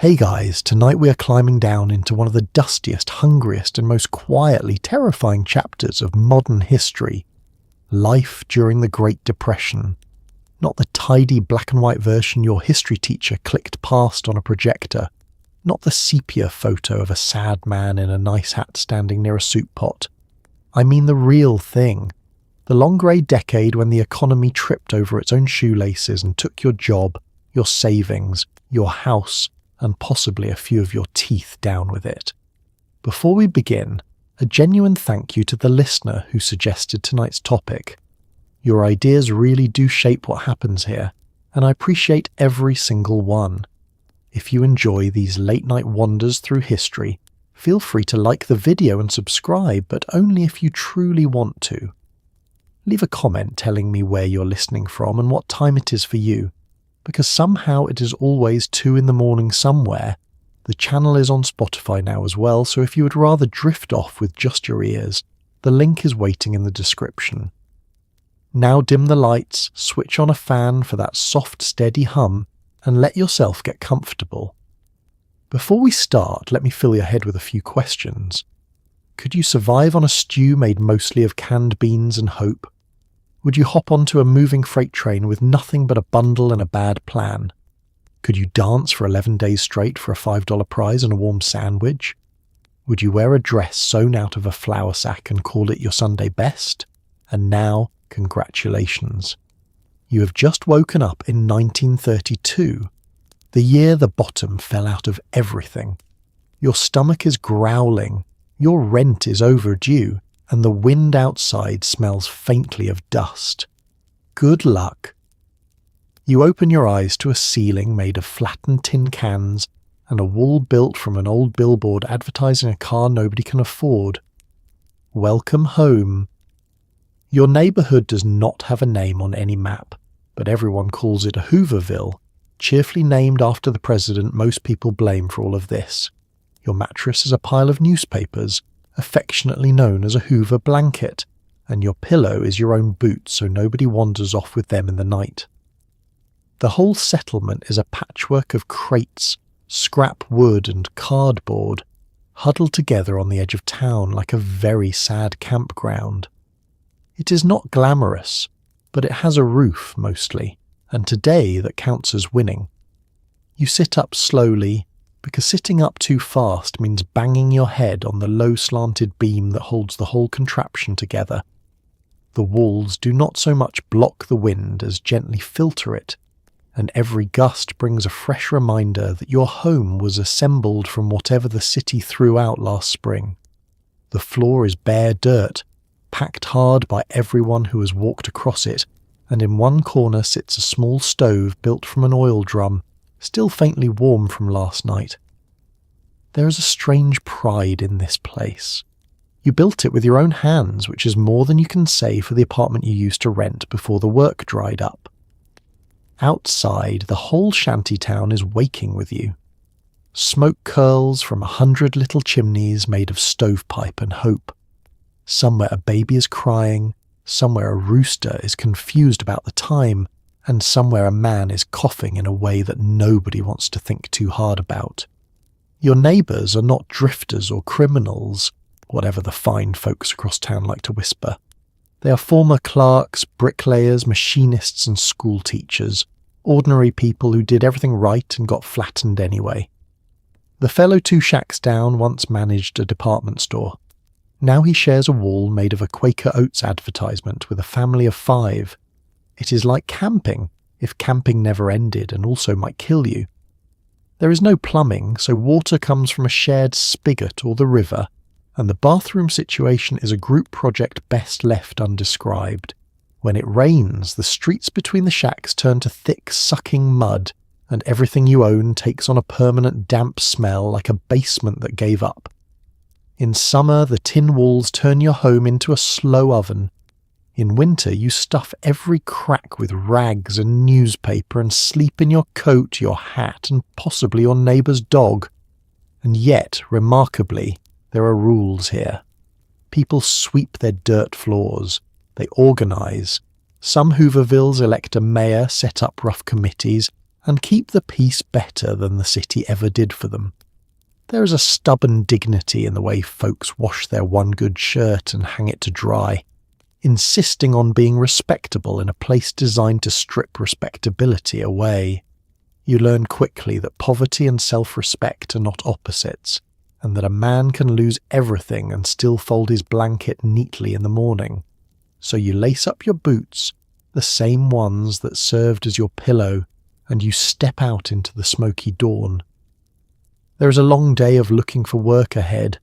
Hey guys, tonight we are climbing down into one of the dustiest, hungriest and most quietly terrifying chapters of modern history. Life during the Great Depression. Not the tidy black and white version your history teacher clicked past on a projector. Not the sepia photo of a sad man in a nice hat standing near a soup pot. I mean the real thing. The long grey decade when the economy tripped over its own shoelaces and took your job, your savings, your house, and possibly a few of your teeth down with it. Before we begin, a genuine thank you to the listener who suggested tonight's topic. Your ideas really do shape what happens here, and I appreciate every single one. If you enjoy these late-night wanders through history, feel free to like the video and subscribe, but only if you truly want to. Leave a comment telling me where you're listening from and what time it is for you. Because somehow it is always 2 a.m. somewhere. The channel is on Spotify now as well, so if you would rather drift off with just your ears, the link is waiting in the description. Now dim the lights, switch on a fan for that soft, steady hum, and let yourself get comfortable. Before we start, let me fill your head with a few questions. Could you survive on a stew made mostly of canned beans and hope? Would you hop onto a moving freight train with nothing but a bundle and a bad plan? Could you dance for 11 days straight for a $5 prize and a warm sandwich? Would you wear a dress sewn out of a flour sack and call it your Sunday best? And now, congratulations. You have just woken up in 1932, the year the bottom fell out of everything. Your stomach is growling, your rent is overdue, and the wind outside smells faintly of dust. Good luck. You open your eyes to a ceiling made of flattened tin cans and a wall built from an old billboard advertising a car nobody can afford. Welcome home. Your neighbourhood does not have a name on any map, but everyone calls it a Hooverville, cheerfully named after the president most people blame for all of this. Your mattress is a pile of newspapers, affectionately known as a Hoover blanket, and your pillow is your own boot so nobody wanders off with them in the night. The whole settlement is a patchwork of crates, scrap wood and cardboard, huddled together on the edge of town like a very sad campground. It is not glamorous, but it has a roof mostly, and today that counts as winning. You sit up slowly, because sitting up too fast means banging your head on the low slanted beam that holds the whole contraption together. The walls do not so much block the wind as gently filter it, and every gust brings a fresh reminder that your home was assembled from whatever the city threw out last spring. The floor is bare dirt, packed hard by everyone who has walked across it, and in one corner sits a small stove built from an oil drum, still faintly warm from last night. There is a strange pride in this place. You built it with your own hands, which is more than you can say for the apartment you used to rent before the work dried up. Outside, the whole shantytown is waking with you. Smoke curls from 100 little chimneys made of stovepipe and hope. Somewhere a baby is crying, somewhere a rooster is confused about the time, and somewhere a man is coughing in a way that nobody wants to think too hard about. Your neighbours are not drifters or criminals, whatever the fine folks across town like to whisper. They are former clerks, bricklayers, machinists and school teachers, ordinary people who did everything right and got flattened anyway. The fellow 2 shacks down once managed a department store. Now he shares a wall made of a Quaker Oats advertisement with a family of 5. It is like camping, if camping never ended and also might kill you. There is no plumbing, so water comes from a shared spigot or the river, and the bathroom situation is a group project best left undescribed. When it rains, the streets between the shacks turn to thick, sucking mud, and everything you own takes on a permanent damp smell like a basement that gave up. In summer, the tin walls turn your home into a slow oven. In winter, you stuff every crack with rags and newspaper and sleep in your coat, your hat, and possibly your neighbour's dog. And yet, remarkably, there are rules here. People sweep their dirt floors. They organise. Some Hoovervilles elect a mayor, set up rough committees, and keep the peace better than the city ever did for them. There is a stubborn dignity in the way folks wash their one good shirt and hang it to dry, insisting on being respectable in a place designed to strip respectability away. You learn quickly that poverty and self-respect are not opposites, and that a man can lose everything and still fold his blanket neatly in the morning. So you lace up your boots, the same ones that served as your pillow, and you step out into the smoky dawn. There is a long day of looking for work ahead,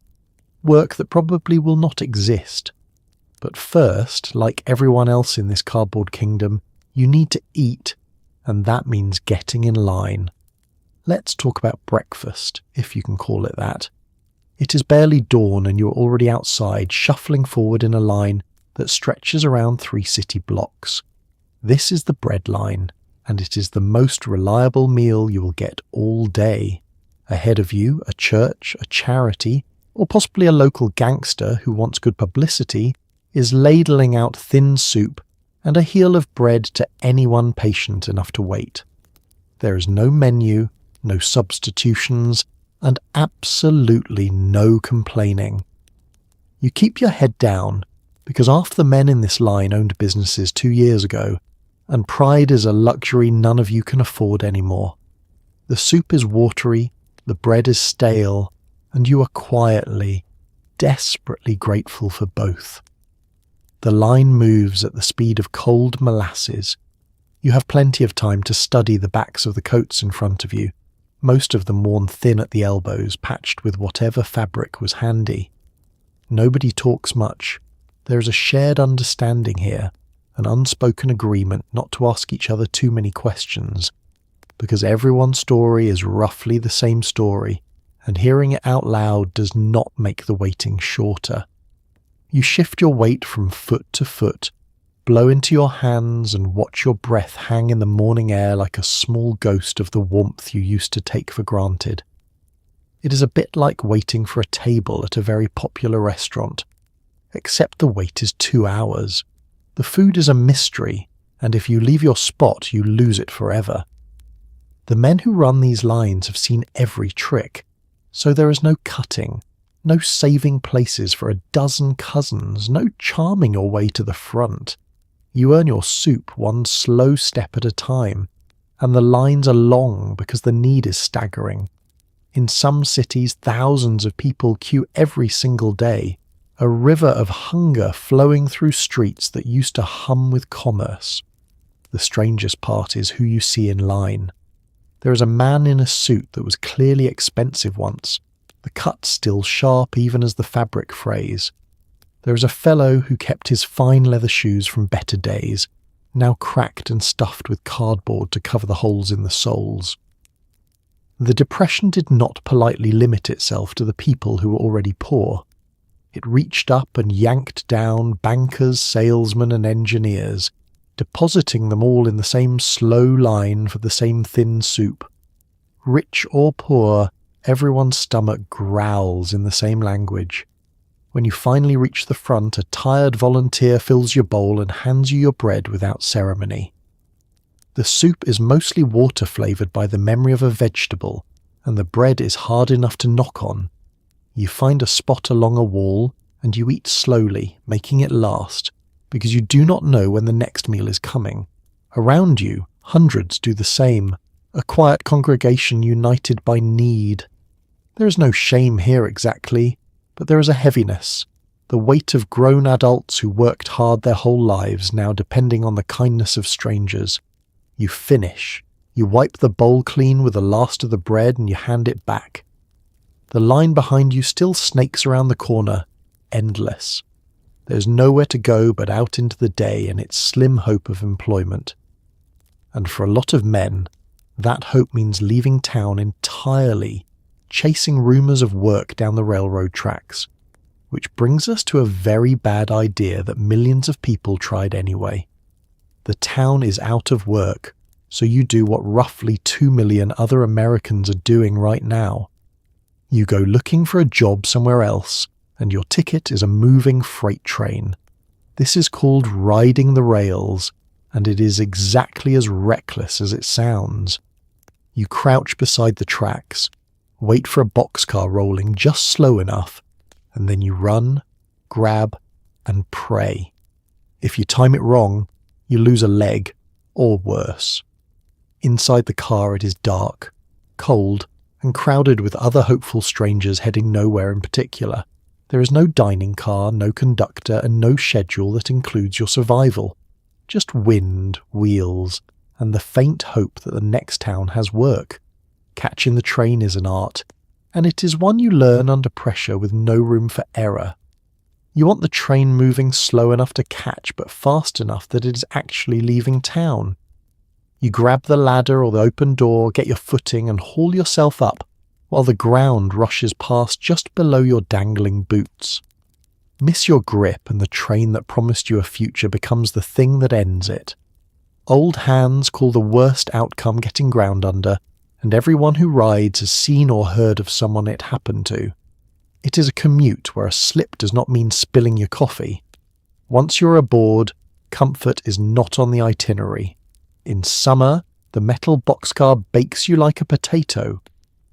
work that probably will not exist. But first, like everyone else in this cardboard kingdom, you need to eat, and that means getting in line. Let's talk about breakfast, if you can call it that. It is barely dawn and you're already outside, shuffling forward in a line that stretches around 3 city blocks. This is the bread line, and it is the most reliable meal you will get all day. Ahead of you, a church, a charity, or possibly a local gangster who wants good publicity, is ladling out thin soup and a heel of bread to anyone patient enough to wait. There is no menu, no substitutions, and absolutely no complaining. You keep your head down, because half the men in this line owned businesses 2 years ago, and pride is a luxury none of you can afford anymore. The soup is watery, the bread is stale, and you are quietly, desperately grateful for both. The line moves at the speed of cold molasses. You have plenty of time to study the backs of the coats in front of you, most of them worn thin at the elbows, patched with whatever fabric was handy. Nobody talks much. There is a shared understanding here, an unspoken agreement not to ask each other too many questions, because everyone's story is roughly the same story, and hearing it out loud does not make the waiting shorter. You shift your weight from foot to foot, blow into your hands and watch your breath hang in the morning air like a small ghost of the warmth you used to take for granted. It is a bit like waiting for a table at a very popular restaurant, except the wait is 2 hours. The food is a mystery, and if you leave your spot, you lose it forever. The men who run these lines have seen every trick, so there is no cutting, no saving places for a dozen cousins, no charming your way to the front. You earn your soup one slow step at a time, and the lines are long because the need is staggering. In some cities, thousands of people queue every single day, a river of hunger flowing through streets that used to hum with commerce. The strangest part is who you see in line. There is a man in a suit that was clearly expensive once, the cut still sharp even as the fabric frays. There is a fellow who kept his fine leather shoes from better days, now cracked and stuffed with cardboard to cover the holes in the soles. The depression did not politely limit itself to the people who were already poor. It reached up and yanked down bankers, salesmen and engineers, depositing them all in the same slow line for the same thin soup. Rich or poor, everyone's stomach growls in the same language. When you finally reach the front, a tired volunteer fills your bowl and hands you your bread without ceremony. The soup is mostly water-flavoured by the memory of a vegetable, and the bread is hard enough to knock on. You find a spot along a wall, and you eat slowly, making it last, because you do not know when the next meal is coming. Around you, hundreds do the same, a quiet congregation united by need. There is no shame here exactly, but there is a heaviness, the weight of grown adults who worked hard their whole lives now depending on the kindness of strangers. You finish. You wipe the bowl clean with the last of the bread and you hand it back. The line behind you still snakes around the corner, endless. There's nowhere to go but out into the day and its slim hope of employment. And for a lot of men, that hope means leaving town entirely, chasing rumours of work down the railroad tracks, which brings us to a very bad idea that millions of people tried anyway. The town is out of work, so you do what roughly 2 million other Americans are doing right now. You go looking for a job somewhere else, and your ticket is a moving freight train. This is called riding the rails, and it is exactly as reckless as it sounds. You crouch beside the tracks, wait for a boxcar rolling just slow enough, and then you run, grab, and pray. If you time it wrong, you lose a leg, or worse. Inside the car it is dark, cold, and crowded with other hopeful strangers heading nowhere in particular. There is no dining car, no conductor, and no schedule that includes your survival. Just wind, wheels, and the faint hope that the next town has work. Catching the train is an art, and it is one you learn under pressure with no room for error. You want the train moving slow enough to catch, but fast enough that it is actually leaving town. You grab the ladder or the open door, get your footing, and haul yourself up, while the ground rushes past just below your dangling boots. Miss your grip, and the train that promised you a future becomes the thing that ends it. Old hands call the worst outcome getting ground under, and everyone who rides has seen or heard of someone it happened to. It is a commute where a slip does not mean spilling your coffee. Once you're aboard, comfort is not on the itinerary. In summer, the metal boxcar bakes you like a potato.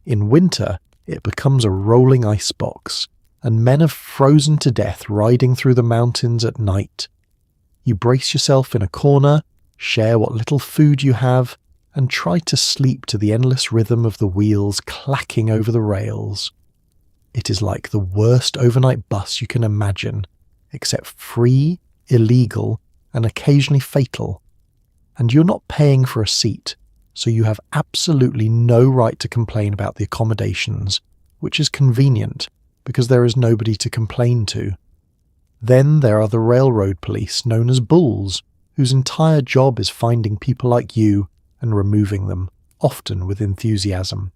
In winter, it becomes a rolling icebox, and men have frozen to death riding through the mountains at night. You brace yourself in a corner, share what little food you have, and try to sleep to the endless rhythm of the wheels clacking over the rails. It is like the worst overnight bus you can imagine, except free, illegal, and occasionally fatal. And you're not paying for a seat, so you have absolutely no right to complain about the accommodations, which is convenient because there is nobody to complain to. Then there are the railroad police, known as bulls, whose entire job is finding people like you and removing them, often with enthusiasm.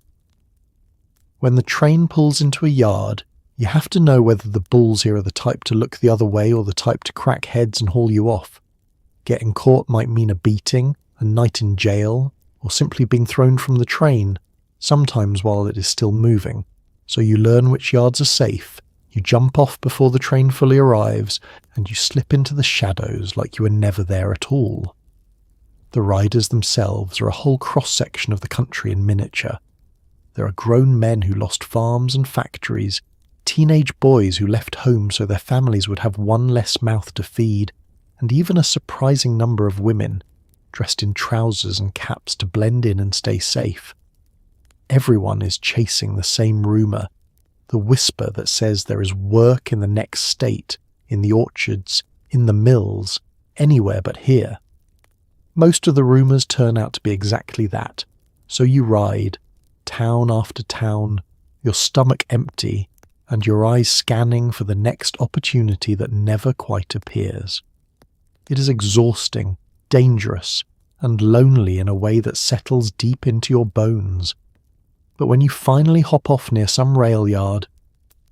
When the train pulls into a yard, you have to know whether the bulls here are the type to look the other way or the type to crack heads and haul you off. Getting caught might mean a beating, a night in jail, or simply being thrown from the train, sometimes while it is still moving. So you learn which yards are safe, you jump off before the train fully arrives, and you slip into the shadows like you were never there at all. The riders themselves are a whole cross-section of the country in miniature. There are grown men who lost farms and factories, teenage boys who left home so their families would have one less mouth to feed, and even a surprising number of women, dressed in trousers and caps to blend in and stay safe. Everyone is chasing the same rumour, the whisper that says there is work in the next state, in the orchards, in the mills, anywhere but here. Most of the rumours turn out to be exactly that, so you ride, town after town, your stomach empty, and your eyes scanning for the next opportunity that never quite appears. It is exhausting, dangerous, and lonely in a way that settles deep into your bones. But when you finally hop off near some rail yard,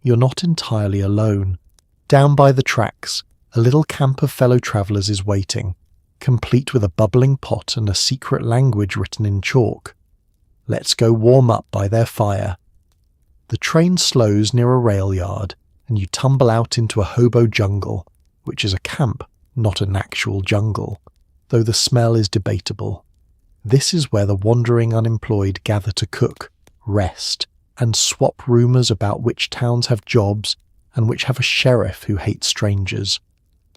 you're not entirely alone. Down by the tracks, a little camp of fellow travellers is waiting, complete with a bubbling pot and a secret language written in chalk. Let's go warm up by their fire. The train slows near a rail yard, and you tumble out into a hobo jungle, which is a camp, not an actual jungle, though the smell is debatable. This is where the wandering unemployed gather to cook, rest, and swap rumours about which towns have jobs and which have a sheriff who hates strangers.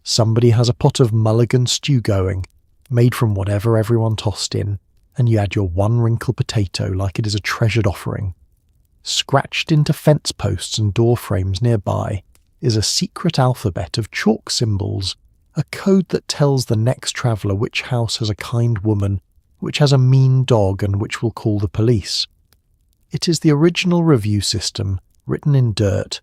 Somebody has a pot of mulligan stew going, made from whatever everyone tossed in, and you add your one wrinkle potato like it is a treasured offering. Scratched into fence posts and door frames nearby is a secret alphabet of chalk symbols, a code that tells the next traveller which house has a kind woman, which has a mean dog, and which will call the police. It is the original review system, written in dirt.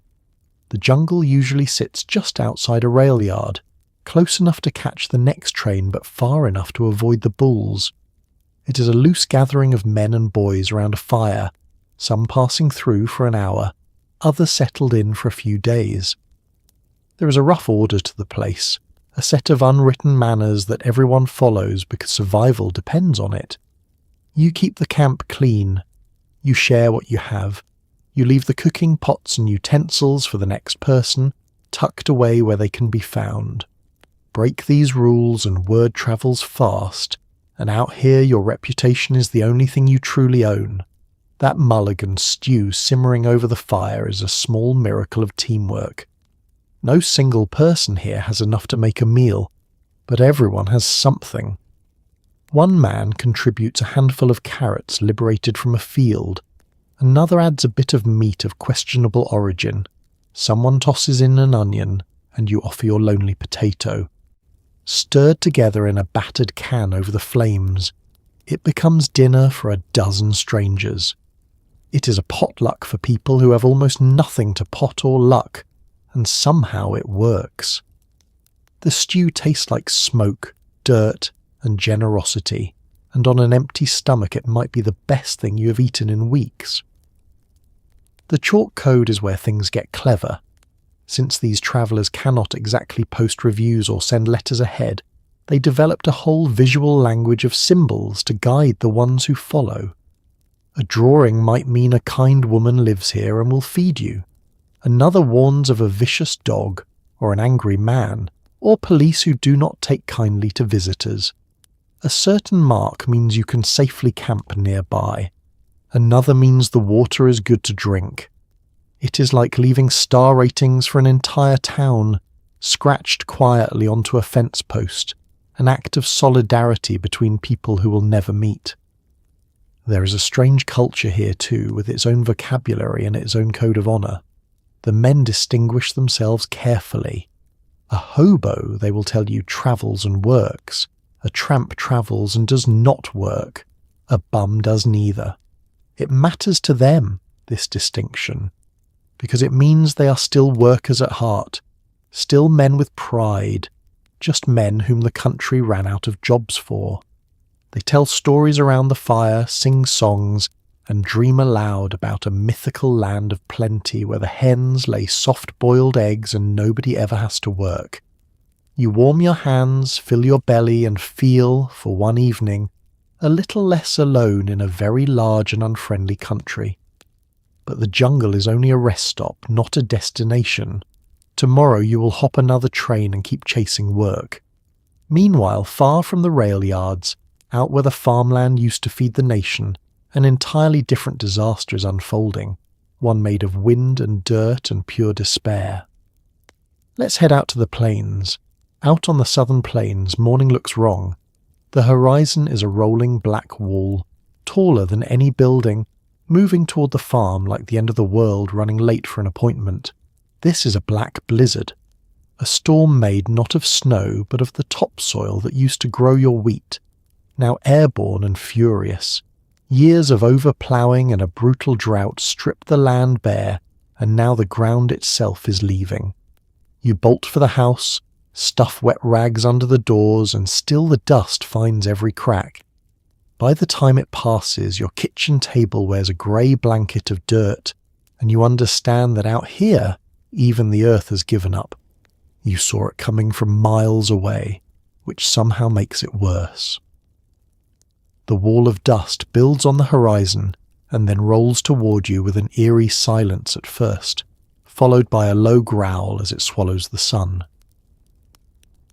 The jungle usually sits just outside a rail yard, close enough to catch the next train but far enough to avoid the bulls. It is a loose gathering of men and boys around a fire, some passing through for an hour, others settled in for a few days. There is a rough order to the place, a set of unwritten manners that everyone follows because survival depends on it. You keep the camp clean. You share what you have. You leave the cooking pots and utensils for the next person, tucked away where they can be found. Break these rules and word travels fast, and out here your reputation is the only thing you truly own. That mulligan stew simmering over the fire is a small miracle of teamwork. No single person here has enough to make a meal, but everyone has something. One man contributes a handful of carrots liberated from a field. Another adds a bit of meat of questionable origin. Someone tosses in an onion, and you offer your lonely potato. Stirred together in a battered can over the flames, it becomes dinner for a dozen strangers. It is a potluck for people who have almost nothing to pot or luck, and somehow it works. The stew tastes like smoke, dirt, and generosity, and on an empty stomach it might be the best thing you have eaten in weeks. The chalk code is where things get clever. Since these travellers cannot exactly post reviews or send letters ahead, they developed a whole visual language of symbols to guide the ones who follow. A drawing might mean a kind woman lives here and will feed you. Another warns of a vicious dog, or an angry man, or police who do not take kindly to visitors. A certain mark means you can safely camp nearby. Another means the water is good to drink. It is like leaving star ratings for an entire town, scratched quietly onto a fence post, an act of solidarity between people who will never meet. There is a strange culture here too, with its own vocabulary and its own code of honour. The men distinguish themselves carefully. A hobo, they will tell you, travels and works. A tramp travels and does not work. A bum does neither. It matters to them, this distinction, because it means they are still workers at heart, still men with pride, just men whom the country ran out of jobs for. They tell stories around the fire, sing songs, and dream aloud about a mythical land of plenty where the hens lay soft-boiled eggs and nobody ever has to work. You warm your hands, fill your belly, and feel, for one evening, a little less alone in a very large and unfriendly country. But the jungle is only a rest stop, not a destination. Tomorrow you will hop another train and keep chasing work. Meanwhile, far from the rail yards, out where the farmland used to feed the nation, an entirely different disaster is unfolding, one made of wind and dirt and pure despair. Let's head out to the plains. Out on the southern plains, morning looks wrong. The horizon is a rolling black wall, taller than any building, moving toward the farm like the end of the world running late for an appointment. This is a black blizzard, a storm made not of snow but of the topsoil that used to grow your wheat, now airborne and furious. Years of over-ploughing and a brutal drought stripped the land bare, and now the ground itself is leaving. You bolt for the house, stuff wet rags under the doors, and still the dust finds every crack. By the time it passes, your kitchen table wears a grey blanket of dirt, and you understand that out here, even the earth has given up. You saw it coming from miles away, which somehow makes it worse. The wall of dust builds on the horizon and then rolls toward you with an eerie silence at first, followed by a low growl as it swallows the sun.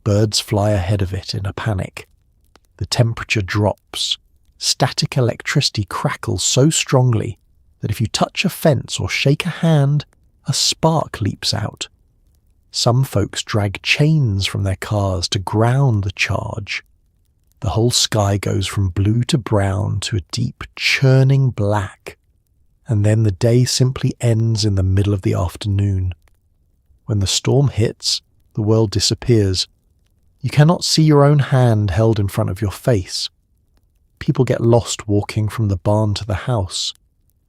Birds fly ahead of it in a panic. The temperature drops. Static electricity crackles so strongly that if you touch a fence or shake a hand, a spark leaps out. Some folks drag chains from their cars to ground the charge. The whole sky goes from blue to brown to a deep, churning black, and then the day simply ends in the middle of the afternoon. When the storm hits, the world disappears. You cannot see your own hand held in front of your face. People get lost walking from the barn to the house,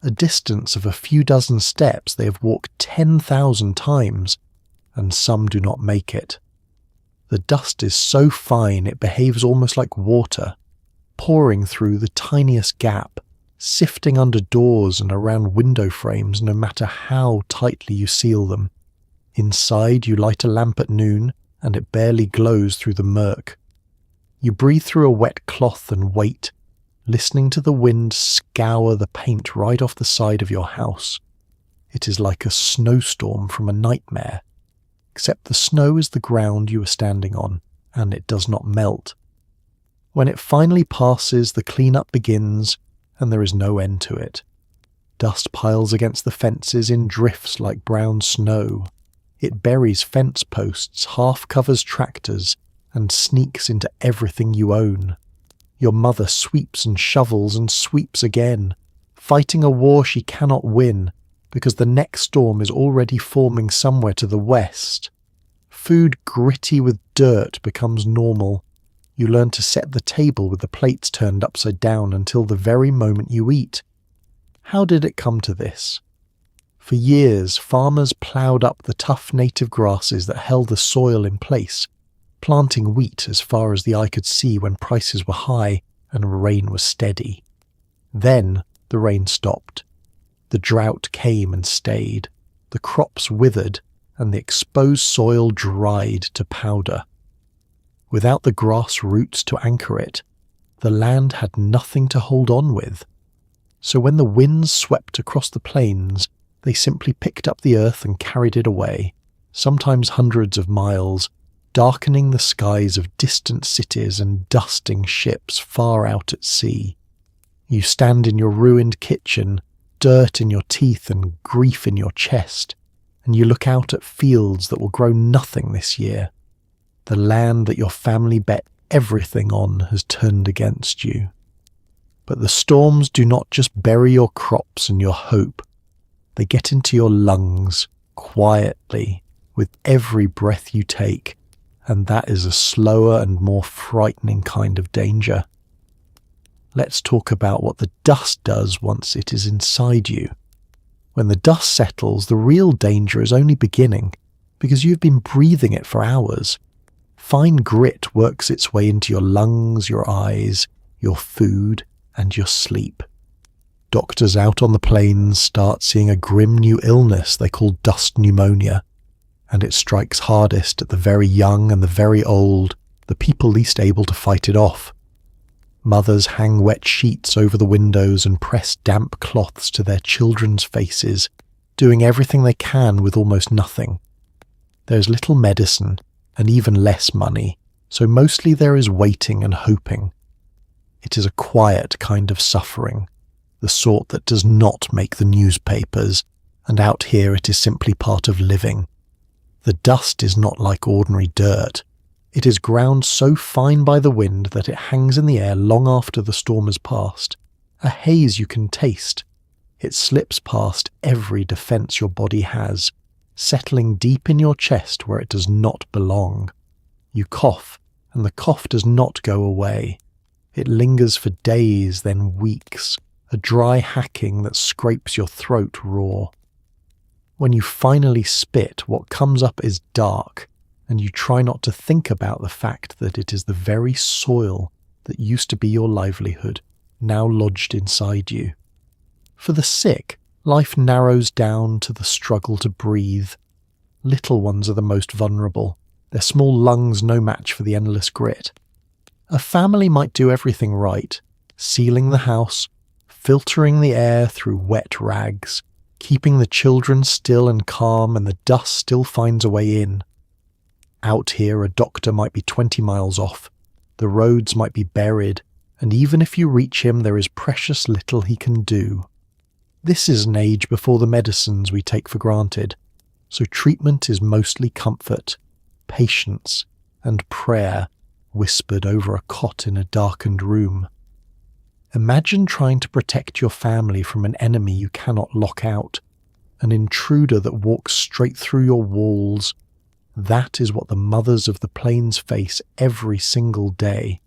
a distance of a few dozen steps they have walked 10,000 times, and some do not make it. The dust is so fine it behaves almost like water, pouring through the tiniest gap, sifting under doors and around window frames no matter how tightly you seal them. Inside you light a lamp at noon, and it barely glows through the murk. You breathe through a wet cloth and wait, listening to the wind scour the paint right off the side of your house. It is like a snowstorm from a nightmare, except the snow is the ground you are standing on, and it does not melt. When it finally passes, the cleanup begins, and there is no end to it. Dust piles against the fences in drifts like brown snow. It buries fence posts, half covers tractors, and sneaks into everything you own. Your mother sweeps and shovels and sweeps again, fighting a war she cannot win, because the next storm is already forming somewhere to the west. Food gritty with dirt becomes normal. You learn to set the table with the plates turned upside down until the very moment you eat. How did it come to this? For years, farmers ploughed up the tough native grasses that held the soil in place, planting wheat as far as the eye could see when prices were high and rain was steady. Then the rain stopped. The drought came and stayed. The crops withered, and the exposed soil dried to powder. Without the grass roots to anchor it, the land had nothing to hold on with. So when the winds swept across the plains, they simply picked up the earth and carried it away, sometimes hundreds of miles, darkening the skies of distant cities and dusting ships far out at sea. You stand in your ruined kitchen, dirt in your teeth and grief in your chest, and you look out at fields that will grow nothing this year. The land that your family bet everything on has turned against you. But the storms do not just bury your crops and your hope. They get into your lungs, quietly, with every breath you take, and that is a slower and more frightening kind of danger. Let's talk about what the dust does once it is inside you. When the dust settles, the real danger is only beginning, because you've been breathing it for hours. Fine grit works its way into your lungs, your eyes, your food, and your sleep. Doctors out on the plains start seeing a grim new illness they call dust pneumonia, and it strikes hardest at the very young and the very old, the people least able to fight it off. Mothers hang wet sheets over the windows and press damp cloths to their children's faces, doing everything they can with almost nothing. There is little medicine and even less money, so mostly there is waiting and hoping. It is a quiet kind of suffering, the sort that does not make the newspapers, and out here it is simply part of living. The dust is not like ordinary dirt. It is ground so fine by the wind that it hangs in the air long after the storm has passed, a haze you can taste. It slips past every defense your body has, settling deep in your chest where it does not belong. You cough, and the cough does not go away. It lingers for days, then weeks, a dry hacking that scrapes your throat raw. When you finally spit, what comes up is dark, and you try not to think about the fact that it is the very soil that used to be your livelihood, now lodged inside you. For the sick, life narrows down to the struggle to breathe. Little ones are the most vulnerable, their small lungs no match for the endless grit. A family might do everything right, sealing the house, filtering the air through wet rags, keeping the children still and calm, and the dust still finds a way in. Out here, a doctor might be 20 miles off, the roads might be buried, and even if you reach him, there is precious little he can do. This is an age before the medicines we take for granted, so treatment is mostly comfort, patience, and prayer whispered over a cot in a darkened room. Imagine trying to protect your family from an enemy you cannot lock out, an intruder that walks straight through your walls. That is what the mothers of the plains face every single day.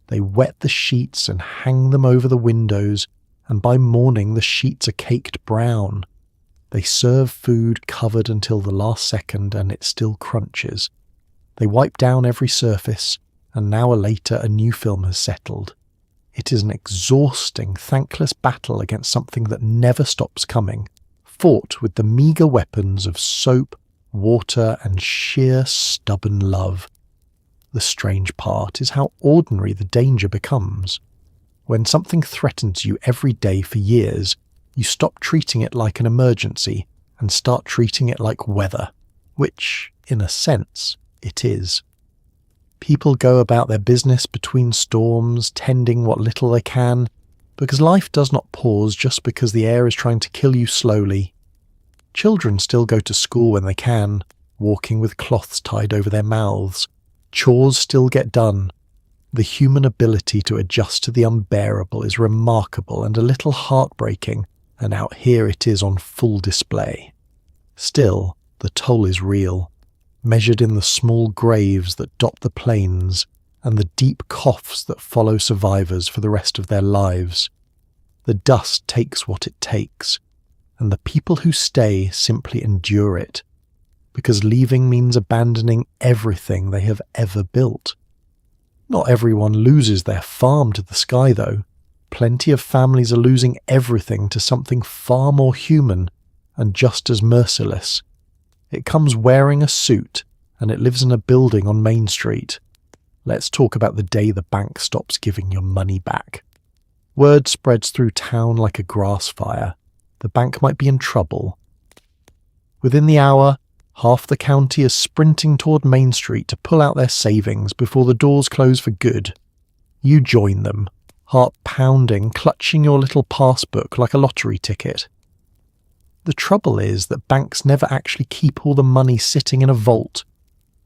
They wet the sheets and hang them over the windows, and by morning the sheets are caked brown. They serve food covered until the last second and it still crunches. They wipe down every surface, and an hour later a new film has settled. It is an exhausting, thankless battle against something that never stops coming, fought with the meagre weapons of soap, water, and sheer stubborn love. The strange part is how ordinary the danger becomes. When something threatens you every day for years, you stop treating it like an emergency and start treating it like weather, which, in a sense, it is. People go about their business between storms, tending what little they can, because life does not pause just because the air is trying to kill you slowly. Children still go to school when they can, walking with cloths tied over their mouths. Chores still get done. The human ability to adjust to the unbearable is remarkable and a little heartbreaking, and out here it is on full display. Still, the toll is real, measured in the small graves that dot the plains and the deep coughs that follow survivors for the rest of their lives. The dust takes what it takes, and the people who stay simply endure it, because leaving means abandoning everything they have ever built. Not everyone loses their farm to the sky, though. Plenty of families are losing everything to something far more human and just as merciless. It comes wearing a suit, and it lives in a building on Main Street. Let's talk about the day the bank stops giving your money back. Word spreads through town like a grass fire. The bank might be in trouble. Within the hour, half the county is sprinting toward Main Street to pull out their savings before the doors close for good. You join them, heart pounding, clutching your little passbook like a lottery ticket. The trouble is that banks never actually keep all the money sitting in a vault,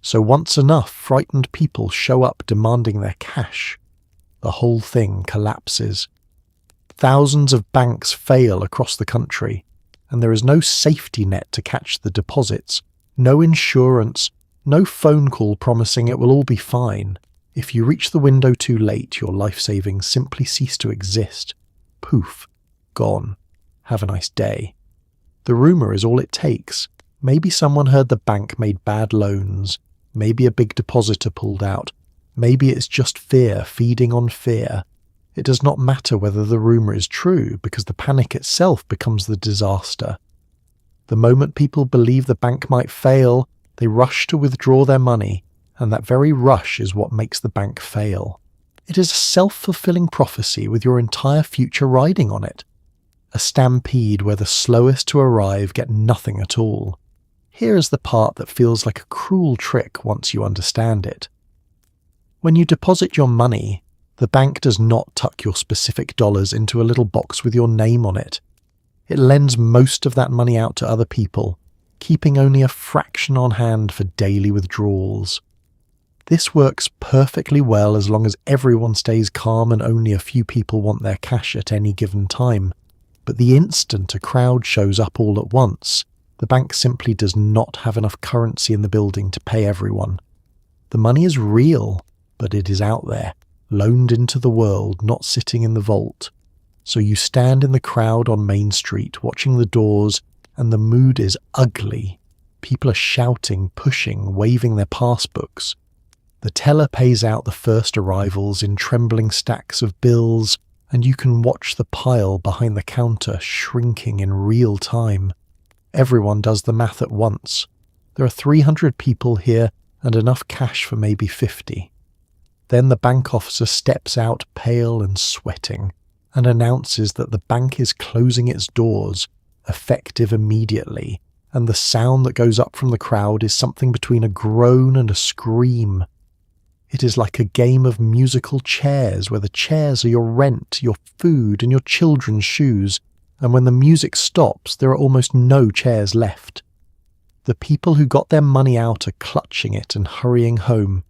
so once enough frightened people show up demanding their cash, the whole thing collapses. Thousands of banks fail across the country, and there is no safety net to catch the deposits. No insurance, no phone call promising it will all be fine. If you reach the window too late, your life savings simply cease to exist. Poof, gone. Have a nice day. The rumour is all it takes. Maybe someone heard the bank made bad loans. Maybe a big depositor pulled out. Maybe it's just fear feeding on fear. It does not matter whether the rumour is true, because the panic itself becomes the disaster. The moment people believe the bank might fail, they rush to withdraw their money, and that very rush is what makes the bank fail. It is a self-fulfilling prophecy with your entire future riding on it. A stampede where the slowest to arrive get nothing at all. Here is the part that feels like a cruel trick once you understand it. When you deposit your money, the bank does not tuck your specific dollars into a little box with your name on it. It lends most of that money out to other people, keeping only a fraction on hand for daily withdrawals. This works perfectly well as long as everyone stays calm and only a few people want their cash at any given time. But the instant a crowd shows up all at once, the bank simply does not have enough currency in the building to pay everyone. The money is real, but it is out there, loaned into the world, not sitting in the vault. So you stand in the crowd on Main Street watching the doors, and the mood is ugly. People are shouting, pushing, waving their passbooks. The teller pays out the first arrivals in trembling stacks of bills, and you can watch the pile behind the counter shrinking in real time. Everyone does the math at once. There are 300 people here and enough cash for maybe 50. Then the bank officer steps out pale and sweating, and announces that the bank is closing its doors, effective immediately, and the sound that goes up from the crowd is something between a groan and a scream. It is like a game of musical chairs, where the chairs are your rent, your food, and your children's shoes, and when the music stops, there are almost no chairs left. The people who got their money out are clutching it and hurrying home.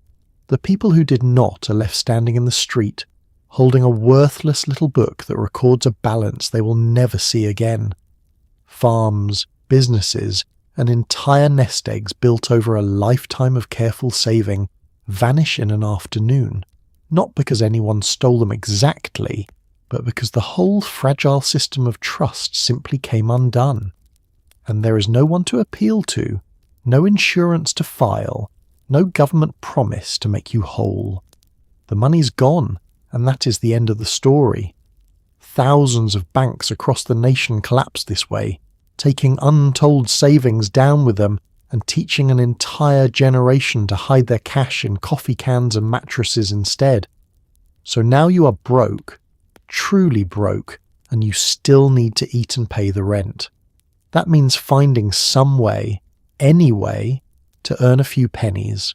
The people who did not are left standing in the street, holding a worthless little book that records a balance they will never see again. Farms, businesses, and entire nest eggs built over a lifetime of careful saving vanish in an afternoon, not because anyone stole them exactly, but because the whole fragile system of trust simply came undone. And there is no one to appeal to, no insurance to file, no government promise to make you whole. The money's gone, and that is the end of the story. Thousands of banks across the nation collapsed this way, taking untold savings down with them and teaching an entire generation to hide their cash in coffee cans and mattresses instead. So now you are broke, truly broke, and you still need to eat and pay the rent. That means finding some way, any way, to earn a few pennies.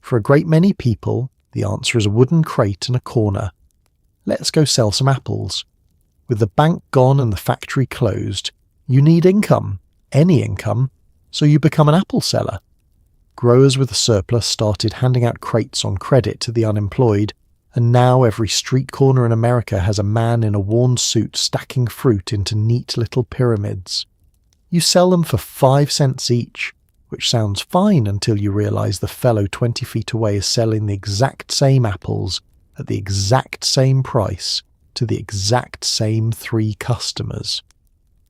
For a great many people, the answer is a wooden crate and a corner. Let's go sell some apples. With the bank gone and the factory closed, you need income, any income, so you become an apple seller. Growers with a surplus started handing out crates on credit to the unemployed, and now every street corner in America has a man in a worn suit stacking fruit into neat little pyramids. You sell them for 5 cents each, which sounds fine until you realize the fellow 20 feet away is selling the exact same apples at the exact same price to the exact same 3 customers.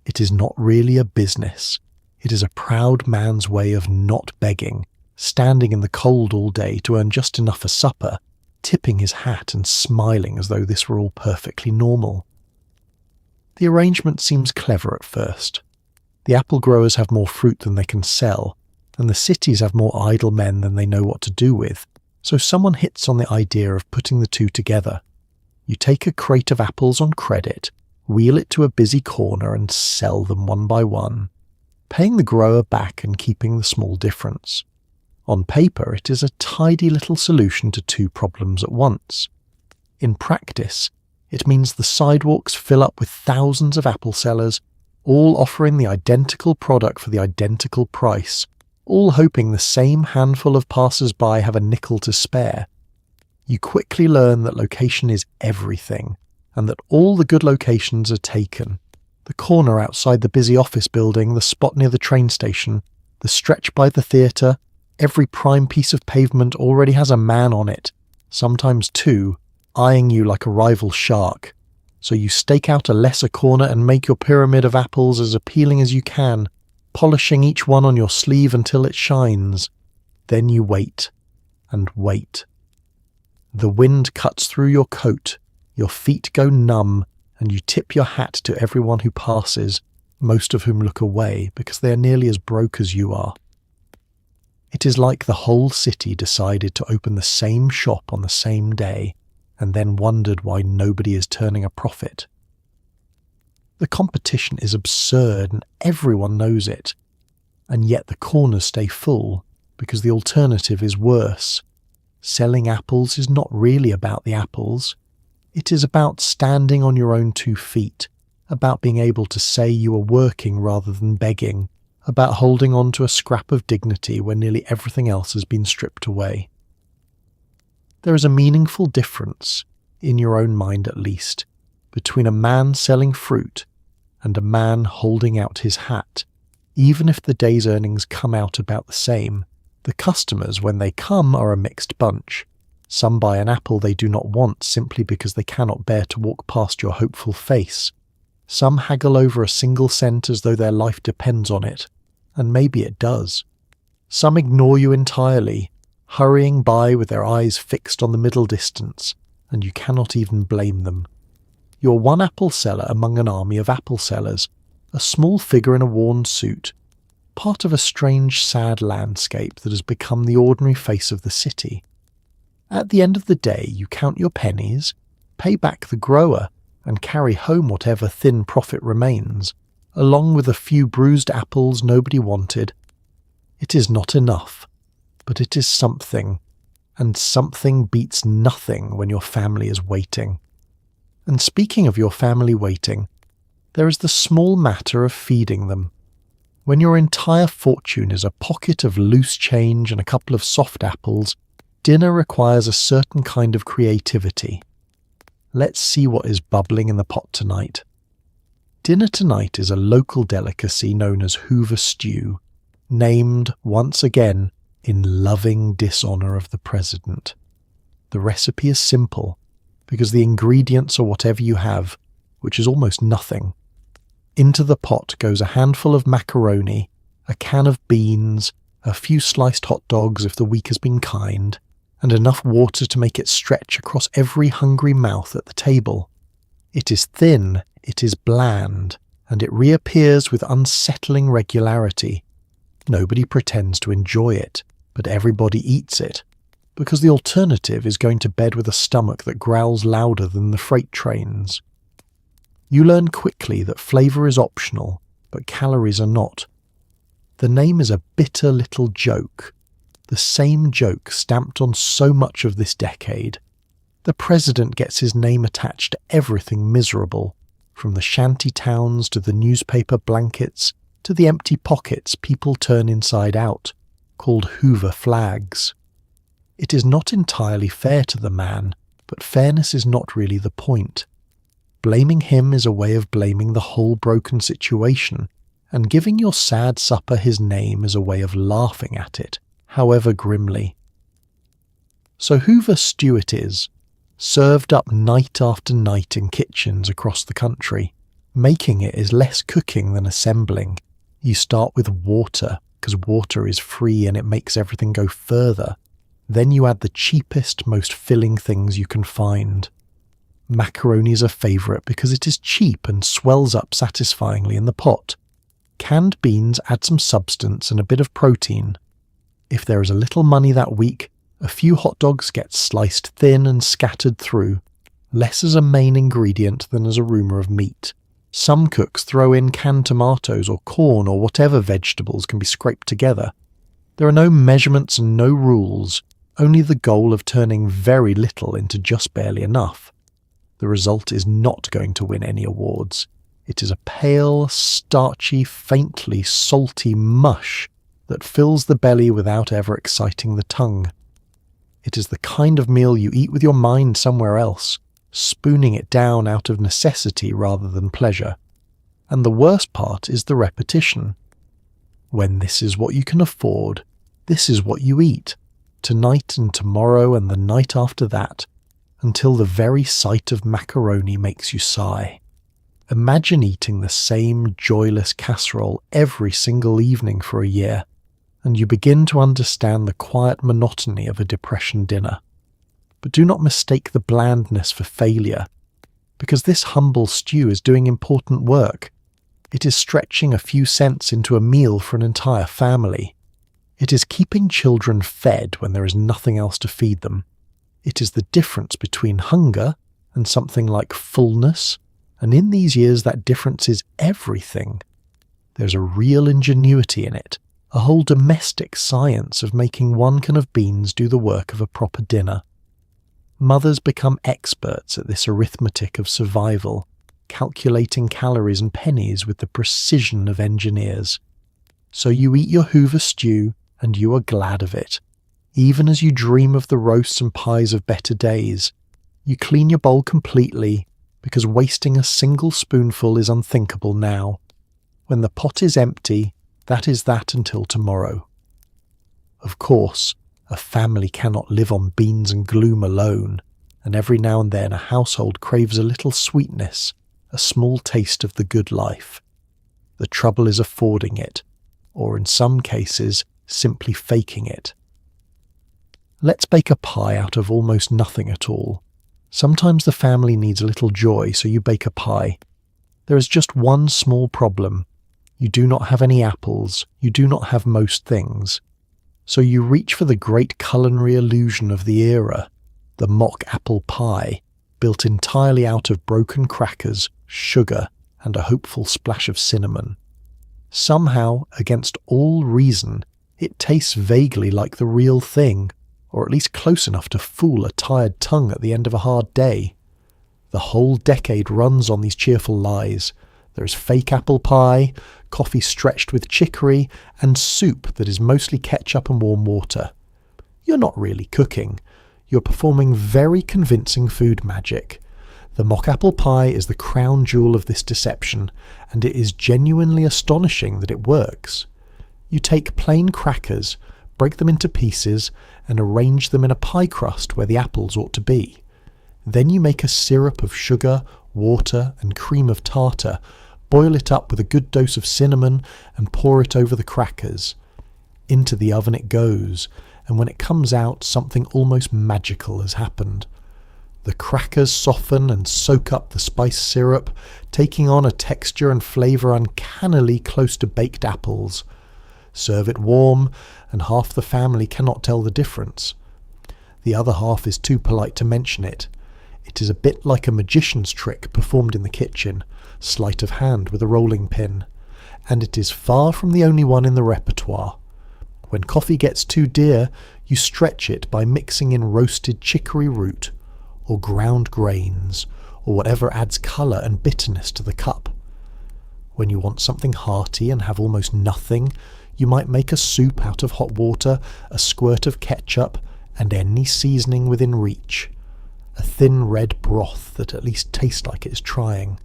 It is not really a business. It is a proud man's way of not begging, standing in the cold all day to earn just enough for supper, tipping his hat and smiling as though this were all perfectly normal. The arrangement seems clever at first. The apple growers have more fruit than they can sell, and the cities have more idle men than they know what to do with, so someone hits on the idea of putting the two together. You take a crate of apples on credit, wheel it to a busy corner and sell them one by one, paying the grower back and keeping the small difference. On paper, it is a tidy little solution to 2 problems at once. In practice, it means the sidewalks fill up with thousands of apple sellers, all offering the identical product for the identical price, all hoping the same handful of passers-by have a nickel to spare. You quickly learn that location is everything, and that all the good locations are taken. The corner outside the busy office building, the spot near the train station, the stretch by the theatre, every prime piece of pavement already has a man on it, sometimes 2, eyeing you like a rival shark. So you stake out a lesser corner and make your pyramid of apples as appealing as you can, polishing each one on your sleeve until it shines. Then you wait, and wait. The wind cuts through your coat, your feet go numb, and you tip your hat to everyone who passes, most of whom look away because they are nearly as broke as you are. It is like the whole city decided to open the same shop on the same day, and then wondered why nobody is turning a profit. The competition is absurd and everyone knows it, and yet the corners stay full because the alternative is worse. Selling apples is not really about the apples. It is about standing on your own 2 feet, about being able to say you are working rather than begging, about holding on to a scrap of dignity when nearly everything else has been stripped away. There is a meaningful difference, in your own mind at least, between a man selling fruit and a man holding out his hat. Even if the day's earnings come out about the same, the customers, when they come, are a mixed bunch. Some buy an apple they do not want simply because they cannot bear to walk past your hopeful face. Some haggle over a single cent as though their life depends on it, and maybe it does. Some ignore you entirely, hurrying by with their eyes fixed on the middle distance, and you cannot even blame them. You're one apple seller among an army of apple sellers, a small figure in a worn suit, part of a strange, sad landscape that has become the ordinary face of the city. At the end of the day, you count your pennies, pay back the grower, and carry home whatever thin profit remains, along with a few bruised apples nobody wanted. It is not enough, but it is something, and something beats nothing when your family is waiting. And speaking of your family waiting, there is the small matter of feeding them. When your entire fortune is a pocket of loose change and a couple of soft apples, dinner requires a certain kind of creativity. Let's see what is bubbling in the pot tonight. Dinner tonight is a local delicacy known as Hoover stew, named, once again, in loving dishonour of the president. The recipe is simple, because the ingredients are whatever you have, which is almost nothing. Into the pot goes a handful of macaroni, a can of beans, a few sliced hot dogs if the week has been kind, and enough water to make it stretch across every hungry mouth at the table. It is thin, it is bland, and it reappears with unsettling regularity. Nobody pretends to enjoy it, but everybody eats it, because the alternative is going to bed with a stomach that growls louder than the freight trains. You learn quickly that flavour is optional, but calories are not. The name is a bitter little joke. The same joke stamped on so much of this decade. The president gets his name attached to everything miserable, from the shantytowns to the newspaper blankets to the empty pockets people turn inside out, called Hoover flags. It is not entirely fair to the man, but fairness is not really the point. Blaming him is a way of blaming the whole broken situation, and giving your sad supper his name is a way of laughing at it, however grimly. So Hoover stew it is, served up night after night in kitchens across the country. Making it is less cooking than assembling. You start with water, because water is free and it makes everything go further. Then you add the cheapest, most filling things you can find. Macaroni is a favourite because it is cheap and swells up satisfyingly in the pot. Canned beans add some substance and a bit of protein. If there is a little money that week, a few hot dogs get sliced thin and scattered through, less as a main ingredient than as a rumour of meat. Some cooks throw in canned tomatoes or corn or whatever vegetables can be scraped together. There are no measurements and no rules, only the goal of turning very little into just barely enough. The result is not going to win any awards. It is a pale, starchy, faintly salty mush that fills the belly without ever exciting the tongue. It is the kind of meal you eat with your mind somewhere else, spooning it down out of necessity rather than pleasure. And the worst part is the repetition. When this is what you can afford, this is what you eat, tonight and tomorrow and the night after that, until the very sight of macaroni makes you sigh. Imagine eating the same joyless casserole every single evening for a year, and you begin to understand the quiet monotony of a depression dinner. But do not mistake the blandness for failure, because this humble stew is doing important work. It is stretching a few cents into a meal for an entire family. It is keeping children fed when there is nothing else to feed them. It is the difference between hunger and something like fullness, and in these years that difference is everything. There's a real ingenuity in it, a whole domestic science of making one can of beans do the work of a proper dinner. Mothers become experts at this arithmetic of survival, calculating calories and pennies with the precision of engineers. So you eat your Hoover stew, and you are glad of it. Even as you dream of the roasts and pies of better days, you clean your bowl completely, because wasting a single spoonful is unthinkable now. When the pot is empty, that is that until tomorrow. Of course, a family cannot live on beans and gloom alone, and every now and then a household craves a little sweetness, a small taste of the good life. The trouble is affording it, or in some cases, simply faking it. Let's bake a pie out of almost nothing at all. Sometimes the family needs a little joy, so you bake a pie. There is just one small problem. You do not have any apples, you do not have most things. So you reach for the great culinary illusion of the era, the mock apple pie, built entirely out of broken crackers, sugar, and a hopeful splash of cinnamon. Somehow, against all reason, it tastes vaguely like the real thing, or at least close enough to fool a tired tongue at the end of a hard day. The whole decade runs on these cheerful lies. There is fake apple pie, coffee stretched with chicory, and soup that is mostly ketchup and warm water. You're not really cooking. You're performing very convincing food magic. The mock apple pie is the crown jewel of this deception, and it is genuinely astonishing that it works. You take plain crackers, break them into pieces, and arrange them in a pie crust where the apples ought to be. Then you make a syrup of sugar, water, and cream of tartar, boil it up with a good dose of cinnamon, and pour it over the crackers. Into the oven it goes, and when it comes out, something almost magical has happened. The crackers soften and soak up the spice syrup, taking on a texture and flavour uncannily close to baked apples. Serve it warm, and half the family cannot tell the difference. The other half is too polite to mention it. It is a bit like a magician's trick performed in the kitchen, sleight of hand with a rolling pin, and it is far from the only one in the repertoire. When coffee gets too dear, you stretch it by mixing in roasted chicory root, or ground grains, or whatever adds colour and bitterness to the cup. When you want something hearty and have almost nothing, you might make a soup out of hot water, a squirt of ketchup, and any seasoning within reach. A thin red broth that at least tastes like it's trying.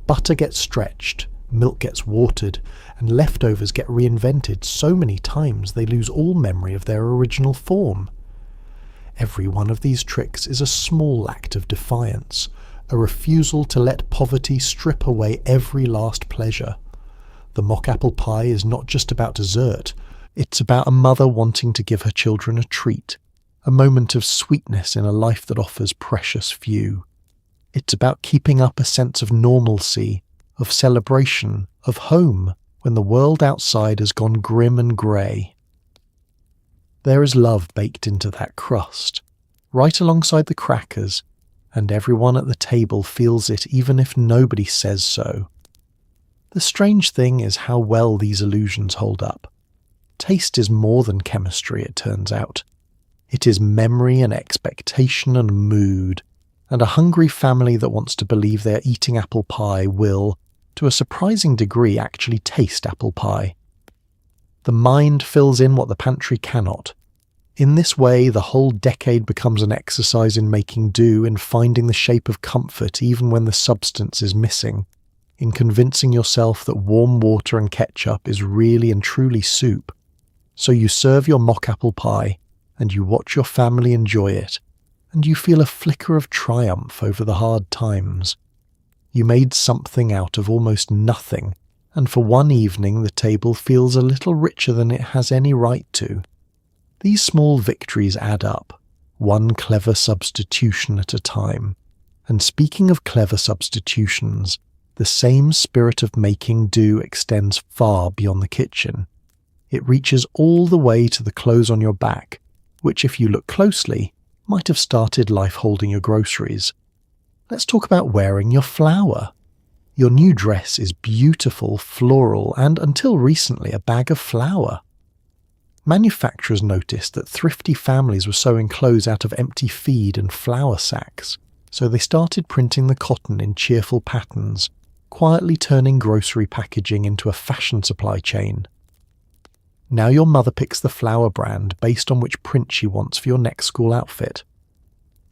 Butter gets stretched, milk gets watered, and leftovers get reinvented so many times they lose all memory of their original form. Every one of these tricks is a small act of defiance, a refusal to let poverty strip away every last pleasure. The mock apple pie is not just about dessert, it's about a mother wanting to give her children a treat, a moment of sweetness in a life that offers precious few. It's about keeping up a sense of normalcy, of celebration, of home, when the world outside has gone grim and grey. There is love baked into that crust, right alongside the crackers, and everyone at the table feels it even if nobody says so. The strange thing is how well these illusions hold up. Taste is more than chemistry, it turns out. It is memory and expectation and mood, and a hungry family that wants to believe they are eating apple pie will, to a surprising degree, actually taste apple pie. The mind fills in what the pantry cannot. In this way, the whole decade becomes an exercise in making do, in finding the shape of comfort even when the substance is missing, in convincing yourself that warm water and ketchup is really and truly soup. So you serve your mock apple pie, and you watch your family enjoy it, and you feel a flicker of triumph over the hard times. You made something out of almost nothing, and for one evening the table feels a little richer than it has any right to. These small victories add up, one clever substitution at a time. And speaking of clever substitutions, the same spirit of making do extends far beyond the kitchen. It reaches all the way to the clothes on your back, which, if you look closely, might have started life holding your groceries. Let's talk about wearing your flour. Your new dress is beautiful, floral, and until recently a bag of flour. Manufacturers noticed that thrifty families were sewing clothes out of empty feed and flour sacks, so they started printing the cotton in cheerful patterns, quietly turning grocery packaging into a fashion supply chain. Now your mother picks the flour brand based on which print she wants for your next school outfit.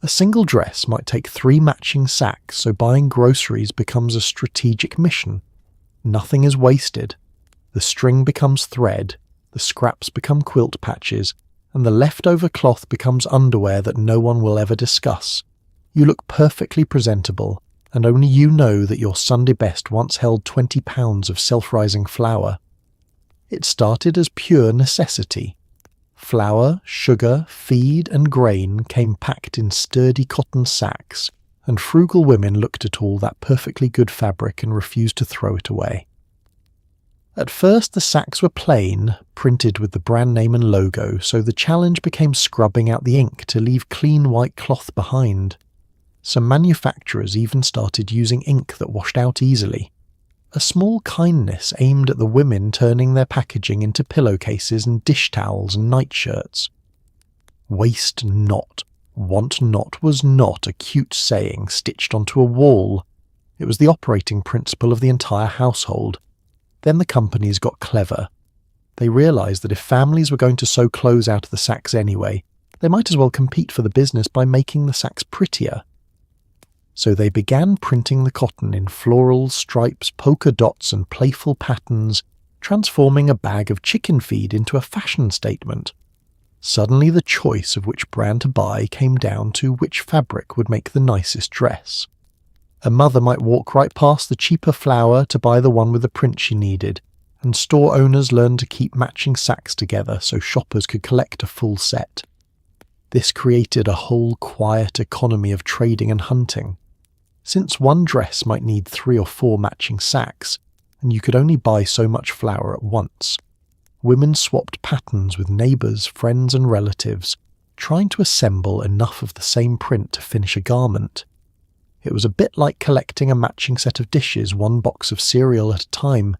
A single dress might take 3 matching sacks, so buying groceries becomes a strategic mission. Nothing is wasted. The string becomes thread, the scraps become quilt patches, and the leftover cloth becomes underwear that no one will ever discuss. You look perfectly presentable, and only you know that your Sunday best once held 20 pounds of self-rising flour. It started as pure necessity. Flour, sugar, feed, and grain came packed in sturdy cotton sacks, and frugal women looked at all that perfectly good fabric and refused to throw it away. At first the sacks were plain, printed with the brand name and logo, so the challenge became scrubbing out the ink to leave clean white cloth behind. Some manufacturers even started using ink that washed out easily. A small kindness aimed at the women turning their packaging into pillowcases and dish towels and nightshirts. Waste not, want not was not a cute saying stitched onto a wall. It was the operating principle of the entire household. Then the companies got clever. They realised that if families were going to sew clothes out of the sacks anyway, they might as well compete for the business by making the sacks prettier. So they began printing the cotton in florals, stripes, polka dots and playful patterns, transforming a bag of chicken feed into a fashion statement. Suddenly the choice of which brand to buy came down to which fabric would make the nicest dress. A mother might walk right past the cheaper flour to buy the one with the print she needed, and store owners learned to keep matching sacks together so shoppers could collect a full set. This created a whole quiet economy of trading and hunting. Since one dress might need 3 or 4 matching sacks, and you could only buy so much flour at once, women swapped patterns with neighbours, friends and relatives, trying to assemble enough of the same print to finish a garment. It was a bit like collecting a matching set of dishes, one box of cereal at a time.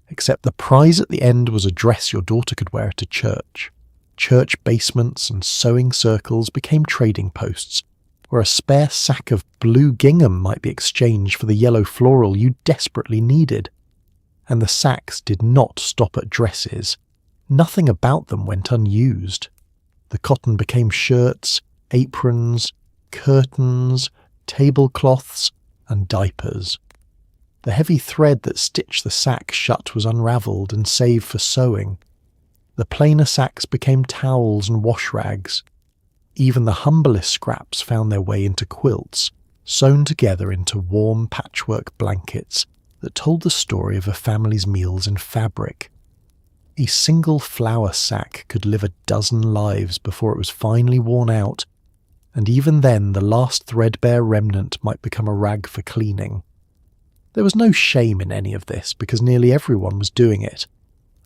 except the prize at the end was a dress your daughter could wear to church. Church basements and sewing circles became trading posts, where a spare sack of blue gingham might be exchanged for the yellow floral you desperately needed. And the sacks did not stop at dresses. Nothing about them went unused. The cotton became shirts, aprons, curtains, tablecloths, and diapers. The heavy thread that stitched the sack shut was unravelled and saved for sewing. The plainer sacks became towels and wash rags. Even the humblest scraps found their way into quilts, sewn together into warm patchwork blankets that told the story of a family's meals in fabric. A single flour sack could live a dozen lives before it was finally worn out, and even then the last threadbare remnant might become a rag for cleaning. There was no shame in any of this because nearly everyone was doing it.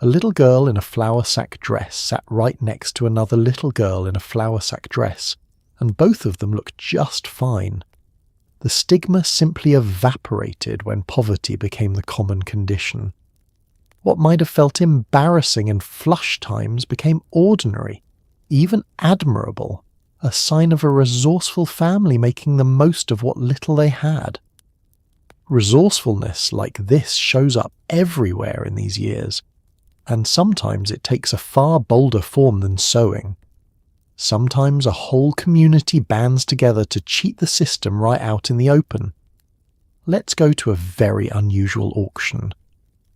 A little girl in a flour sack dress sat right next to another little girl in a flour sack dress, and both of them looked just fine. The stigma simply evaporated when poverty became the common condition. What might have felt embarrassing in flush times became ordinary, even admirable, a sign of a resourceful family making the most of what little they had. Resourcefulness like this shows up everywhere in these years, and sometimes it takes a far bolder form than sewing. Sometimes a whole community bands together to cheat the system right out in the open. Let's go to a very unusual auction.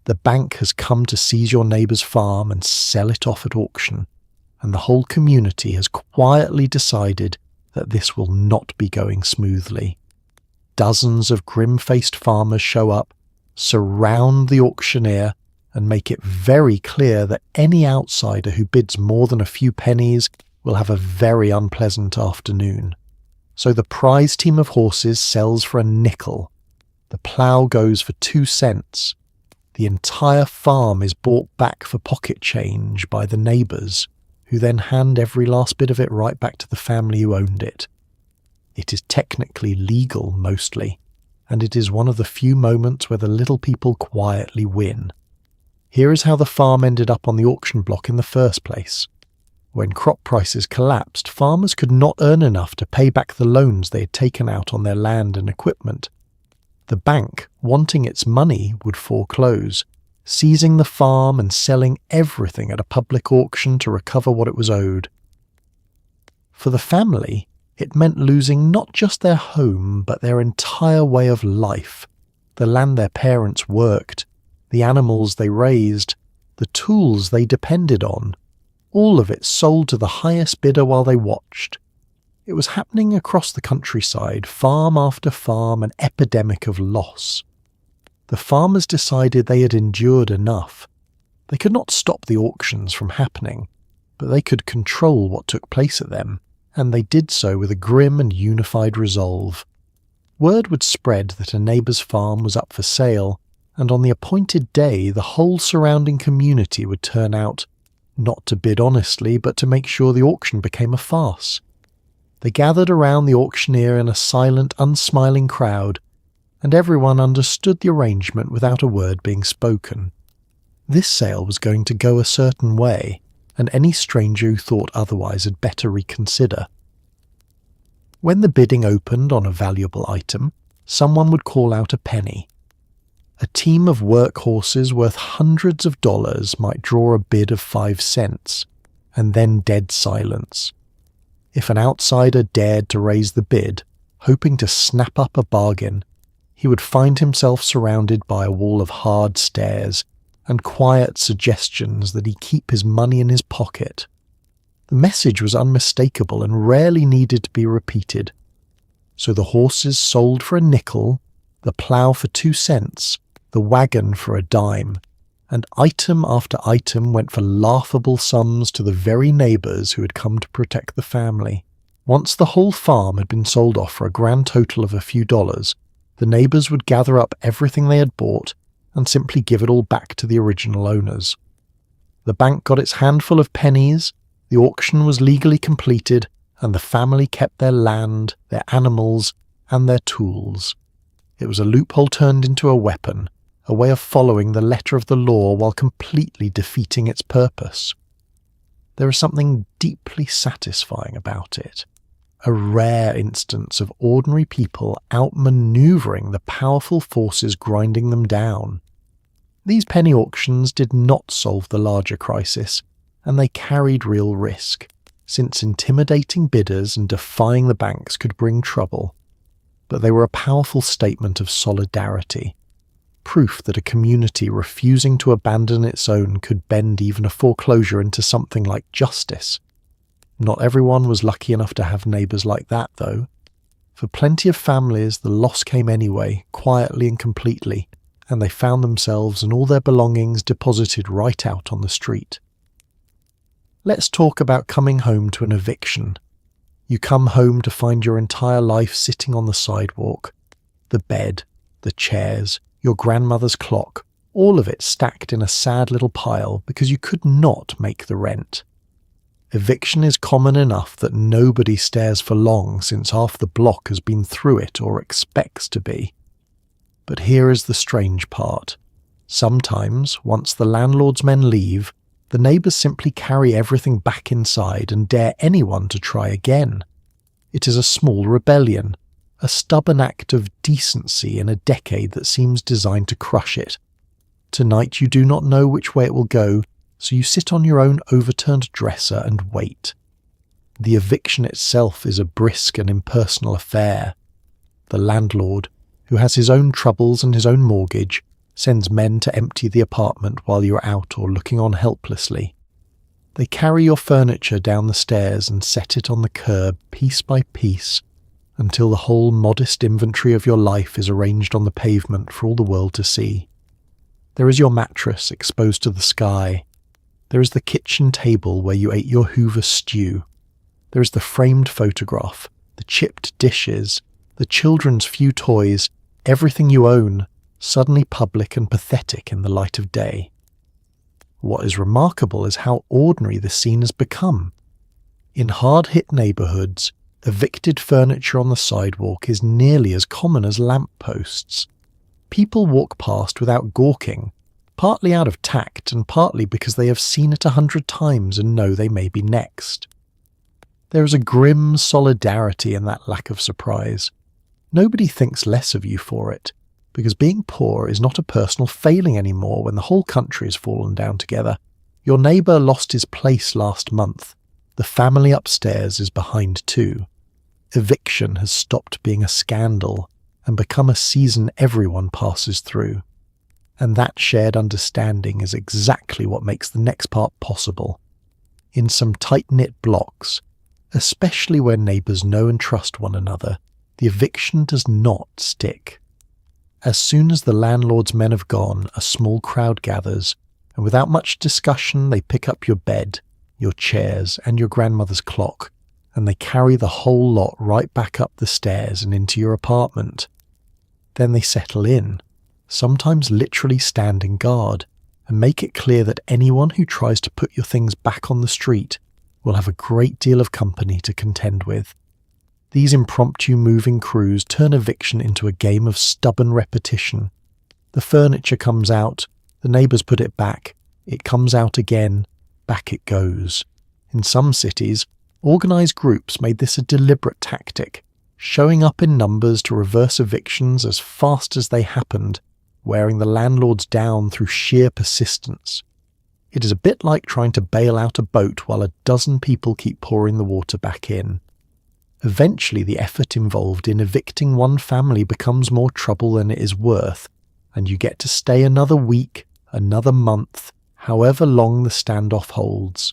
The bank has come to seize your neighbour's farm and sell it off at auction, and the whole community has quietly decided that this will not be going smoothly. Dozens of grim-faced farmers show up, surround the auctioneer, and make it very clear that any outsider who bids more than a few pennies will have a very unpleasant afternoon. So the prize team of horses sells for a nickel. The plough goes for 2 cents. The entire farm is bought back for pocket change by the neighbours, who then hand every last bit of it right back to the family who owned it. It is technically legal mostly, and it is one of the few moments where the little people quietly win. Here is how the farm ended up on the auction block in the first place. When crop prices collapsed, farmers could not earn enough to pay back the loans they had taken out on their land and equipment. The bank, wanting its money, would foreclose, seizing the farm and selling everything at a public auction to recover what it was owed. For the family, it meant losing not just their home, but their entire way of life, the land their parents worked, the animals they raised, the tools they depended on, all of it sold to the highest bidder while they watched. It was happening across the countryside, farm after farm, an epidemic of loss. The farmers decided they had endured enough. They could not stop the auctions from happening, but they could control what took place at them, and they did so with a grim and unified resolve. Word would spread that a neighbour's farm was up for sale, and on the appointed day the whole surrounding community would turn out, not to bid honestly, but to make sure the auction became a farce. They gathered around the auctioneer in a silent, unsmiling crowd, and everyone understood the arrangement without a word being spoken. This sale was going to go a certain way, and any stranger who thought otherwise had better reconsider. When the bidding opened on a valuable item, someone would call out a penny. A team of workhorses worth hundreds of dollars might draw a bid of 5 cents, and then dead silence. If an outsider dared to raise the bid, hoping to snap up a bargain, he would find himself surrounded by a wall of hard stares and quiet suggestions that he keep his money in his pocket. The message was unmistakable and rarely needed to be repeated. So the horses sold for a nickel, the plough for 2 cents, the wagon for a dime, and item after item went for laughable sums to the very neighbours who had come to protect the family. Once the whole farm had been sold off for a grand total of a few dollars, the neighbours would gather up everything they had bought and simply give it all back to the original owners. The bank got its handful of pennies, the auction was legally completed, and the family kept their land, their animals, and their tools. It was a loophole turned into a weapon, a way of following the letter of the law while completely defeating its purpose. There is something deeply satisfying about it, a rare instance of ordinary people outmaneuvering the powerful forces grinding them down. These penny auctions did not solve the larger crisis, and they carried real risk, since intimidating bidders and defying the banks could bring trouble. But they were a powerful statement of solidarity, proof that a community refusing to abandon its own could bend even a foreclosure into something like justice. Not everyone was lucky enough to have neighbours like that, though. For plenty of families, the loss came anyway, quietly and completely, and they found themselves and all their belongings deposited right out on the street. Let's talk about coming home to an eviction. You come home to find your entire life sitting on the sidewalk. The bed, the chairs, your grandmother's clock, all of it stacked in a sad little pile because you could not make the rent. Eviction is common enough that nobody stares for long since half the block has been through it or expects to be. But here is the strange part. Sometimes, once the landlord's men leave, the neighbours simply carry everything back inside and dare anyone to try again. It is a small rebellion, a stubborn act of decency in a decade that seems designed to crush it. Tonight you do not know which way it will go, so you sit on your own overturned dresser and wait. The eviction itself is a brisk and impersonal affair. The landlord, who has his own troubles and his own mortgage, sends men to empty the apartment while you're out or looking on helplessly. They carry your furniture down the stairs and set it on the curb piece by piece until the whole modest inventory of your life is arranged on the pavement for all the world to see. There is your mattress exposed to the sky. There is the kitchen table where you ate your Hoover stew. There is the framed photograph, the chipped dishes, the children's few toys, everything you own, suddenly public and pathetic in the light of day. What is remarkable is how ordinary the scene has become. In hard-hit neighbourhoods, evicted furniture on the sidewalk is nearly as common as lampposts. People walk past without gawking, partly out of tact and partly because they have seen it 100 times and know they may be next. There is a grim solidarity in that lack of surprise. Nobody thinks less of you for it, because being poor is not a personal failing anymore when the whole country has fallen down together. Your neighbour lost his place last month. The family upstairs is behind too. Eviction has stopped being a scandal and become a season everyone passes through. And that shared understanding is exactly what makes the next part possible. In some tight-knit blocks, especially where neighbours know and trust one another, the eviction does not stick. As soon as the landlord's men have gone, a small crowd gathers, and without much discussion they pick up your bed, your chairs, and your grandmother's clock, and they carry the whole lot right back up the stairs and into your apartment. Then they settle in, sometimes literally standing guard, and make it clear that anyone who tries to put your things back on the street will have a great deal of company to contend with. These impromptu moving crews turn eviction into a game of stubborn repetition. The furniture comes out, the neighbours put it back, it comes out again, back it goes. In some cities, organised groups made this a deliberate tactic, showing up in numbers to reverse evictions as fast as they happened, wearing the landlords down through sheer persistence. It is a bit like trying to bail out a boat while a dozen people keep pouring the water back in. Eventually, the effort involved in evicting one family becomes more trouble than it is worth, and you get to stay another week, another month, however long the standoff holds.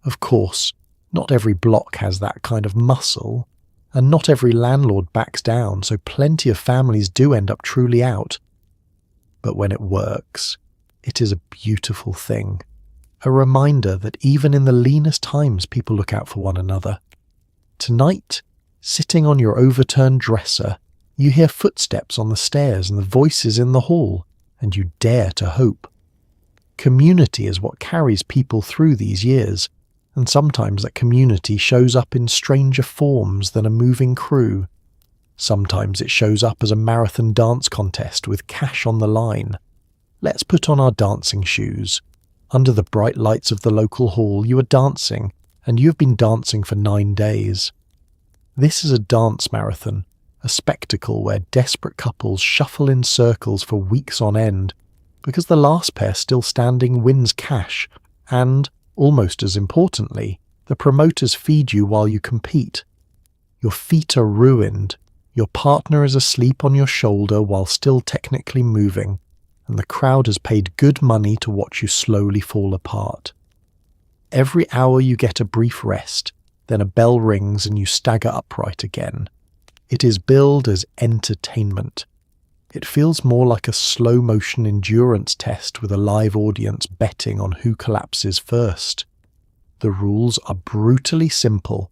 Of course, not every block has that kind of muscle, and not every landlord backs down, so plenty of families do end up truly out. But when it works, it is a beautiful thing. A reminder that even in the leanest times people look out for one another. Tonight, sitting on your overturned dresser, you hear footsteps on the stairs and the voices in the hall, and you dare to hope. Community is what carries people through these years, and sometimes that community shows up in stranger forms than a moving crew. Sometimes it shows up as a marathon dance contest with cash on the line. Let's put on our dancing shoes. Under the bright lights of the local hall, you are dancing, and you have been dancing for 9 days. This is a dance marathon, a spectacle where desperate couples shuffle in circles for weeks on end, because the last pair still standing wins cash, and, almost as importantly, the promoters feed you while you compete. Your feet are ruined, your partner is asleep on your shoulder while still technically moving, and the crowd has paid good money to watch you slowly fall apart. Every hour you get a brief rest, then a bell rings and you stagger upright again. It is billed as entertainment. It feels more like a slow-motion endurance test with a live audience betting on who collapses first. The rules are brutally simple.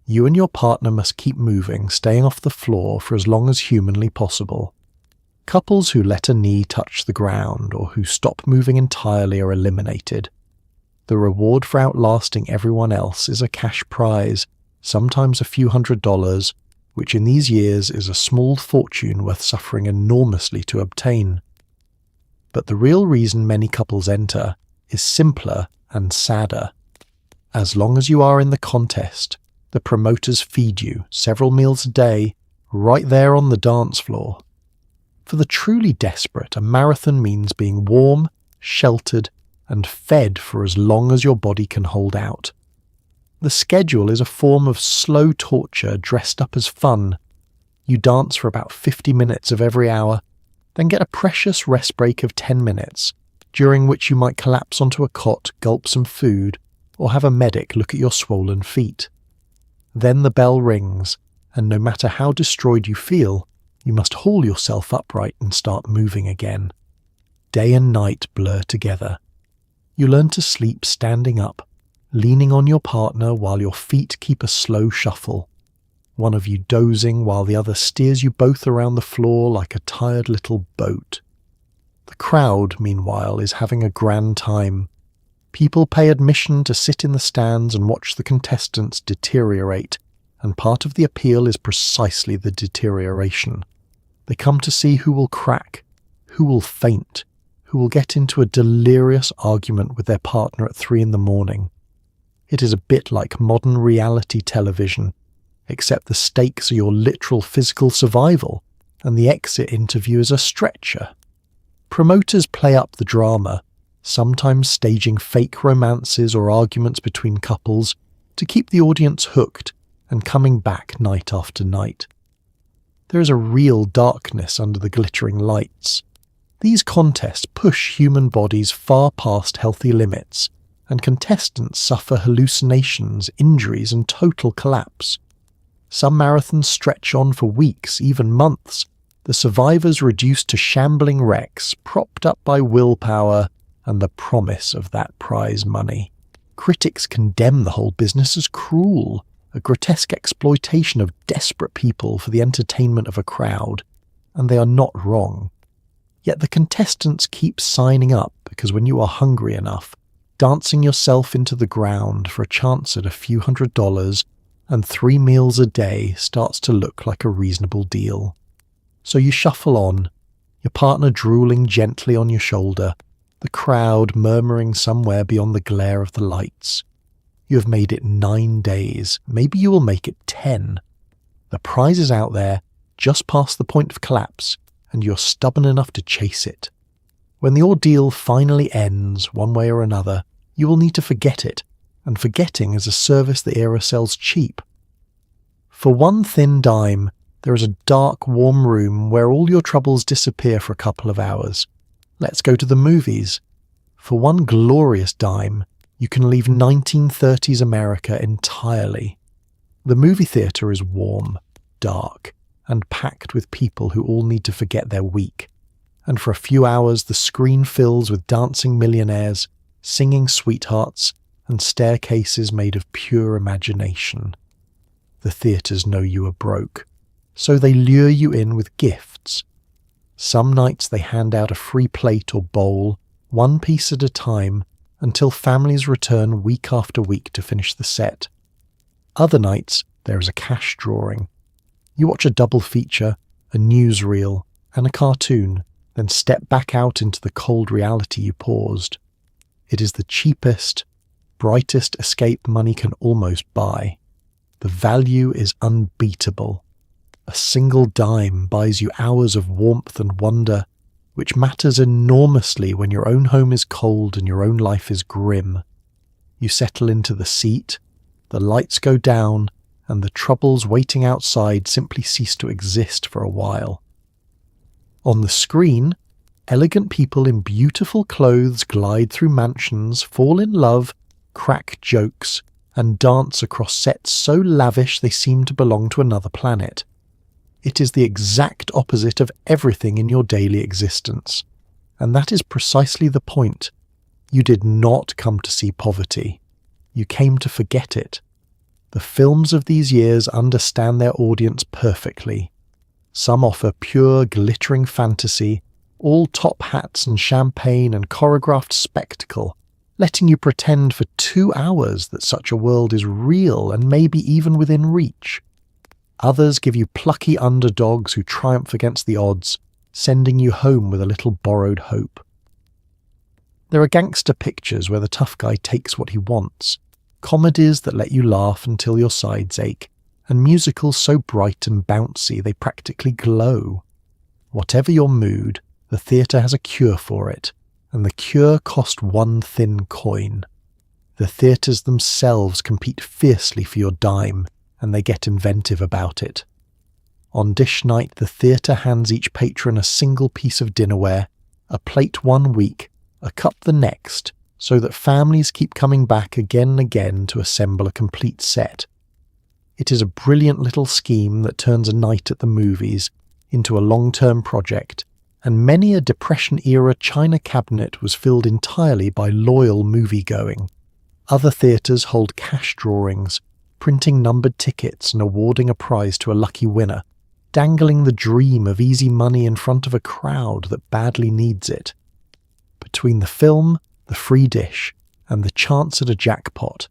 You and your partner must keep moving, staying off the floor for as long as humanly possible. Couples who let a knee touch the ground or who stop moving entirely are eliminated. The reward for outlasting everyone else is a cash prize, sometimes a few $100s, which in these years is a small fortune worth suffering enormously to obtain. But the real reason many couples enter is simpler and sadder. As long as you are in the contest, the promoters feed you several meals a day, right there on the dance floor. For the truly desperate, a marathon means being warm, sheltered, and fed for as long as your body can hold out. The schedule is a form of slow torture dressed up as fun. You dance for about 50 minutes of every hour, then get a precious rest break of 10 minutes, during which you might collapse onto a cot, gulp some food, or have a medic look at your swollen feet. Then the bell rings, and no matter how destroyed you feel, you must haul yourself upright and start moving again. Day and night blur together. You learn to sleep standing up, leaning on your partner while your feet keep a slow shuffle, one of you dozing while the other steers you both around the floor like a tired little boat. The crowd, meanwhile, is having a grand time. People pay admission to sit in the stands and watch the contestants deteriorate, and part of the appeal is precisely the deterioration. They come to see who will crack, who will faint, who will get into a delirious argument with their partner at 3 a.m. It is a bit like modern reality television, except the stakes are your literal physical survival, and the exit interview is a stretcher. Promoters play up the drama, sometimes staging fake romances or arguments between couples to keep the audience hooked and coming back night after night. There is a real darkness under the glittering lights. These contests push human bodies far past healthy limits, and contestants suffer hallucinations, injuries, and total collapse. Some marathons stretch on for weeks, even months, the survivors reduced to shambling wrecks, propped up by willpower and the promise of that prize money. Critics condemn the whole business as cruel, a grotesque exploitation of desperate people for the entertainment of a crowd, and they are not wrong. Yet the contestants keep signing up because when you are hungry enough, dancing yourself into the ground for a chance at a few $100s and 3 meals a day starts to look like a reasonable deal. So you shuffle on, your partner drooling gently on your shoulder, the crowd murmuring somewhere beyond the glare of the lights. You have made it 9 days, maybe you will make it 10. The prize is out there, just past the point of collapse, and you're stubborn enough to chase it. When the ordeal finally ends, one way or another, you will need to forget it, and forgetting is a service the era sells cheap. For 1 thin dime, there is a dark, warm room where all your troubles disappear for a couple of hours. Let's go to the movies. For 1 glorious dime, you can leave 1930s America entirely. The movie theatre is warm, dark, and packed with people who all need to forget their week. And for a few hours, the screen fills with dancing millionaires, singing sweethearts, and staircases made of pure imagination. The theatres know you are broke, so they lure you in with gifts. Some nights they hand out a free plate or bowl, 1 piece at a time, until families return week after week to finish the set. Other nights there is a cash drawing. You watch a double feature, a newsreel, and a cartoon, then step back out into the cold reality you paused. It is the cheapest, brightest escape money can almost buy. The value is unbeatable. A single dime buys you hours of warmth and wonder, which matters enormously when your own home is cold and your own life is grim. You settle into the seat, the lights go down, and the troubles waiting outside simply cease to exist for a while. On the screen, elegant people in beautiful clothes glide through mansions, fall in love, crack jokes, and dance across sets so lavish they seem to belong to another planet. It is the exact opposite of everything in your daily existence. And that is precisely the point. You did not come to see poverty. You came to forget it. The films of these years understand their audience perfectly. Some offer pure, glittering fantasy, all top hats and champagne and choreographed spectacle, letting you pretend for 2 hours that such a world is real and maybe even within reach. Others give you plucky underdogs who triumph against the odds, sending you home with a little borrowed hope. There are gangster pictures where the tough guy takes what he wants, comedies that let you laugh until your sides ache, and musicals so bright and bouncy they practically glow. Whatever your mood, the theatre has a cure for it, and the cure cost 1 thin coin. The theatres themselves compete fiercely for your dime, and they get inventive about it. On dish night, the theatre hands each patron a single piece of dinnerware, a plate 1 week, a cup the next, so that families keep coming back again and again to assemble a complete set. It is a brilliant little scheme that turns a night at the movies into a long-term project, and many a Depression-era china cabinet was filled entirely by loyal movie-going. Other theatres hold cash drawings, printing numbered tickets and awarding a prize to a lucky winner, dangling the dream of easy money in front of a crowd that badly needs it. Between the film, the free dish, and the chance at a jackpot,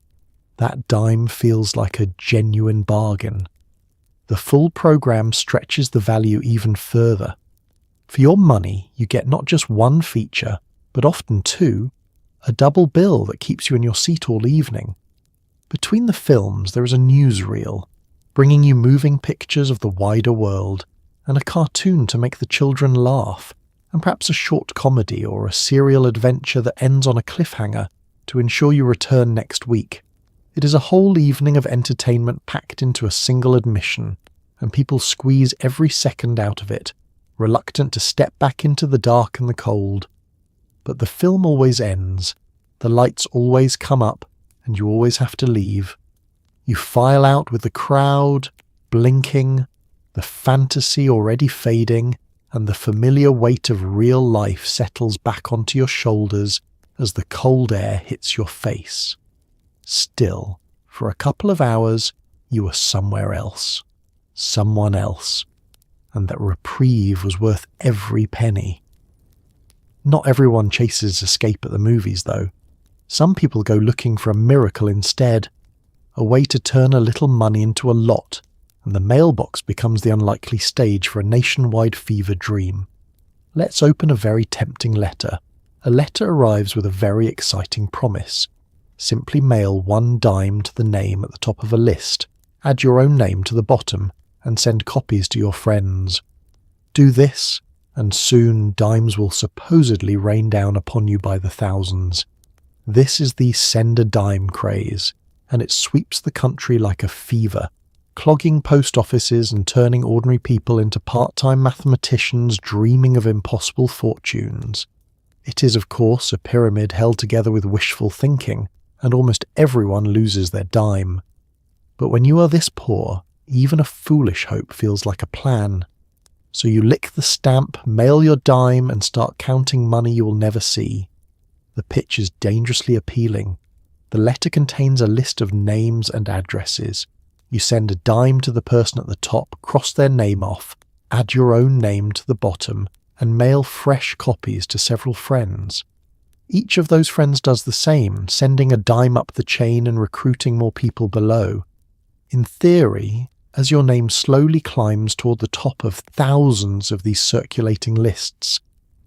that dime feels like a genuine bargain. The full programme stretches the value even further. For your money, you get not just 1 feature, but often 2, a double bill that keeps you in your seat all evening. Between the films, there is a newsreel, bringing you moving pictures of the wider world, and a cartoon to make the children laugh, and perhaps a short comedy or a serial adventure that ends on a cliffhanger to ensure you return next week. It is a whole evening of entertainment packed into a single admission, and people squeeze every second out of it, reluctant to step back into the dark and the cold. But the film always ends, the lights always come up, and you always have to leave. You file out with the crowd, blinking, the fantasy already fading, and the familiar weight of real life settles back onto your shoulders as the cold air hits your face. Still, for a couple of hours, you were somewhere else, someone else, and that reprieve was worth every penny. Not everyone chases escape at the movies, though. Some people go looking for a miracle instead, a way to turn a little money into a lot, and the mailbox becomes the unlikely stage for a nationwide fever dream. Let's open a very tempting letter. A letter arrives with a very exciting promise. Simply mail 1 dime to the name at the top of a list, add your own name to the bottom, and send copies to your friends. Do this, and soon dimes will supposedly rain down upon you by the thousands. This is the send a dime craze, and it sweeps the country like a fever, clogging post offices and turning ordinary people into part-time mathematicians dreaming of impossible fortunes. It is, of course, a pyramid held together with wishful thinking, and almost everyone loses their dime. But when you are this poor, even a foolish hope feels like a plan. So you lick the stamp, mail your dime, and start counting money you will never see. The pitch is dangerously appealing. The letter contains a list of names and addresses. You send a dime to the person at the top, cross their name off, add your own name to the bottom, and mail fresh copies to several friends. Each of those friends does the same, sending a dime up the chain and recruiting more people below. In theory, as your name slowly climbs toward the top of thousands of these circulating lists,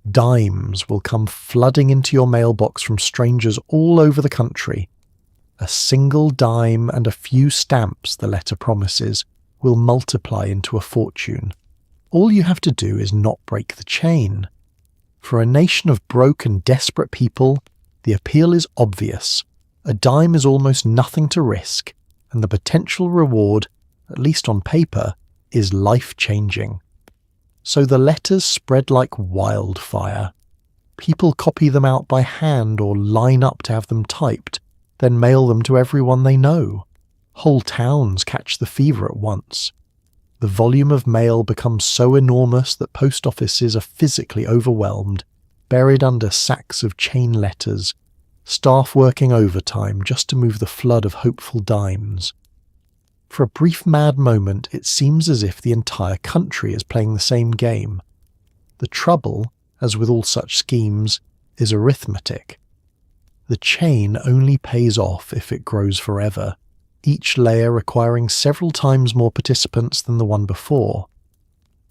Dimes will come flooding into your mailbox from strangers all over the country. A single dime and a few stamps, the letter promises, will multiply into a fortune. All you have to do is not break the chain. For a nation of broke and desperate people, the appeal is obvious. A dime is almost nothing to risk, and the potential reward, at least on paper, is life-changing. So the letters spread like wildfire. People copy them out by hand or line up to have them typed, then mail them to everyone they know. Whole towns catch the fever at once. The volume of mail becomes so enormous that post offices are physically overwhelmed, buried under sacks of chain letters, staff working overtime just to move the flood of hopeful dimes. For a brief mad moment, it seems as if the entire country is playing the same game. The trouble, as with all such schemes, is arithmetic. The chain only pays off if it grows forever, each layer requiring several times more participants than the one before.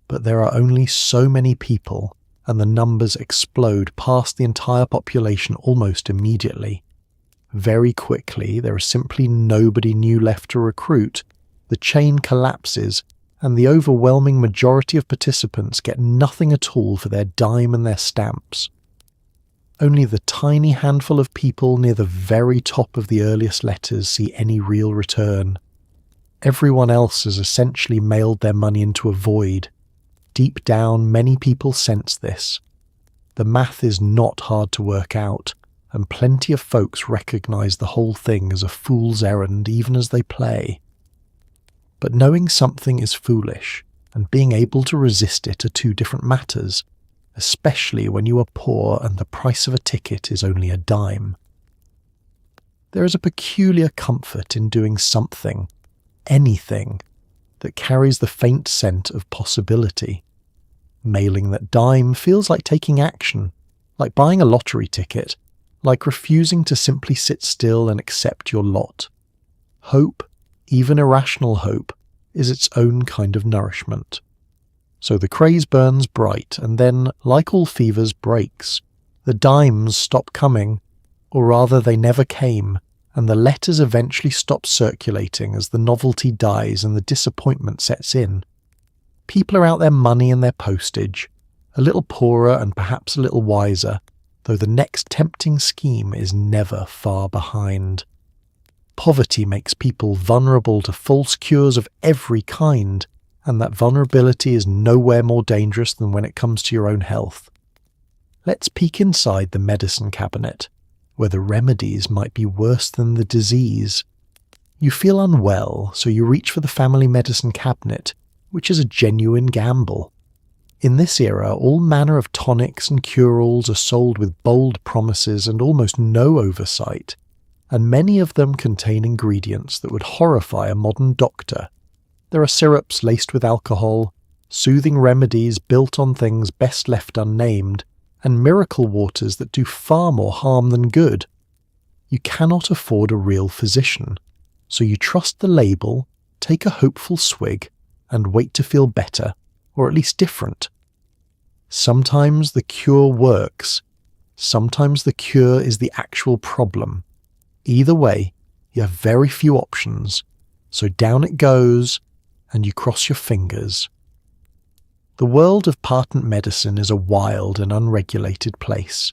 But there are only so many people, and the numbers explode past the entire population almost immediately. Very quickly, there is simply nobody new left to recruit. The chain collapses, and the overwhelming majority of participants get nothing at all for their dime and their stamps. Only the tiny handful of people near the very top of the earliest letters see any real return. Everyone else has essentially mailed their money into a void. Deep down, many people sense this. The math is not hard to work out, and plenty of folks recognize the whole thing as a fool's errand even as they play. But knowing something is foolish and being able to resist it are two different matters, especially when you are poor and the price of a ticket is only a dime. There is a peculiar comfort in doing something, anything, that carries the faint scent of possibility. Mailing that dime feels like taking action, like buying a lottery ticket, like refusing to simply sit still and accept your lot. Hope, even irrational hope, is its own kind of nourishment. So the craze burns bright and then, like all fevers, breaks. The dimes stop coming, or rather they never came, and the letters eventually stop circulating as the novelty dies and the disappointment sets in. People are out their money and their postage, a little poorer and perhaps a little wiser, though the next tempting scheme is never far behind. Poverty makes people vulnerable to false cures of every kind, and that vulnerability is nowhere more dangerous than when it comes to your own health. Let's peek inside the medicine cabinet, where the remedies might be worse than the disease. You feel unwell, so you reach for the family medicine cabinet, which is a genuine gamble. In this era, all manner of tonics and cure-alls are sold with bold promises and almost no oversight, and many of them contain ingredients that would horrify a modern doctor. There are syrups laced with alcohol, soothing remedies built on things best left unnamed, and miracle waters that do far more harm than good. You cannot afford a real physician, so you trust the label, take a hopeful swig, and wait to feel better, or at least different. Sometimes the cure works, sometimes the cure is the actual problem. Either way, you have very few options, so down it goes, and you cross your fingers. The world of patent medicine is a wild and unregulated place.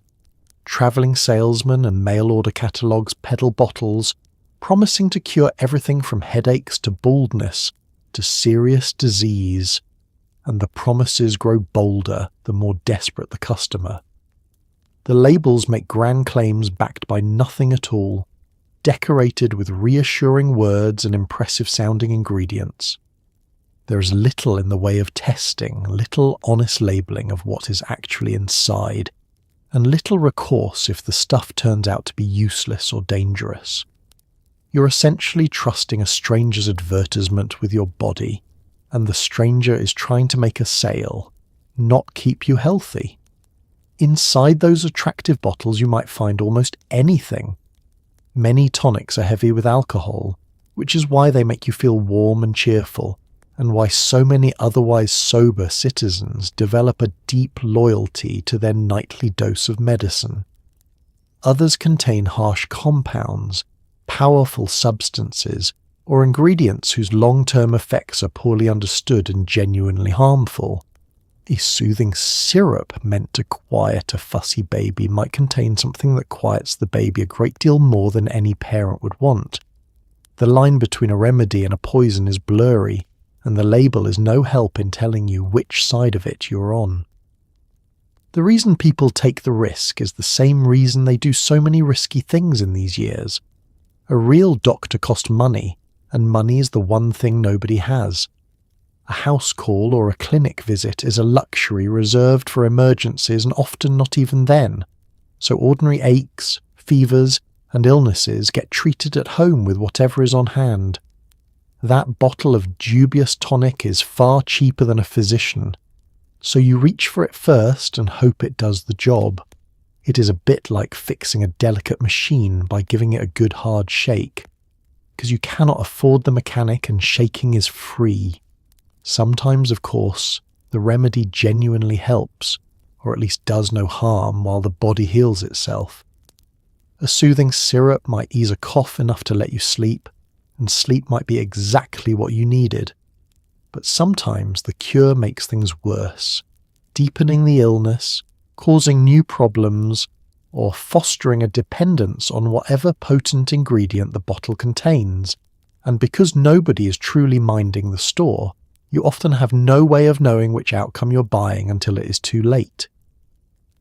Travelling salesmen and mail-order catalogues peddle bottles, promising to cure everything from headaches to baldness to serious disease, and the promises grow bolder the more desperate the customer. The labels make grand claims backed by nothing at all, decorated with reassuring words and impressive-sounding ingredients. There is little in the way of testing, little honest labelling of what is actually inside, and little recourse if the stuff turns out to be useless or dangerous. You're essentially trusting a stranger's advertisement with your body, and the stranger is trying to make a sale, not keep you healthy. Inside those attractive bottles you might find almost anything. Many tonics are heavy with alcohol, which is why they make you feel warm and cheerful, and why so many otherwise sober citizens develop a deep loyalty to their nightly dose of medicine. Others contain harsh compounds, powerful substances, or ingredients whose long-term effects are poorly understood and genuinely harmful. A soothing syrup meant to quiet a fussy baby might contain something that quiets the baby a great deal more than any parent would want. The line between a remedy and a poison is blurry, and the label is no help in telling you which side of it you're on. The reason people take the risk is the same reason they do so many risky things in these years. A real doctor costs money, and money is the one thing nobody has. A house call or a clinic visit is a luxury reserved for emergencies, and often not even then. So ordinary aches, fevers, and illnesses get treated at home with whatever is on hand. That bottle of dubious tonic is far cheaper than a physician, so you reach for it first and hope it does the job. It is a bit like fixing a delicate machine by giving it a good hard shake, because you cannot afford the mechanic and shaking is free. Sometimes, of course, the remedy genuinely helps, or at least does no harm while the body heals itself. A soothing syrup might ease a cough enough to let you sleep, and sleep might be exactly what you needed. But sometimes the cure makes things worse, deepening the illness, causing new problems, or fostering a dependence on whatever potent ingredient the bottle contains. And because nobody is truly minding the store, you often have no way of knowing which outcome you're buying until it is too late.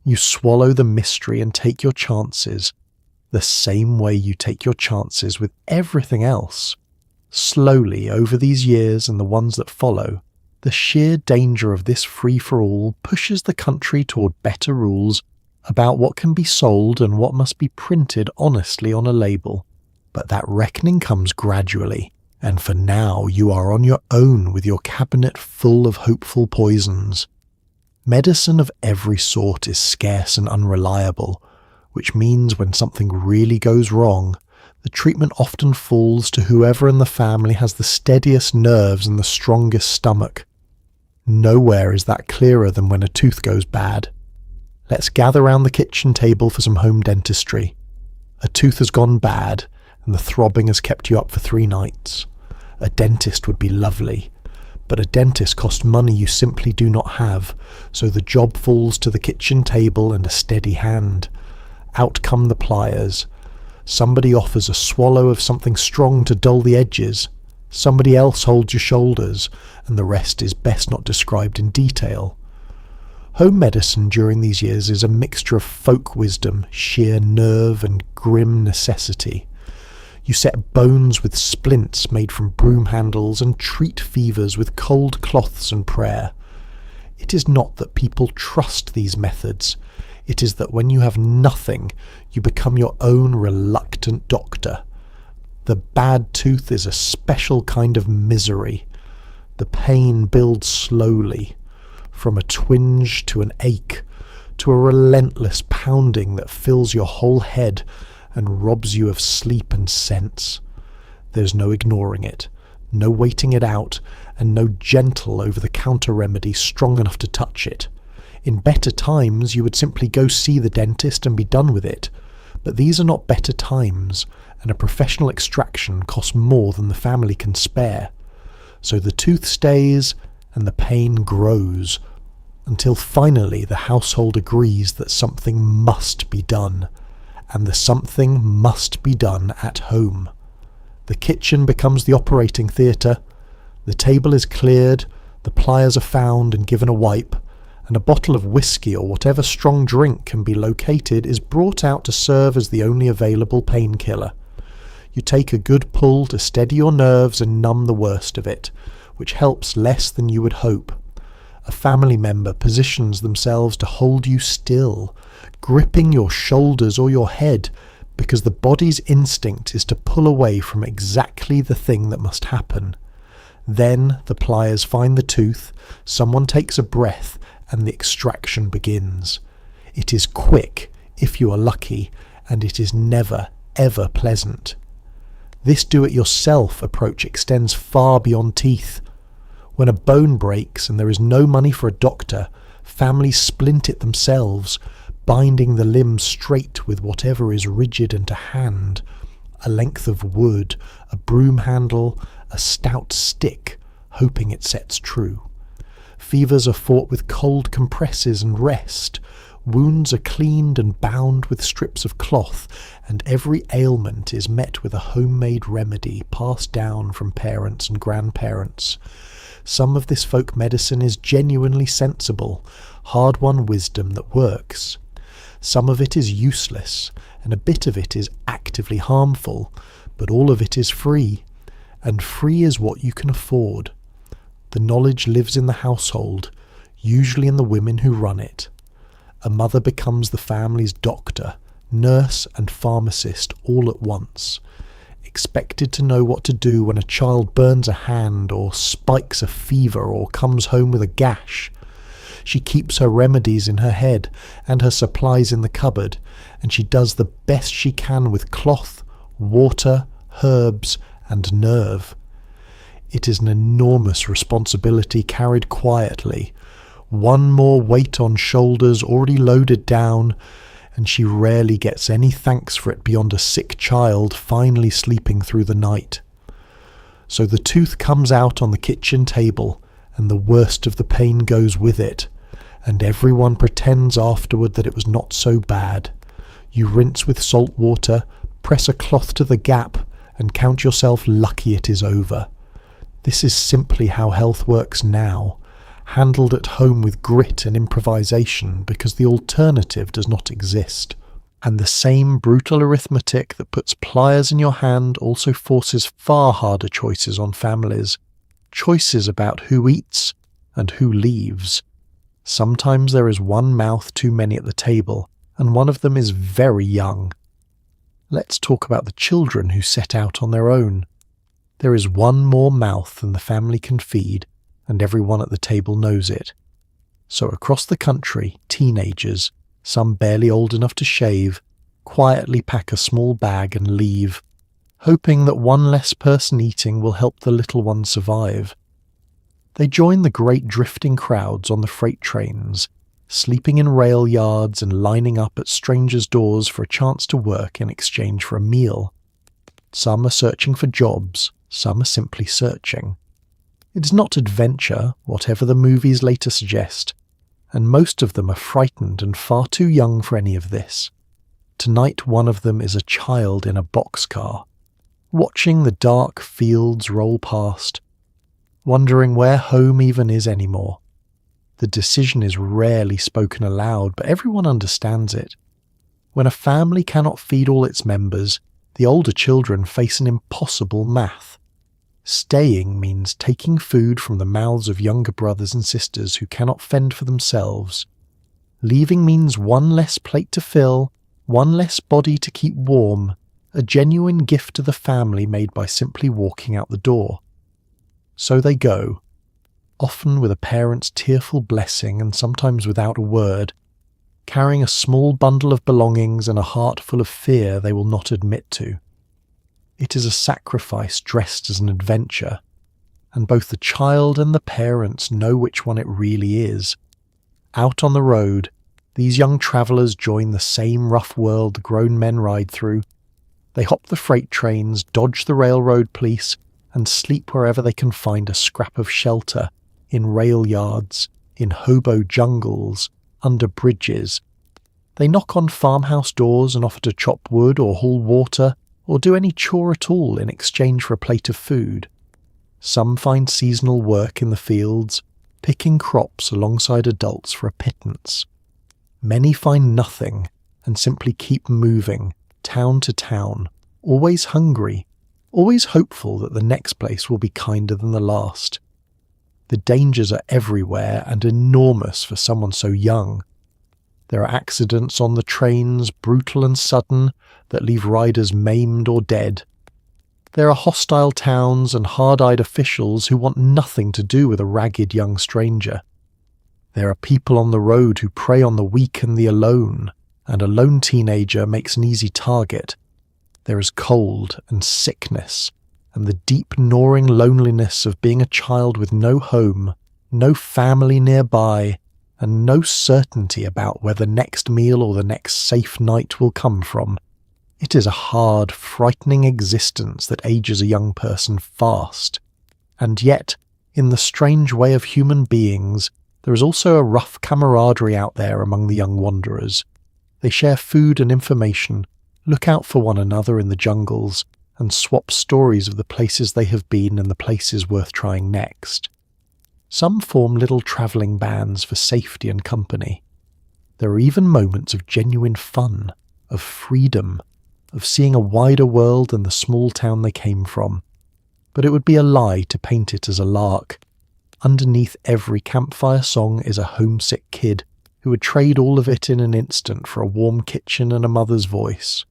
You swallow the mystery and take your chances, the same way you take your chances with everything else. Slowly, over these years and the ones that follow, the sheer danger of this free-for-all pushes the country toward better rules about what can be sold and what must be printed honestly on a label. But that reckoning comes gradually, and for now you are on your own with your cabinet full of hopeful poisons. Medicine of every sort is scarce and unreliable, which means when something really goes wrong, the treatment often falls to whoever in the family has the steadiest nerves and the strongest stomach. Nowhere is that clearer than when a tooth goes bad. Let's gather round the kitchen table for some home dentistry. A tooth has gone bad, and the throbbing has kept you up for 3 nights. A dentist would be lovely, but a dentist costs money you simply do not have, so the job falls to the kitchen table and a steady hand. Out come the pliers. Somebody offers a swallow of something strong to dull the edges. Somebody else holds your shoulders, and the rest is best not described in detail. Home medicine during these years is a mixture of folk wisdom, sheer nerve, and grim necessity. You set bones with splints made from broom handles and treat fevers with cold cloths and prayer. It is not that people trust these methods. It is that when you have nothing, you become your own reluctant doctor. The bad tooth is a special kind of misery. The pain builds slowly, from a twinge to an ache, to a relentless pounding that fills your whole head and robs you of sleep and sense. There's no ignoring it, no waiting it out, and no gentle over-the-counter remedy strong enough to touch it. In better times, you would simply go see the dentist and be done with it. But these are not better times, and a professional extraction costs more than the family can spare. So the tooth stays, and the pain grows, until finally the household agrees that something must be done, and the something must be done at home. The kitchen becomes the operating theatre, the table is cleared, the pliers are found and given a wipe, and a bottle of whiskey or whatever strong drink can be located is brought out to serve as the only available painkiller. You take a good pull to steady your nerves and numb the worst of it, which helps less than you would hope. A family member positions themselves to hold you still, gripping your shoulders or your head, because the body's instinct is to pull away from exactly the thing that must happen. Then the pliers find the tooth, someone takes a breath, and the extraction begins. It is quick, if you are lucky, and it is never, ever pleasant. This do-it-yourself approach extends far beyond teeth. When a bone breaks and there is no money for a doctor, families splint it themselves, binding the limb straight with whatever is rigid and to hand. A length of wood, a broom handle, a stout stick, hoping it sets true. Fevers are fought with cold compresses and rest. Wounds are cleaned and bound with strips of cloth, and every ailment is met with a homemade remedy passed down from parents and grandparents. Some of this folk medicine is genuinely sensible, hard-won wisdom that works. Some of it is useless, and a bit of it is actively harmful, but all of it is free, and free is what you can afford. The knowledge lives in the household, usually in the women who run it. A mother becomes the family's doctor, nurse and pharmacist all at once, expected to know what to do when a child burns a hand or spikes a fever or comes home with a gash. She keeps her remedies in her head and her supplies in the cupboard, and she does the best she can with cloth, water, herbs, and nerve. It is an enormous responsibility carried quietly, one more weight on shoulders already loaded down, and she rarely gets any thanks for it beyond a sick child finally sleeping through the night. So the tooth comes out on the kitchen table, and the worst of the pain goes with it, and everyone pretends afterward that it was not so bad. You rinse with salt water, press a cloth to the gap, and count yourself lucky it is over. This is simply how health works now, handled at home with grit and improvisation because the alternative does not exist. And the same brutal arithmetic that puts pliers in your hand also forces far harder choices on families. Choices about who eats and who leaves. Sometimes there is one mouth too many at the table, and one of them is very young. Let's talk about the children who set out on their own. There is one more mouth than the family can feed, and everyone at the table knows it. So across the country, teenagers, some barely old enough to shave, quietly pack a small bag and leave, hoping that one less person eating will help the little one survive. They join the great drifting crowds on the freight trains, sleeping in rail yards and lining up at strangers' doors for a chance to work in exchange for a meal. Some are searching for jobs, some are simply searching. It is not adventure, whatever the movies later suggest, and most of them are frightened and far too young for any of this. Tonight one of them is a child in a boxcar, watching the dark fields roll past, wondering where home even is anymore. The decision is rarely spoken aloud, but everyone understands it. When a family cannot feed all its members, the older children face an impossible math. Staying means taking food from the mouths of younger brothers and sisters who cannot fend for themselves. Leaving means one less plate to fill, one less body to keep warm, a genuine gift to the family made by simply walking out the door. So they go, often with a parent's tearful blessing and sometimes without a word, carrying a small bundle of belongings and a heart full of fear they will not admit to. It is a sacrifice dressed as an adventure, and both the child and the parents know which one it really is. Out on the road, these young travellers join the same rough world the grown men ride through. They hop the freight trains, dodge the railroad police, and sleep wherever they can find a scrap of shelter, in rail yards, in hobo jungles, under bridges. They knock on farmhouse doors and offer to chop wood or haul water, or do any chore at all in exchange for a plate of food. Some find seasonal work in the fields, picking crops alongside adults for a pittance. Many find nothing and simply keep moving, town to town, always hungry, always hopeful that the next place will be kinder than the last. The dangers are everywhere and enormous for someone so young. There are accidents on the trains, brutal and sudden, that leave riders maimed or dead. There are hostile towns and hard-eyed officials who want nothing to do with a ragged young stranger. There are people on the road who prey on the weak and the alone, and a lone teenager makes an easy target. There is cold and sickness, and the deep gnawing loneliness of being a child with no home, no family nearby, and no certainty about where the next meal or the next safe night will come from. It is a hard, frightening existence that ages a young person fast. And yet, in the strange way of human beings, there is also a rough camaraderie out there among the young wanderers. They share food and information, look out for one another in the jungles, and swap stories of the places they have been and the places worth trying next. Some form little travelling bands for safety and company. There are even moments of genuine fun, of freedom, of seeing a wider world than the small town they came from. But it would be a lie to paint it as a lark. Underneath every campfire song is a homesick kid who would trade all of it in an instant for a warm kitchen and a mother's voice.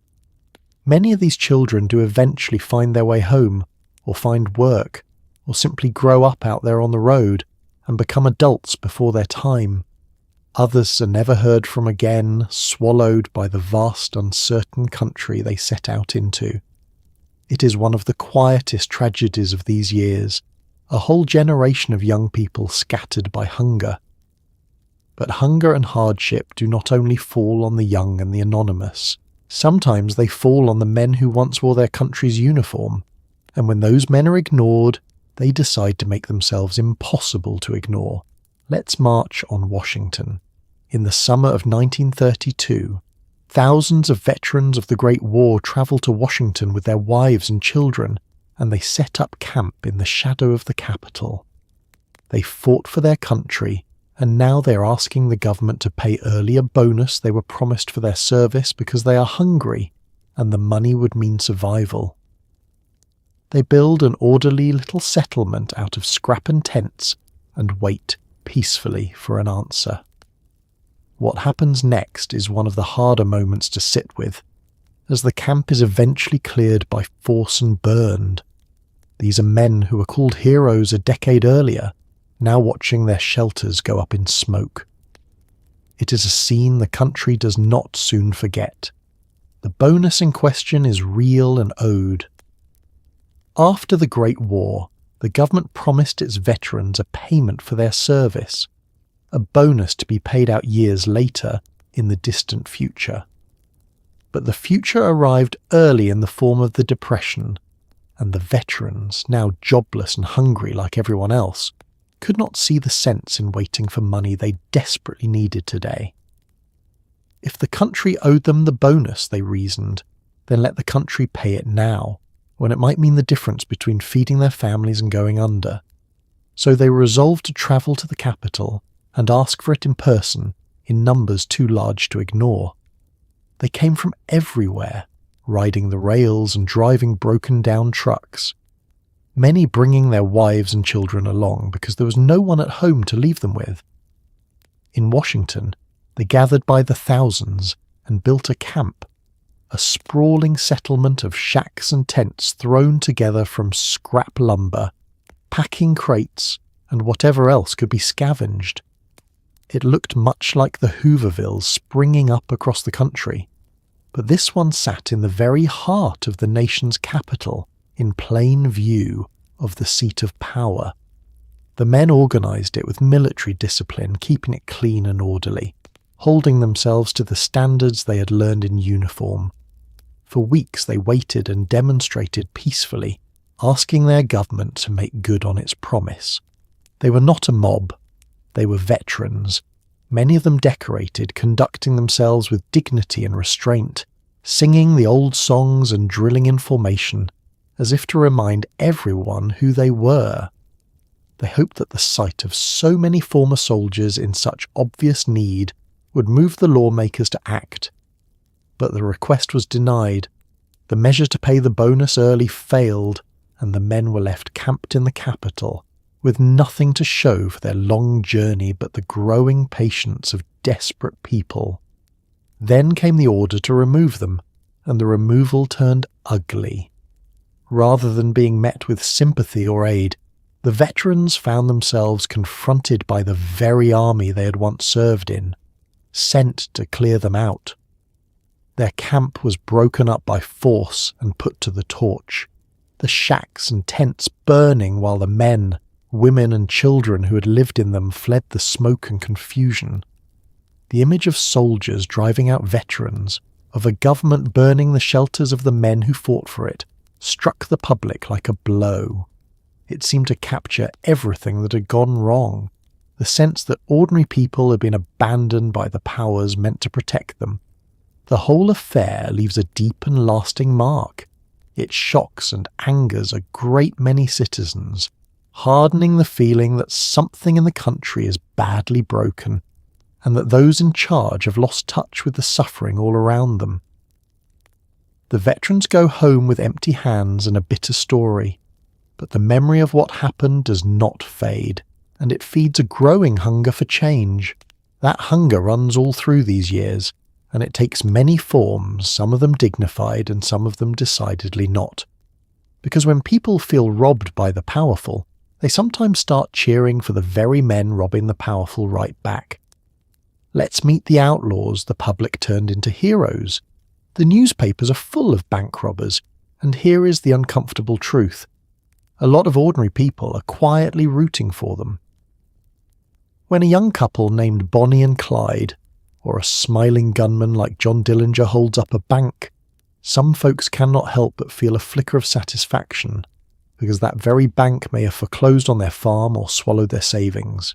Many of these children do eventually find their way home, or find work, or simply grow up out there on the road and become adults before their time. Others are never heard from again, swallowed by the vast, uncertain country they set out into. It is one of the quietest tragedies of these years, a whole generation of young people scattered by hunger. But hunger and hardship do not only fall on the young and the anonymous. Sometimes they fall on the men who once wore their country's uniform, and when those men are ignored, they decide to make themselves impossible to ignore. Let's march on Washington. In the summer of 1932, thousands of veterans of the Great War travel to Washington with their wives and children, and they set up camp in the shadow of the Capitol. They fought for their country, and now they are asking the government to pay early a bonus they were promised for their service because they are hungry, and the money would mean survival. They build an orderly little settlement out of scrap and tents, and wait peacefully for an answer. What happens next is one of the harder moments to sit with, as the camp is eventually cleared by force and burned. These are men who were called heroes a decade earlier, now watching their shelters go up in smoke. It is a scene the country does not soon forget. The bonus in question is real and owed. After the Great War, the government promised its veterans a payment for their service, a bonus to be paid out years later in the distant future. But the future arrived early in the form of the Depression, and the veterans, now jobless and hungry like everyone else, could not see the sense in waiting for money they desperately needed today. If the country owed them the bonus, they reasoned, then let the country pay it now, when it might mean the difference between feeding their families and going under. So they resolved to travel to the capital and ask for it in person, in numbers too large to ignore. They came from everywhere, riding the rails and driving broken-down trucks, many bringing their wives and children along because there was no one at home to leave them with. In Washington, they gathered by the thousands and built a camp, a sprawling settlement of shacks and tents thrown together from scrap lumber, packing crates, and whatever else could be scavenged. It looked much like the Hoovervilles springing up across the country, but this one sat in the very heart of the nation's capital, in plain view of the seat of power. The men organised it with military discipline, keeping it clean and orderly, holding themselves to the standards they had learned in uniform. For weeks they waited and demonstrated peacefully, asking their government to make good on its promise. They were not a mob. They were veterans, many of them decorated, conducting themselves with dignity and restraint, singing the old songs and drilling in formation, as if to remind everyone who they were. They hoped that the sight of so many former soldiers in such obvious need would move the lawmakers to act. But the request was denied. The measure to pay the bonus early failed, and the men were left camped in the capital, with nothing to show for their long journey but the growing patience of desperate people. Then came the order to remove them, and the removal turned ugly. Rather than being met with sympathy or aid, the veterans found themselves confronted by the very army they had once served in, sent to clear them out. Their camp was broken up by force and put to the torch. the shacks and tents burning while the men, women and children who had lived in them fled the smoke and confusion. The image of soldiers driving out veterans, of a government burning the shelters of the men who fought for it, struck the public like a blow. It seemed to capture everything that had gone wrong, the sense that ordinary people had been abandoned by the powers meant to protect them. The whole affair leaves a deep and lasting mark. It shocks and angers a great many citizens, hardening the feeling that something in the country is badly broken, and that those in charge have lost touch with the suffering all around them. The veterans go home with empty hands and a bitter story, but the memory of what happened does not fade, and it feeds a growing hunger for change. That hunger runs all through these years, and it takes many forms, some of them dignified and some of them decidedly not. Because when people feel robbed by the powerful, they sometimes start cheering for the very men robbing the powerful right back. Let's meet the outlaws the public turned into heroes. The newspapers are full of bank robbers, and here is the uncomfortable truth. A lot of ordinary people are quietly rooting for them. When a young couple named Bonnie and Clyde, or a smiling gunman like John Dillinger holds up a bank, some folks cannot help but feel a flicker of satisfaction, because that very bank may have foreclosed on their farm or swallowed their savings.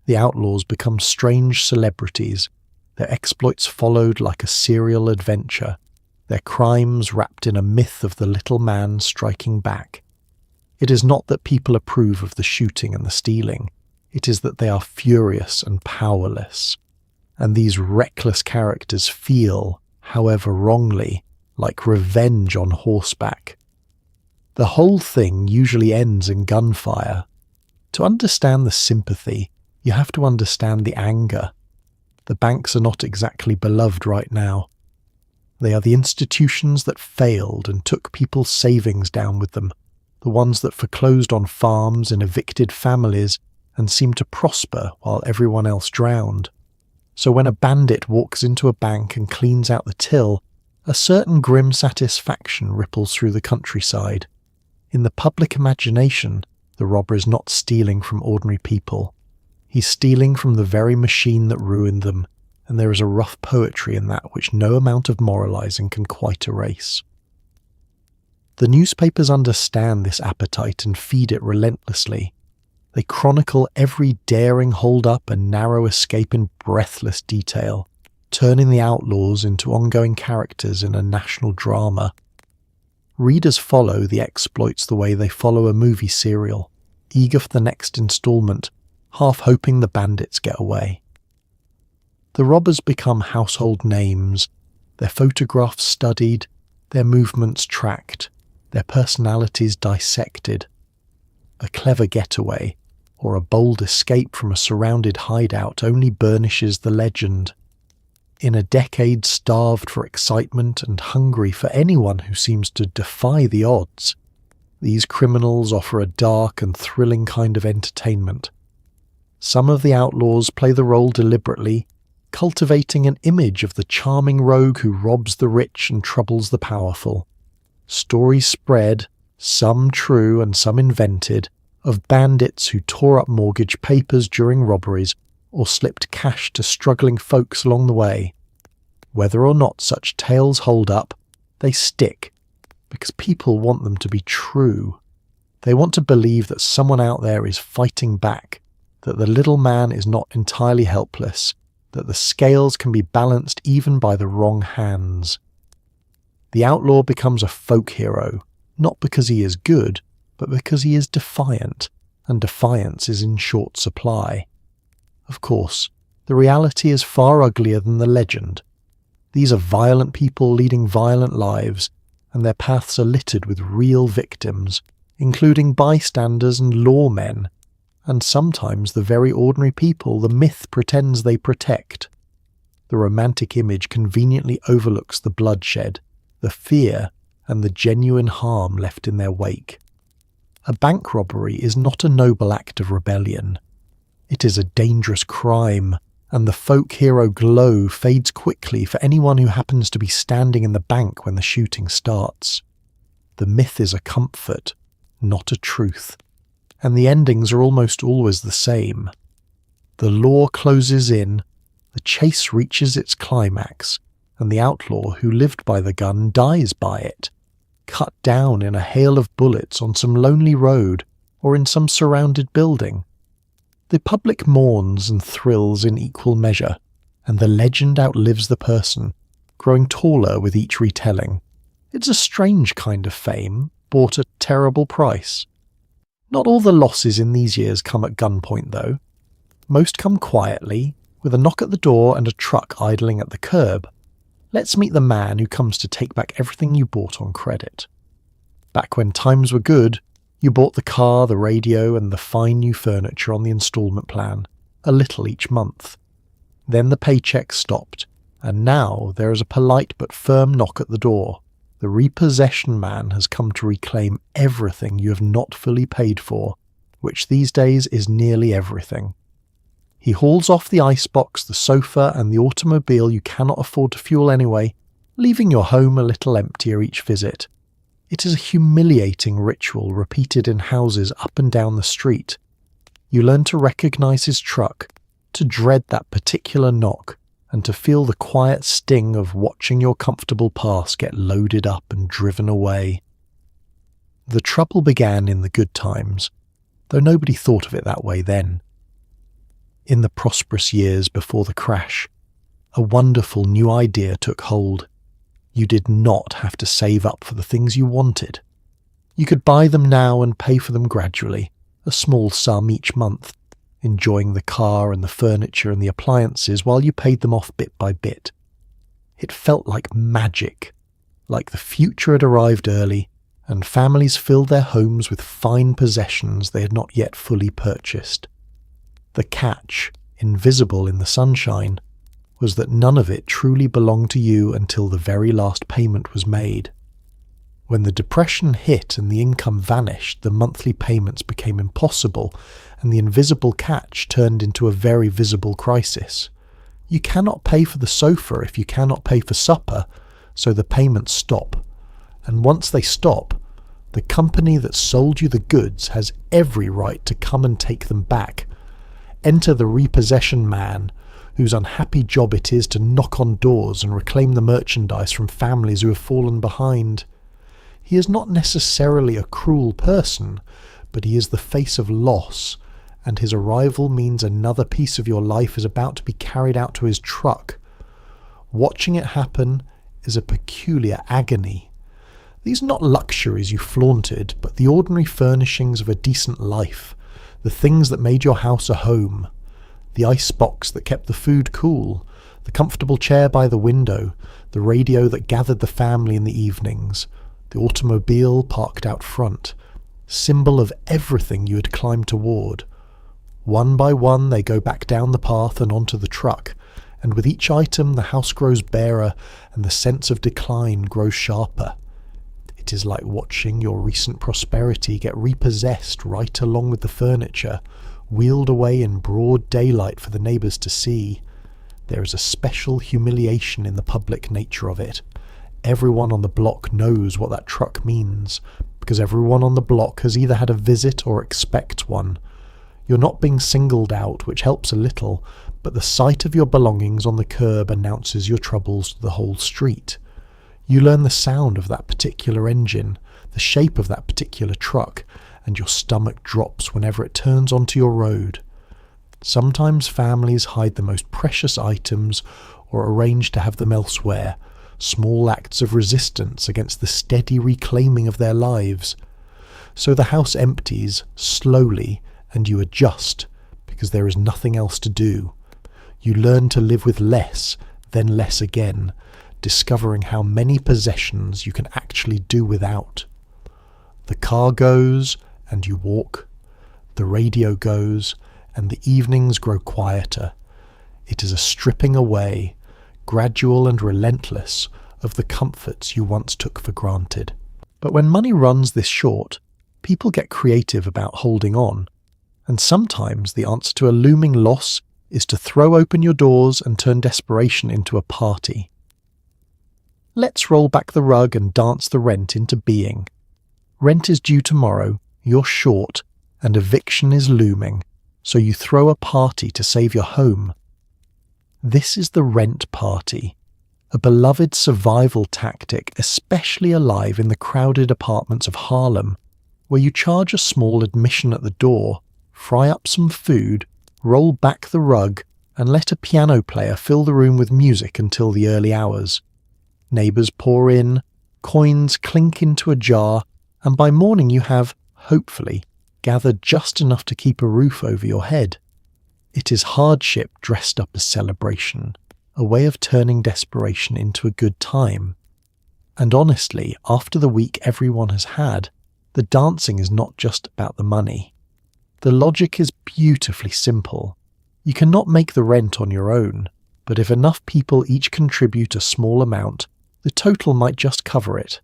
The outlaws become strange celebrities, their exploits followed like a serial adventure, their crimes wrapped in a myth of the little man striking back. It is not that people approve of the shooting and the stealing, it is that they are furious and powerless. And these reckless characters feel, however wrongly, like revenge on horseback. The whole thing usually ends in gunfire. To understand the sympathy, you have to understand the anger. The banks are not exactly beloved right now. They are the institutions that failed and took people's savings down with them, the ones that foreclosed on farms and evicted families and seemed to prosper while everyone else drowned. So when a bandit walks into a bank and cleans out the till, a certain grim satisfaction ripples through the countryside. In the public imagination, the robber is not stealing from ordinary people. He's stealing from the very machine that ruined them, and there is a rough poetry in that which no amount of moralizing can quite erase. The newspapers understand this appetite and feed it relentlessly. They chronicle every daring hold-up and narrow escape in breathless detail, turning the outlaws into ongoing characters in a national drama. Readers follow the exploits the way they follow a movie serial, eager for the next installment, half hoping the bandits get away. The robbers become household names, their photographs studied, their movements tracked, their personalities dissected. A clever getaway, or a bold escape from a surrounded hideout only burnishes the legend. In a decade starved for excitement and hungry for anyone who seems to defy the odds, these criminals offer a dark and thrilling kind of entertainment. Some of the outlaws play the role deliberately, cultivating an image of the charming rogue who robs the rich and troubles the powerful. Stories spread, some true and some invented, of bandits who tore up mortgage papers during robberies or slipped cash to struggling folks along the way. Whether or not such tales hold up, they stick, because people want them to be true. They want to believe that someone out there is fighting back, that the little man is not entirely helpless, that the scales can be balanced even by the wrong hands. The outlaw becomes a folk hero, not because he is good, but because he is defiant, and defiance is in short supply. Of course, the reality is far uglier than the legend. These are violent people leading violent lives, and their paths are littered with real victims, including bystanders and lawmen, and sometimes the very ordinary people the myth pretends they protect. The romantic image conveniently overlooks the bloodshed, the fear, and the genuine harm left in their wake. A bank robbery is not a noble act of rebellion. It is a dangerous crime, and the folk hero glow fades quickly for anyone who happens to be standing in the bank when the shooting starts. The myth is a comfort, not a truth, and the endings are almost always the same. The law closes in, the chase reaches its climax, and the outlaw who lived by the gun dies by it, cut down in a hail of bullets on some lonely road or in some surrounded building. The public mourns and thrills in equal measure, and the legend outlives the person, growing taller with each retelling. It's a strange kind of fame, bought at a terrible price. Not all the losses in these years come at gunpoint, though. Most come quietly, with a knock at the door and a truck idling at the curb. Let's meet the man who comes to take back everything you bought on credit. Back when times were good, you bought the car, the radio, and the fine new furniture on the instalment plan, a little each month. Then the paycheck stopped, and now there is a polite but firm knock at the door. The repossession man has come to reclaim everything you have not fully paid for, which these days is nearly everything. He hauls off the icebox, the sofa, and the automobile you cannot afford to fuel anyway, leaving your home a little emptier each visit. It is a humiliating ritual repeated in houses up and down the street. You learn to recognize his truck, to dread that particular knock, and to feel the quiet sting of watching your comfortable past get loaded up and driven away. The trouble began in the good times, though nobody thought of it that way then. In the prosperous years before the crash, a wonderful new idea took hold. You did not have to save up for the things you wanted. You could buy them now and pay for them gradually, a small sum each month, enjoying the car and the furniture and the appliances while you paid them off bit by bit. It felt like magic, like the future had arrived early, and families filled their homes with fine possessions they had not yet fully purchased. The catch, invisible in the sunshine, was that none of it truly belonged to you until the very last payment was made. When the depression hit and the income vanished, the monthly payments became impossible, and the invisible catch turned into a very visible crisis. You cannot pay for the sofa if you cannot pay for supper, so the payments stop. And once they stop, the company that sold you the goods has every right to come and take them back. Enter the repossession man, whose unhappy job it is to knock on doors and reclaim the merchandise from families who have fallen behind. He is not necessarily a cruel person, but he is the face of loss, and his arrival means another piece of your life is about to be carried out to his truck. Watching it happen is a peculiar agony. These are not luxuries you flaunted, but the ordinary furnishings of a decent life, the things that made your house a home. The icebox that kept the food cool, the comfortable chair by the window, the radio that gathered the family in the evenings, the automobile parked out front, symbol of everything you had climbed toward. One by one they go back down the path and onto the truck, and with each item the house grows barer and the sense of decline grows sharper. It is like watching your recent prosperity get repossessed right along with the furniture, wheeled away in broad daylight for the neighbours to see. There is a special humiliation in the public nature of it. Everyone on the block knows what that truck means, because everyone on the block has either had a visit or expects one. You're not being singled out, which helps a little, but the sight of your belongings on the curb announces your troubles to the whole street. You learn the sound of that particular engine, the shape of that particular truck, and your stomach drops whenever it turns onto your road. Sometimes families hide the most precious items or arrange to have them elsewhere, small acts of resistance against the steady reclaiming of their lives. So the house empties, slowly, and you adjust, because there is nothing else to do. You learn to live with less, then less again, discovering how many possessions you can actually do without. The car goes, and you walk. The radio goes, and the evenings grow quieter. It is a stripping away, gradual and relentless, of the comforts you once took for granted. But when money runs this short, people get creative about holding on, and sometimes the answer to a looming loss is to throw open your doors and turn desperation into a party. Let's roll back the rug and dance the rent into being. Rent is due tomorrow, you're short, and eviction is looming, so you throw a party to save your home. This is the rent party, a beloved survival tactic especially alive in the crowded apartments of Harlem, where you charge a small admission at the door, fry up some food, roll back the rug, and let a piano player fill the room with music until the early hours. Neighbours pour in, coins clink into a jar, and by morning you have, hopefully, gathered just enough to keep a roof over your head. It is hardship dressed up as celebration, a way of turning desperation into a good time. And honestly, after the week everyone has had, the dancing is not just about the money. The logic is beautifully simple. You cannot make the rent on your own, but if enough people each contribute a small amount, the total might just cover it.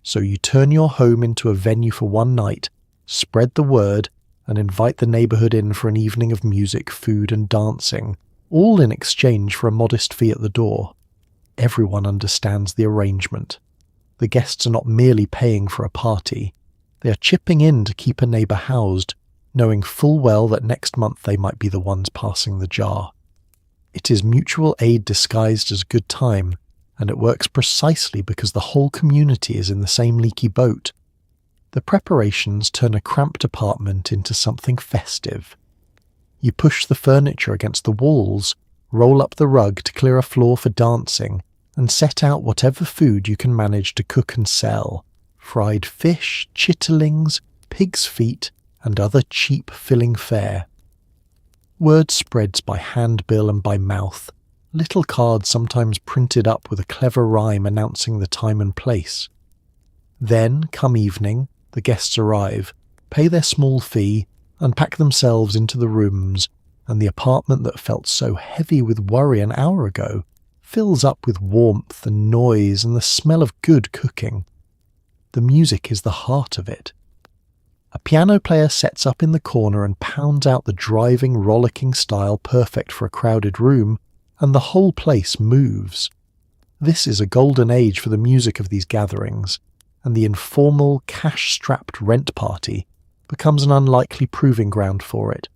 So you turn your home into a venue for one night, spread the word, and invite the neighbourhood in for an evening of music, food and dancing, all in exchange for a modest fee at the door. Everyone understands the arrangement. The guests are not merely paying for a party. They are chipping in to keep a neighbour housed, knowing full well that next month they might be the ones passing the jar. It is mutual aid disguised as good time, and it works precisely because the whole community is in the same leaky boat. The preparations turn a cramped apartment into something festive. You push the furniture against the walls, roll up the rug to clear a floor for dancing, and set out whatever food you can manage to cook and sell. Fried fish, chitterlings, pig's feet, and other cheap filling fare. Word spreads by handbill and by mouth, little cards sometimes printed up with a clever rhyme announcing the time and place. Then, come evening, the guests arrive, pay their small fee, and pack themselves into the rooms, and the apartment that felt so heavy with worry an hour ago fills up with warmth and noise and the smell of good cooking. The music is the heart of it. A piano player sets up in the corner and pounds out the driving, rollicking style perfect for a crowded room, and the whole place moves. This is a golden age for the music of these gatherings, and the informal, cash-strapped rent party becomes an unlikely proving ground for it.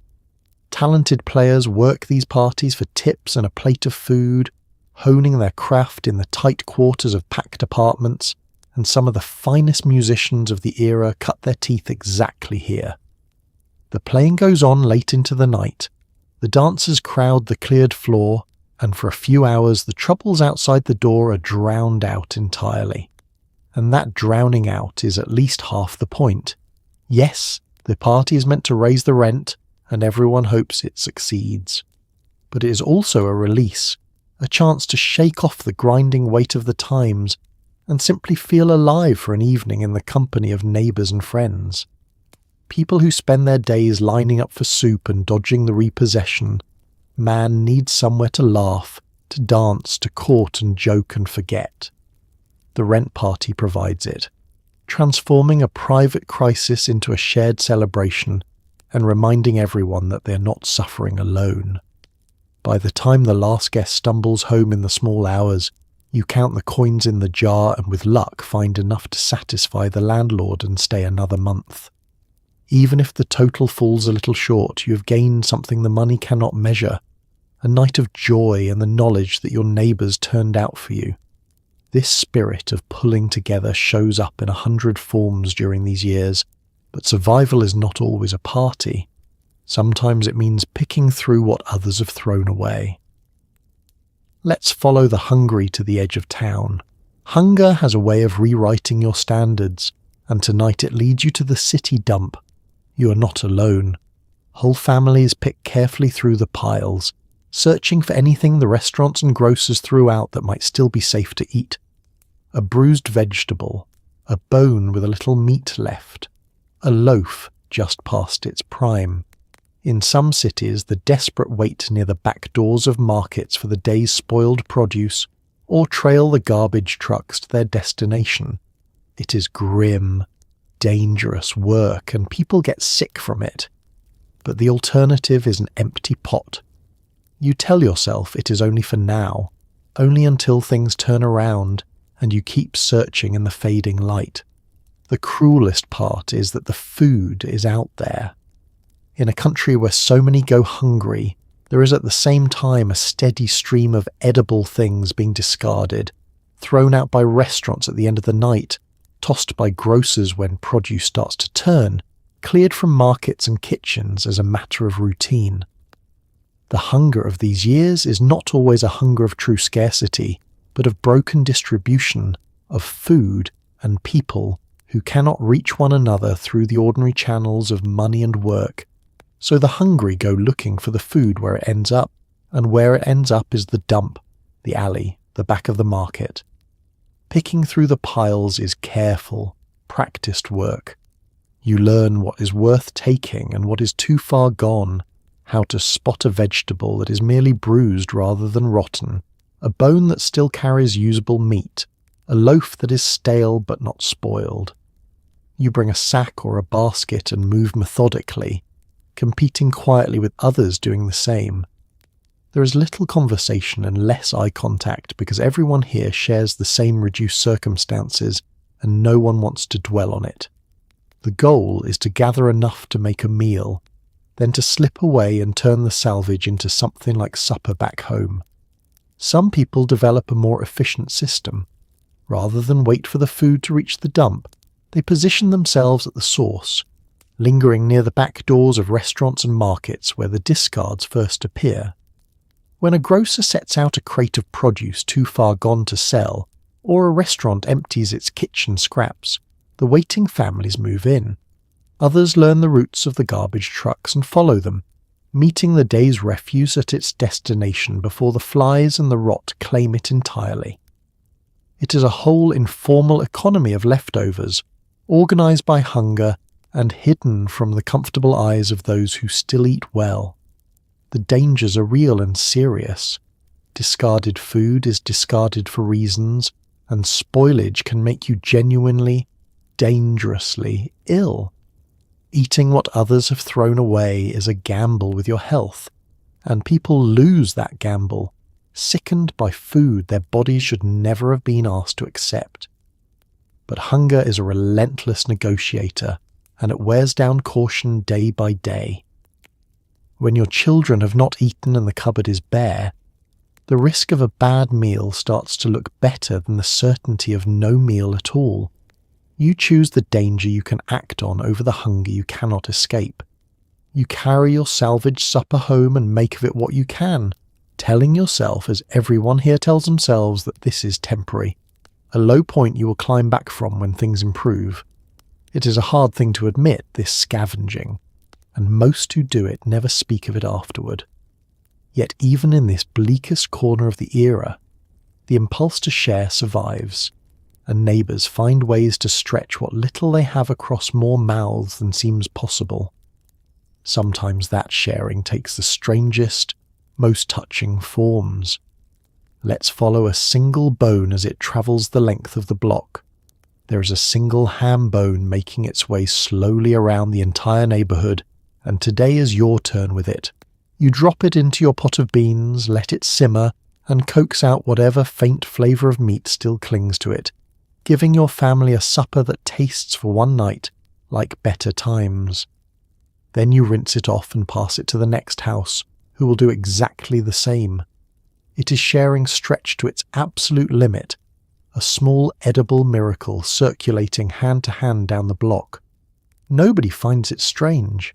Talented players work these parties for tips and a plate of food, honing their craft in the tight quarters of packed apartments, and some of the finest musicians of the era cut their teeth exactly here. The playing goes on late into the night. The dancers crowd the cleared floor, and for a few hours the troubles outside the door are drowned out entirely. And that drowning out is at least half the point. Yes, the party is meant to raise the rent, and everyone hopes it succeeds. But it is also a release, a chance to shake off the grinding weight of the times and simply feel alive for an evening in the company of neighbours and friends. People who spend their days lining up for soup and dodging the repossession, man needs somewhere to laugh, to dance, to court and joke and forget. The rent party provides it, transforming a private crisis into a shared celebration and reminding everyone that they're not suffering alone. By the time the last guest stumbles home in the small hours, you count the coins in the jar and with luck find enough to satisfy the landlord and stay another month. Even if the total falls a little short, you have gained something the money cannot measure, a night of joy and the knowledge that your neighbours turned out for you. This spirit of pulling together shows up in 100 forms during these years, but survival is not always a party. Sometimes it means picking through what others have thrown away. Let's follow the hungry to the edge of town. Hunger has a way of rewriting your standards, and tonight it leads you to the city dump. You are not alone. Whole families pick carefully through the piles, searching for anything the restaurants and grocers threw out that might still be safe to eat. A bruised vegetable, a bone with a little meat left, a loaf just past its prime. In some cities, the desperate wait near the back doors of markets for the day's spoiled produce, or trail the garbage trucks to their destination. It is grim, dangerous work, and people get sick from it. But the alternative is an empty pot. You tell yourself it is only for now, only until things turn around, and you keep searching in the fading light. The cruelest part is that the food is out there. In a country where so many go hungry, there is at the same time a steady stream of edible things being discarded, thrown out by restaurants at the end of the night, tossed by grocers when produce starts to turn, cleared from markets and kitchens as a matter of routine. The hunger of these years is not always a hunger of true scarcity, but of broken distribution of food and people who cannot reach one another through the ordinary channels of money and work. So the hungry go looking for the food where it ends up, and where it ends up is the dump, the alley, the back of the market. Picking through the piles is careful, practiced work. You learn what is worth taking and what is too far gone, how to spot a vegetable that is merely bruised rather than rotten, a bone that still carries usable meat, a loaf that is stale but not spoiled. You bring a sack or a basket and move methodically, competing quietly with others doing the same. There is little conversation and less eye contact because everyone here shares the same reduced circumstances and no one wants to dwell on it. The goal is to gather enough to make a meal, then to slip away and turn the salvage into something like supper back home. Some people develop a more efficient system. Rather than wait for the food to reach the dump, they position themselves at the source, lingering near the back doors of restaurants and markets where the discards first appear. When a grocer sets out a crate of produce too far gone to sell, or a restaurant empties its kitchen scraps, the waiting families move in. Others learn the routes of the garbage trucks and follow them, meeting the day's refuse at its destination before the flies and the rot claim it entirely. It is a whole informal economy of leftovers, organised by hunger and hidden from the comfortable eyes of those who still eat well. The dangers are real and serious. Discarded food is discarded for reasons, and spoilage can make you genuinely, dangerously ill. Eating what others have thrown away is a gamble with your health, and people lose that gamble, sickened by food their bodies should never have been asked to accept. But hunger is a relentless negotiator, and it wears down caution day by day. When your children have not eaten and the cupboard is bare, the risk of a bad meal starts to look better than the certainty of no meal at all. You choose the danger you can act on over the hunger you cannot escape. You carry your salvaged supper home and make of it what you can, telling yourself, as everyone here tells themselves, that this is temporary, a low point you will climb back from when things improve. It is a hard thing to admit, this scavenging, and most who do it never speak of it afterward. Yet even in this bleakest corner of the era, the impulse to share survives, and neighbours find ways to stretch what little they have across more mouths than seems possible. Sometimes that sharing takes the strangest, most touching forms. Let's follow a single bone as it travels the length of the block. There is a single ham bone making its way slowly around the entire neighbourhood, and today is your turn with it. You drop it into your pot of beans, let it simmer, and coax out whatever faint flavour of meat still clings to it, giving your family a supper that tastes for one night like better times. Then you rinse it off and pass it to the next house, who will do exactly the same. It is sharing stretched to its absolute limit, a small edible miracle circulating hand to hand down the block. Nobody finds it strange.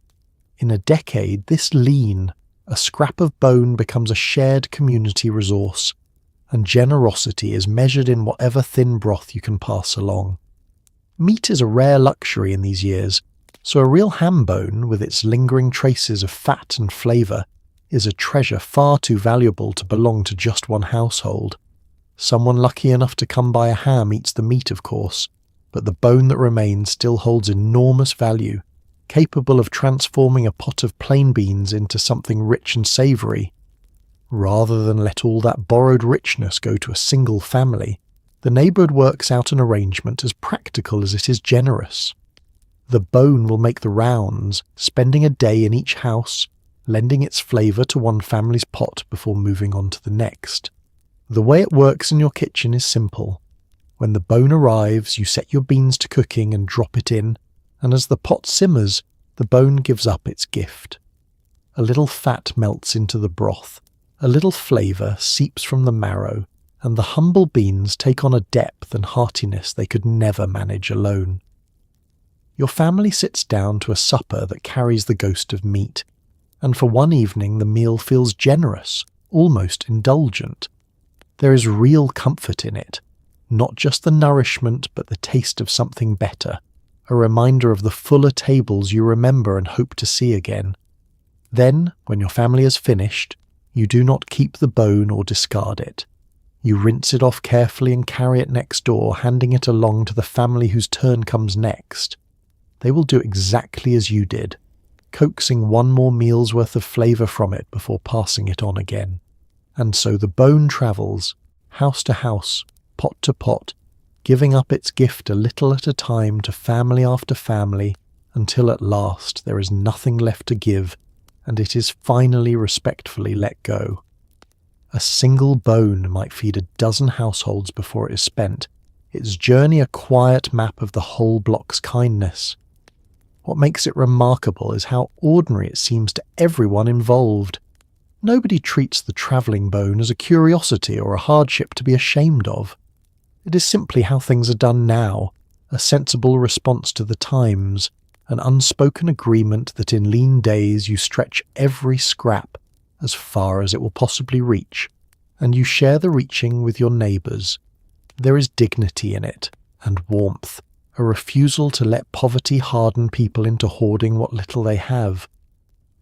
In a decade, this lean, a scrap of bone becomes a shared community resource, and generosity is measured in whatever thin broth you can pass along. Meat is a rare luxury in these years, so a real ham bone, with its lingering traces of fat and flavour, is a treasure far too valuable to belong to just one household. Someone lucky enough to come by a ham eats the meat, of course, but the bone that remains still holds enormous value, capable of transforming a pot of plain beans into something rich and savoury. Rather than let all that borrowed richness go to a single family, the neighbourhood works out an arrangement as practical as it is generous. The bone will make the rounds, spending a day in each house, lending its flavour to one family's pot before moving on to the next. The way it works in your kitchen is simple. When the bone arrives, you set your beans to cooking and drop it in, and as the pot simmers, the bone gives up its gift. A little fat melts into the broth, a little flavour seeps from the marrow, and the humble beans take on a depth and heartiness they could never manage alone. Your family sits down to a supper that carries the ghost of meat, and for one evening the meal feels generous, almost indulgent. There is real comfort in it, not just the nourishment but the taste of something better, a reminder of the fuller tables you remember and hope to see again. Then, when your family has finished, you do not keep the bone or discard it. You rinse it off carefully and carry it next door, handing it along to the family whose turn comes next. They will do exactly as you did, coaxing one more meal's worth of flavour from it before passing it on again. And so the bone travels, house to house, pot to pot, giving up its gift a little at a time to family after family, until at last there is nothing left to give, and it is finally respectfully let go. A single bone might feed a dozen households before it is spent, its journey a quiet map of the whole block's kindness. What makes it remarkable is how ordinary it seems to everyone involved. Nobody treats the travelling bone as a curiosity or a hardship to be ashamed of. It is simply how things are done now, a sensible response to the times, an unspoken agreement that in lean days you stretch every scrap as far as it will possibly reach, and you share the reaching with your neighbours. There is dignity in it, and warmth, a refusal to let poverty harden people into hoarding what little they have.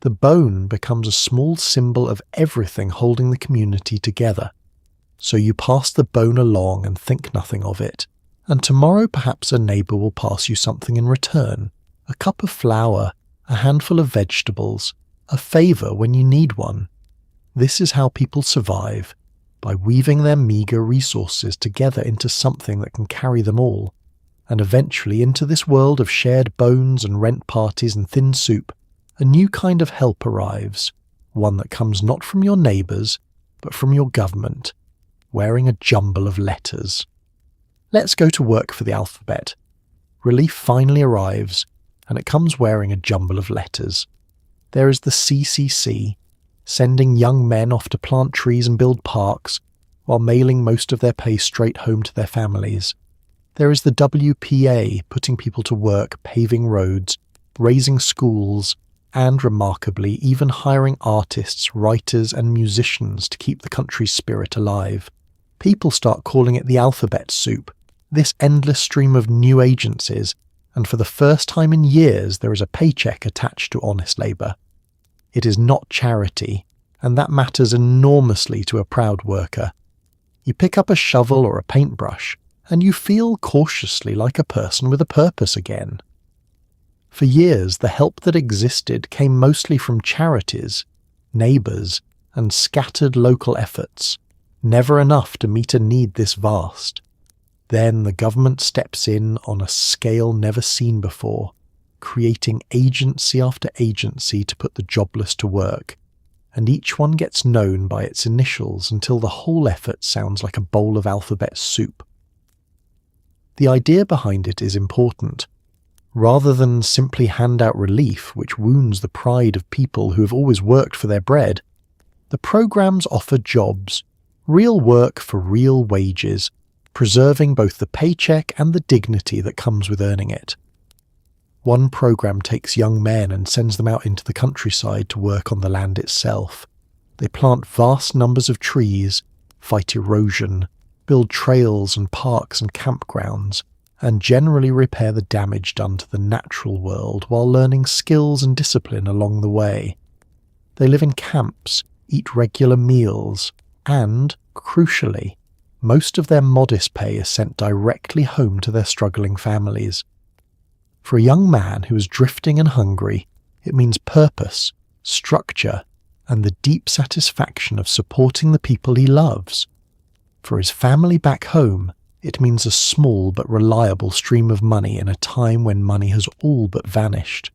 The bone becomes a small symbol of everything holding the community together. So you pass the bone along and think nothing of it, and tomorrow perhaps a neighbour will pass you something in return, a cup of flour, a handful of vegetables, a favour when you need one. This is how people survive, by weaving their meagre resources together into something that can carry them all, and eventually into this world of shared bones and rent parties and thin soup, a new kind of help arrives, one that comes not from your neighbours, but from your government, wearing a jumble of letters. Let's go to work for the alphabet. Relief finally arrives, and it comes wearing a jumble of letters. There is the CCC, sending young men off to plant trees and build parks, while mailing most of their pay straight home to their families. There is the WPA, putting people to work, paving roads, raising schools, and, remarkably, even hiring artists, writers, and musicians to keep the country's spirit alive. People start calling it the alphabet soup, this endless stream of new agencies, and for the first time in years there is a paycheck attached to honest labour. It is not charity, and that matters enormously to a proud worker. You pick up a shovel or a paintbrush, and you feel cautiously like a person with a purpose again. For years, the help that existed came mostly from charities, neighbours, and scattered local efforts, never enough to meet a need this vast. Then the government steps in on a scale never seen before, creating agency after agency to put the jobless to work, and each one gets known by its initials until the whole effort sounds like a bowl of alphabet soup. The idea behind it is important. Rather than simply hand out relief, which wounds the pride of people who have always worked for their bread, the programs offer jobs, real work for real wages, preserving both the paycheck and the dignity that comes with earning it. One program takes young men and sends them out into the countryside to work on the land itself. They plant vast numbers of trees, fight erosion, build trails and parks and campgrounds, and generally repair the damage done to the natural world while learning skills and discipline along the way. They live in camps, eat regular meals, and, crucially, most of their modest pay is sent directly home to their struggling families. For a young man who is drifting and hungry, it means purpose, structure, and the deep satisfaction of supporting the people he loves. For his family back home, it means a small but reliable stream of money in a time when money has all but vanished.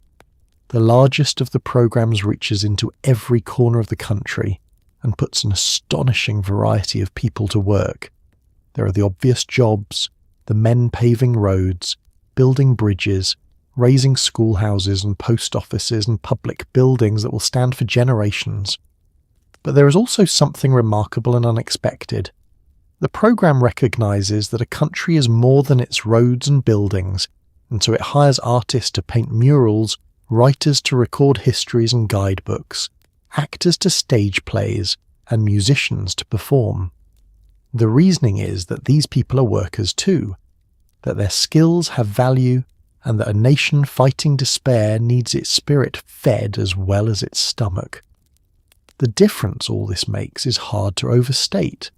The largest of the programs reaches into every corner of the country and puts an astonishing variety of people to work. There are the obvious jobs, the men paving roads, building bridges, raising schoolhouses and post offices and public buildings that will stand for generations. But there is also something remarkable and unexpected. The program recognizes that a country is more than its roads and buildings, and so it hires artists to paint murals, writers to record histories and guidebooks, actors to stage plays, and musicians to perform. The reasoning is that these people are workers too, that their skills have value, and that a nation fighting despair needs its spirit fed as well as its stomach. The difference all this makes is hard to overstate.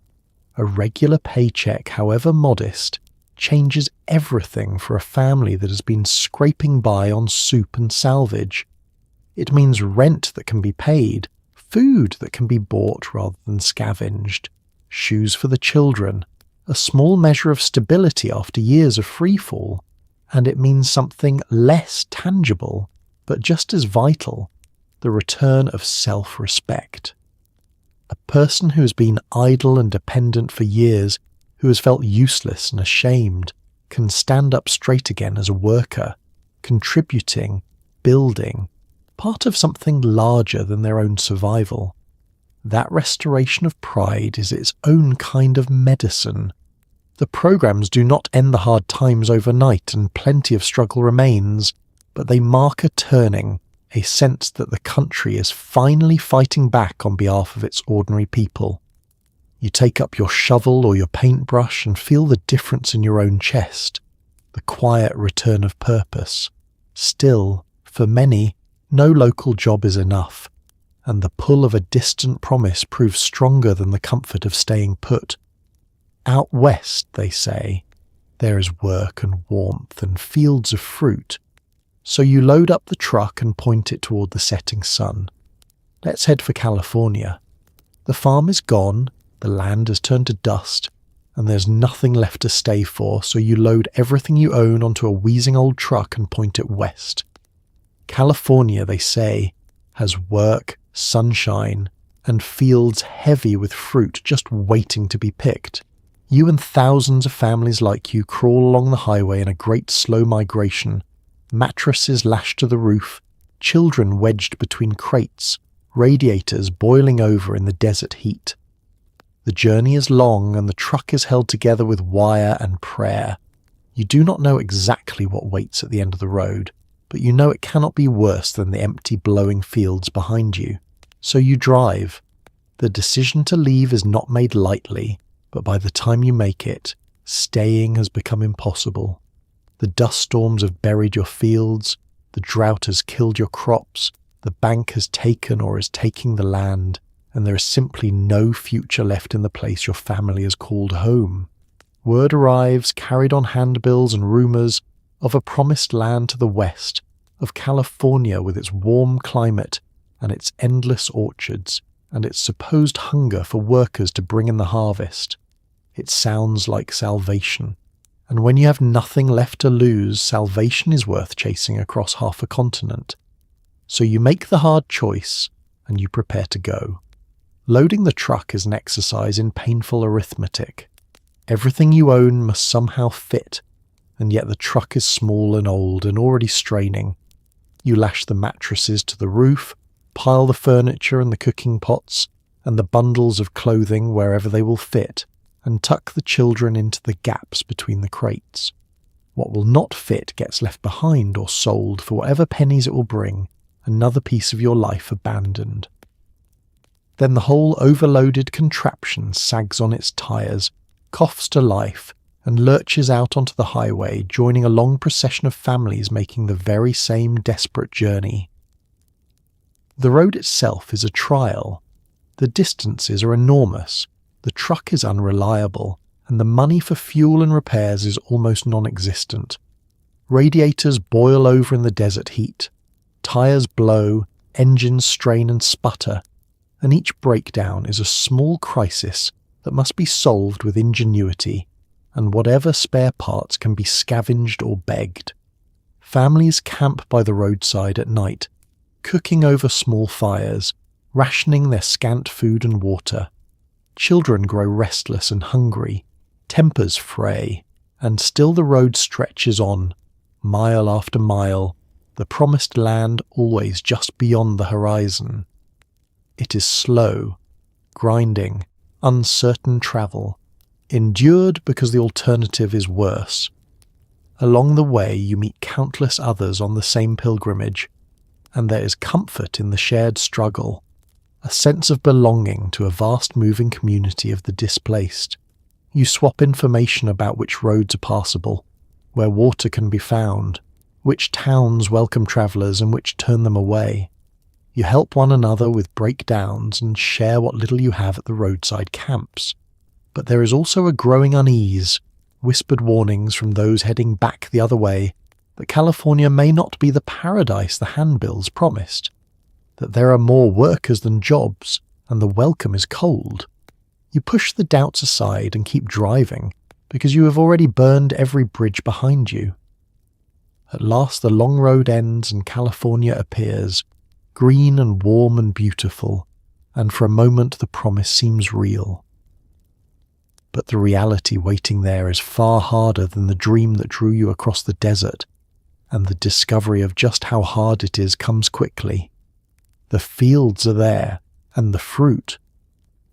A regular paycheck, however modest, changes everything for a family that has been scraping by on soup and salvage. It means rent that can be paid, food that can be bought rather than scavenged, shoes for the children, a small measure of stability after years of freefall, and it means something less tangible, but just as vital, the return of self-respect. A person who has been idle and dependent for years, who has felt useless and ashamed, can stand up straight again as a worker, contributing, building, part of something larger than their own survival. That restoration of pride is its own kind of medicine. The programs do not end the hard times overnight, and plenty of struggle remains, but they mark a turning, a sense that the country is finally fighting back on behalf of its ordinary people. You take up your shovel or your paintbrush and feel the difference in your own chest, the quiet return of purpose. Still, for many, no local job is enough, and the pull of a distant promise proves stronger than the comfort of staying put. Out west, they say, there is work and warmth and fields of fruit. So you load up the truck and point it toward the setting sun. Let's head for California. The farm is gone, the land has turned to dust, and there's nothing left to stay for, so you load everything you own onto a wheezing old truck and point it west. California, they say, has work, sunshine, and fields heavy with fruit just waiting to be picked. You and thousands of families like you crawl along the highway in a great slow migration, mattresses lashed to the roof, children wedged between crates, radiators boiling over in the desert heat. The journey is long and the truck is held together with wire and prayer. You do not know exactly what waits at the end of the road, but you know it cannot be worse than the empty blowing fields behind you. So you drive. The decision to leave is not made lightly, but by the time you make it, staying has become impossible. The dust storms have buried your fields, the drought has killed your crops, the bank has taken or is taking the land, and there is simply no future left in the place your family has called home. Word arrives, carried on handbills and rumours, of a promised land to the west, of California with its warm climate and its endless orchards, and its supposed hunger for workers to bring in the harvest. It sounds like salvation. And when you have nothing left to lose, salvation is worth chasing across half a continent. So you make the hard choice, and you prepare to go. Loading the truck is an exercise in painful arithmetic. Everything you own must somehow fit, and yet the truck is small and old and already straining. You lash the mattresses to the roof, pile the furniture and the cooking pots, and the bundles of clothing wherever they will fit, and tuck the children into the gaps between the crates. What will not fit gets left behind or sold for whatever pennies it will bring, another piece of your life abandoned. Then the whole overloaded contraption sags on its tyres, coughs to life, and lurches out onto the highway, joining a long procession of families making the very same desperate journey. The road itself is a trial. The distances are enormous, the truck is unreliable, and the money for fuel and repairs is almost non-existent. Radiators boil over in the desert heat, tyres blow, engines strain and sputter, and each breakdown is a small crisis that must be solved with ingenuity, and whatever spare parts can be scavenged or begged. Families camp by the roadside at night, cooking over small fires, rationing their scant food and water. Children grow restless and hungry, tempers fray, and still the road stretches on, mile after mile, the promised land always just beyond the horizon. It is slow, grinding, uncertain travel, endured because the alternative is worse. Along the way you meet countless others on the same pilgrimage, and there is comfort in the shared struggle, a sense of belonging to a vast moving community of the displaced. You swap information about which roads are passable, where water can be found, which towns welcome travellers and which turn them away. You help one another with breakdowns and share what little you have at the roadside camps. But there is also a growing unease, whispered warnings from those heading back the other way that California may not be the paradise the handbills promised, that there are more workers than jobs, and the welcome is cold. You push the doubts aside and keep driving, because you have already burned every bridge behind you. At last the long road ends and California appears, green and warm and beautiful, and for a moment the promise seems real. But the reality waiting there is far harder than the dream that drew you across the desert, and the discovery of just how hard it is comes quickly. The fields are there, and the fruit,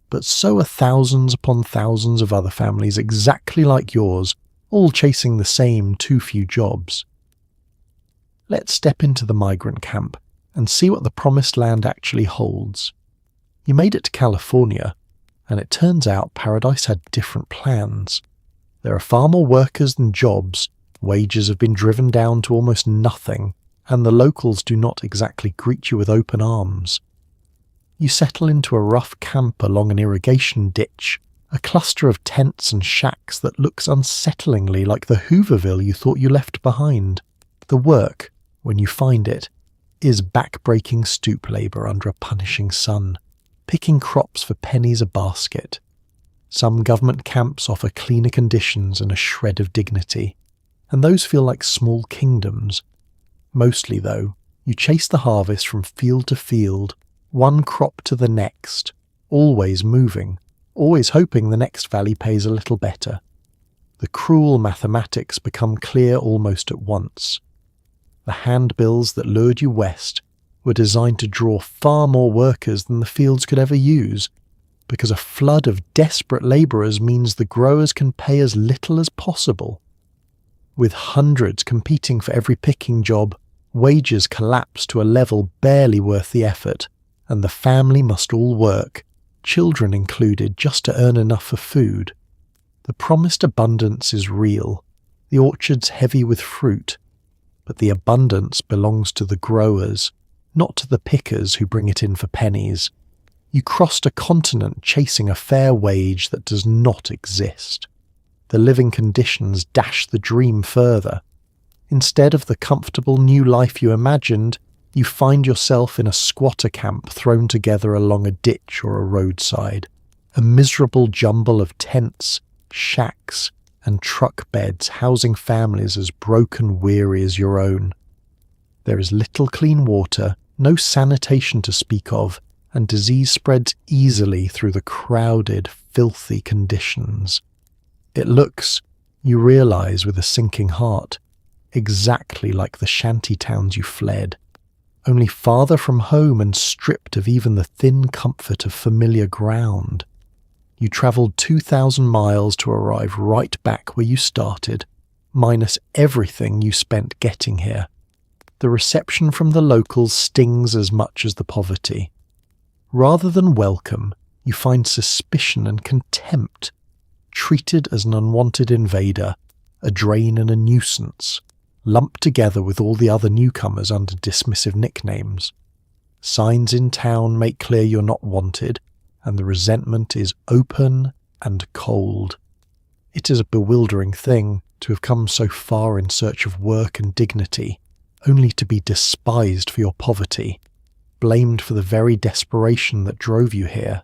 but so are thousands upon thousands of other families exactly like yours, all chasing the same too few jobs. Let's step into the migrant camp and see what the promised land actually holds. You made it to California, and it turns out paradise had different plans. There are far more workers than jobs, wages have been driven down to almost nothing, and the locals do not exactly greet you with open arms. You settle into a rough camp along an irrigation ditch, a cluster of tents and shacks that looks unsettlingly like the Hooverville you thought you left behind. The work, when you find it, is back-breaking stoop labour under a punishing sun, picking crops for pennies a basket. Some government camps offer cleaner conditions and a shred of dignity, and those feel like small kingdoms. Mostly, though, you chase the harvest from field to field, one crop to the next, always moving, always hoping the next valley pays a little better. The cruel mathematics become clear almost at once. The handbills that lured you west were designed to draw far more workers than the fields could ever use, because a flood of desperate labourers means the growers can pay as little as possible. With hundreds competing for every picking job, wages collapse to a level barely worth the effort, and the family must all work, children included, just to earn enough for food. The promised abundance is real, the orchards heavy with fruit, but the abundance belongs to the growers, not to the pickers who bring it in for pennies. You crossed a continent chasing a fair wage that does not exist. The living conditions dash the dream further. Instead of the comfortable new life you imagined, you find yourself in a squatter camp thrown together along a ditch or a roadside, a miserable jumble of tents, shacks, and truck beds housing families as broken weary as your own. There is little clean water, no sanitation to speak of, and disease spreads easily through the crowded, filthy conditions. It looks, you realise with a sinking heart, exactly like the shantytowns you fled, only farther from home and stripped of even the thin comfort of familiar ground. You travelled 2,000 miles to arrive right back where you started, minus everything you spent getting here. The reception from the locals stings as much as the poverty. Rather than welcome, you find suspicion and contempt, treated as an unwanted invader, a drain and a nuisance, lumped together with all the other newcomers under dismissive nicknames. Signs in town make clear you're not wanted, and the resentment is open and cold. It is a bewildering thing to have come so far in search of work and dignity, only to be despised for your poverty, blamed for the very desperation that drove you here.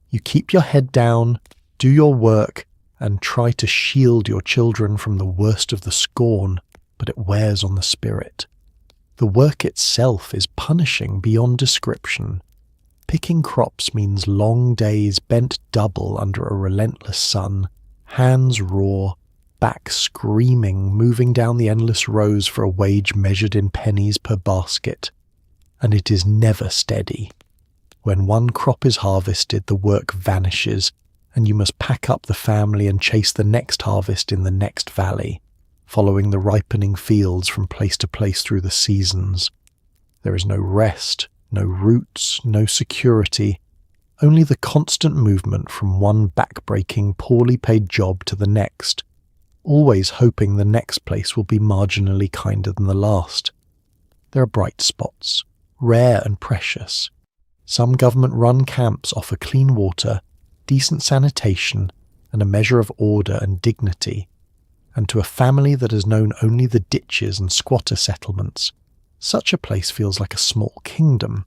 You keep your head down, do your work, and try to shield your children from the worst of the scorn, but it wears on the spirit. The work itself is punishing beyond description. Picking crops means long days bent double under a relentless sun, hands raw, back screaming, moving down the endless rows for a wage measured in pennies per basket. And it is never steady. When one crop is harvested, the work vanishes, and you must pack up the family and chase the next harvest in the next valley, following the ripening fields from place to place through the seasons. There is no rest, no roots, no security, only the constant movement from one back-breaking, poorly paid job to the next, always hoping the next place will be marginally kinder than the last. There are bright spots, rare and precious. Some government-run camps offer clean water, decent sanitation, and a measure of order and dignity. And to a family that has known only the ditches and squatter settlements, such a place feels like a small kingdom.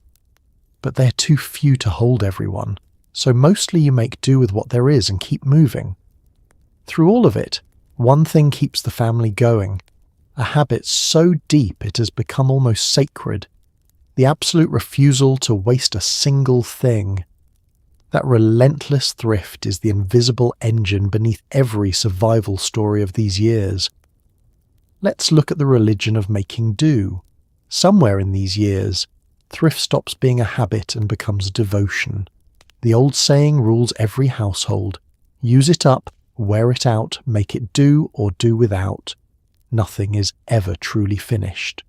But they're too few to hold everyone, so mostly you make do with what there is and keep moving. Through all of it, one thing keeps the family going, a habit so deep it has become almost sacred, the absolute refusal to waste a single thing. That relentless thrift is the invisible engine beneath every survival story of these years. Let's look at the religion of making do. Somewhere in these years, thrift stops being a habit and becomes devotion. The old saying rules every household: use it up, wear it out, make it do or do without. Nothing is ever truly finished.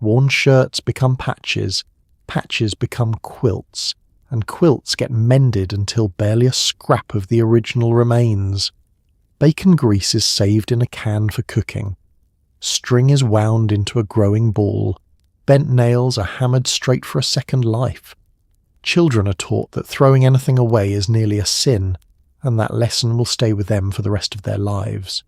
Worn shirts become patches, patches become quilts, and quilts get mended until barely a scrap of the original remains. Bacon grease is saved in a can for cooking. String is wound into a growing ball. Bent nails are hammered straight for a second life. Children are taught that throwing anything away is nearly a sin, and that lesson will stay with them for the rest of their lives.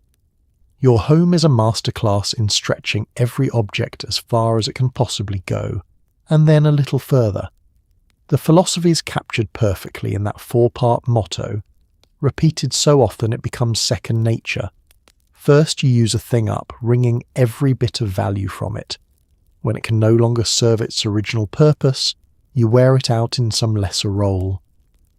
Your home is a masterclass in stretching every object as far as it can possibly go, and then a little further. The philosophy is captured perfectly in that 4-part motto, repeated so often it becomes second nature. First you use a thing up, wringing every bit of value from it. When it can no longer serve its original purpose, you wear it out in some lesser role.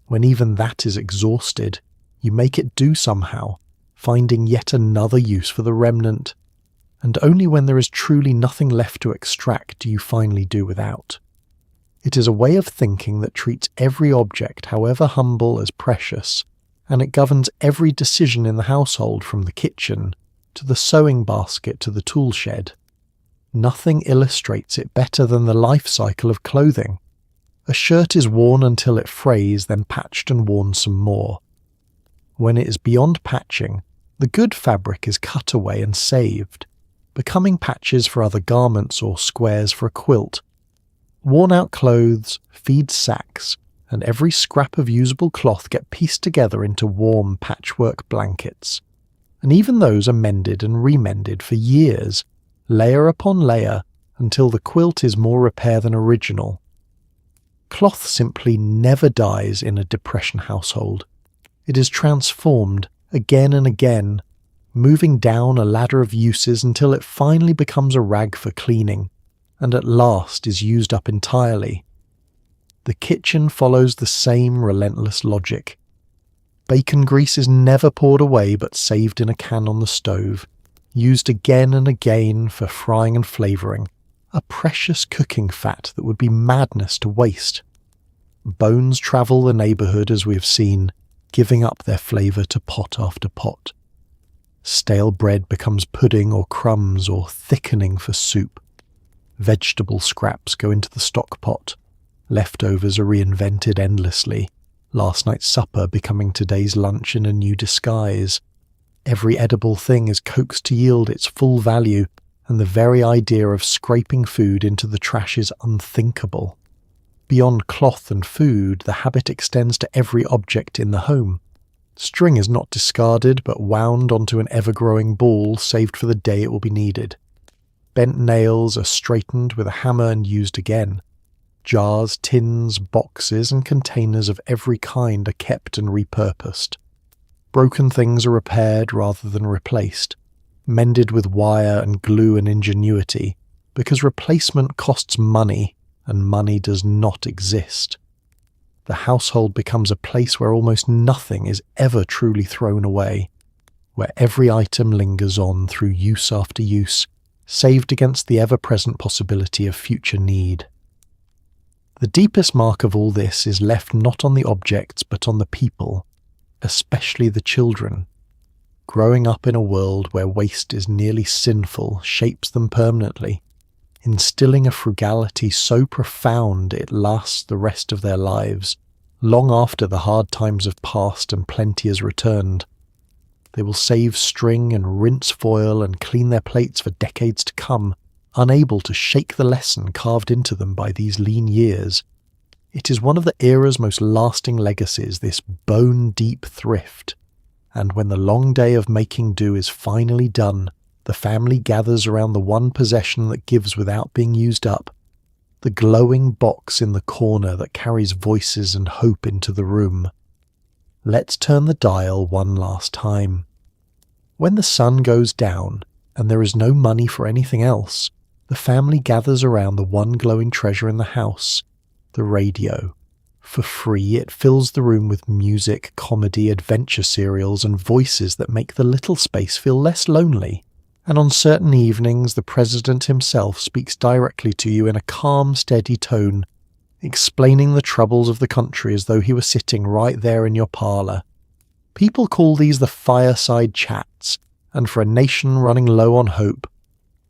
When even that is exhausted, you make it do somehow, finding yet another use for the remnant. And only when there is truly nothing left to extract do you finally do without. It is a way of thinking that treats every object, however humble, as precious, and it governs every decision in the household, from the kitchen to the sewing basket to the tool shed. Nothing illustrates it better than the life cycle of clothing. A shirt is worn until it frays, then patched and worn some more. When it is beyond patching, the good fabric is cut away and saved, becoming patches for other garments or squares for a quilt. Worn-out clothes, feed sacks, and every scrap of usable cloth get pieced together into warm patchwork blankets. And even those are mended and remended for years, layer upon layer, until the quilt is more repair than original. Cloth simply never dies in a depression household. It is transformed again and again, moving down a ladder of uses until it finally becomes a rag for cleaning, and at last is used up entirely. The kitchen follows the same relentless logic. Bacon grease is never poured away but saved in a can on the stove, used again and again for frying and flavouring, a precious cooking fat that would be madness to waste. Bones travel the neighbourhood as we have seen, giving up their flavour to pot after pot. Stale bread becomes pudding or crumbs or thickening for soup. Vegetable scraps go into the stock pot. Leftovers are reinvented endlessly, last night's supper becoming today's lunch in a new disguise. Every edible thing is coaxed to yield its full value, and the very idea of scraping food into the trash is unthinkable. Beyond cloth and food, the habit extends to every object in the home. String is not discarded, but wound onto an ever-growing ball saved for the day it will be needed. Bent nails are straightened with a hammer and used again. Jars, tins, boxes, and containers of every kind are kept and repurposed. Broken things are repaired rather than replaced, mended with wire and glue and ingenuity, because replacement costs money, and money does not exist. The household becomes a place where almost nothing is ever truly thrown away, where every item lingers on through use after use, saved against the ever-present possibility of future need. The deepest mark of all this is left not on the objects but on the people, especially the children. Growing up in a world where waste is nearly sinful shapes them permanently, instilling a frugality so profound it lasts the rest of their lives, long after the hard times have passed and plenty has returned. They will save string and rinse foil and clean their plates for decades to come, unable to shake the lesson carved into them by these lean years. It is one of the era's most lasting legacies, this bone-deep thrift. And when the long day of making do is finally done, the family gathers around the one possession that gives without being used up, the glowing box in the corner that carries voices and hope into the room. Let's turn the dial one last time. When the sun goes down, and there is no money for anything else, the family gathers around the one glowing treasure in the house, the radio. For free, it fills the room with music, comedy, adventure serials, and voices that make the little space feel less lonely. And on certain evenings, the president himself speaks directly to you in a calm, steady tone, explaining the troubles of the country as though he were sitting right there in your parlour. People call these the fireside chats, and for a nation running low on hope,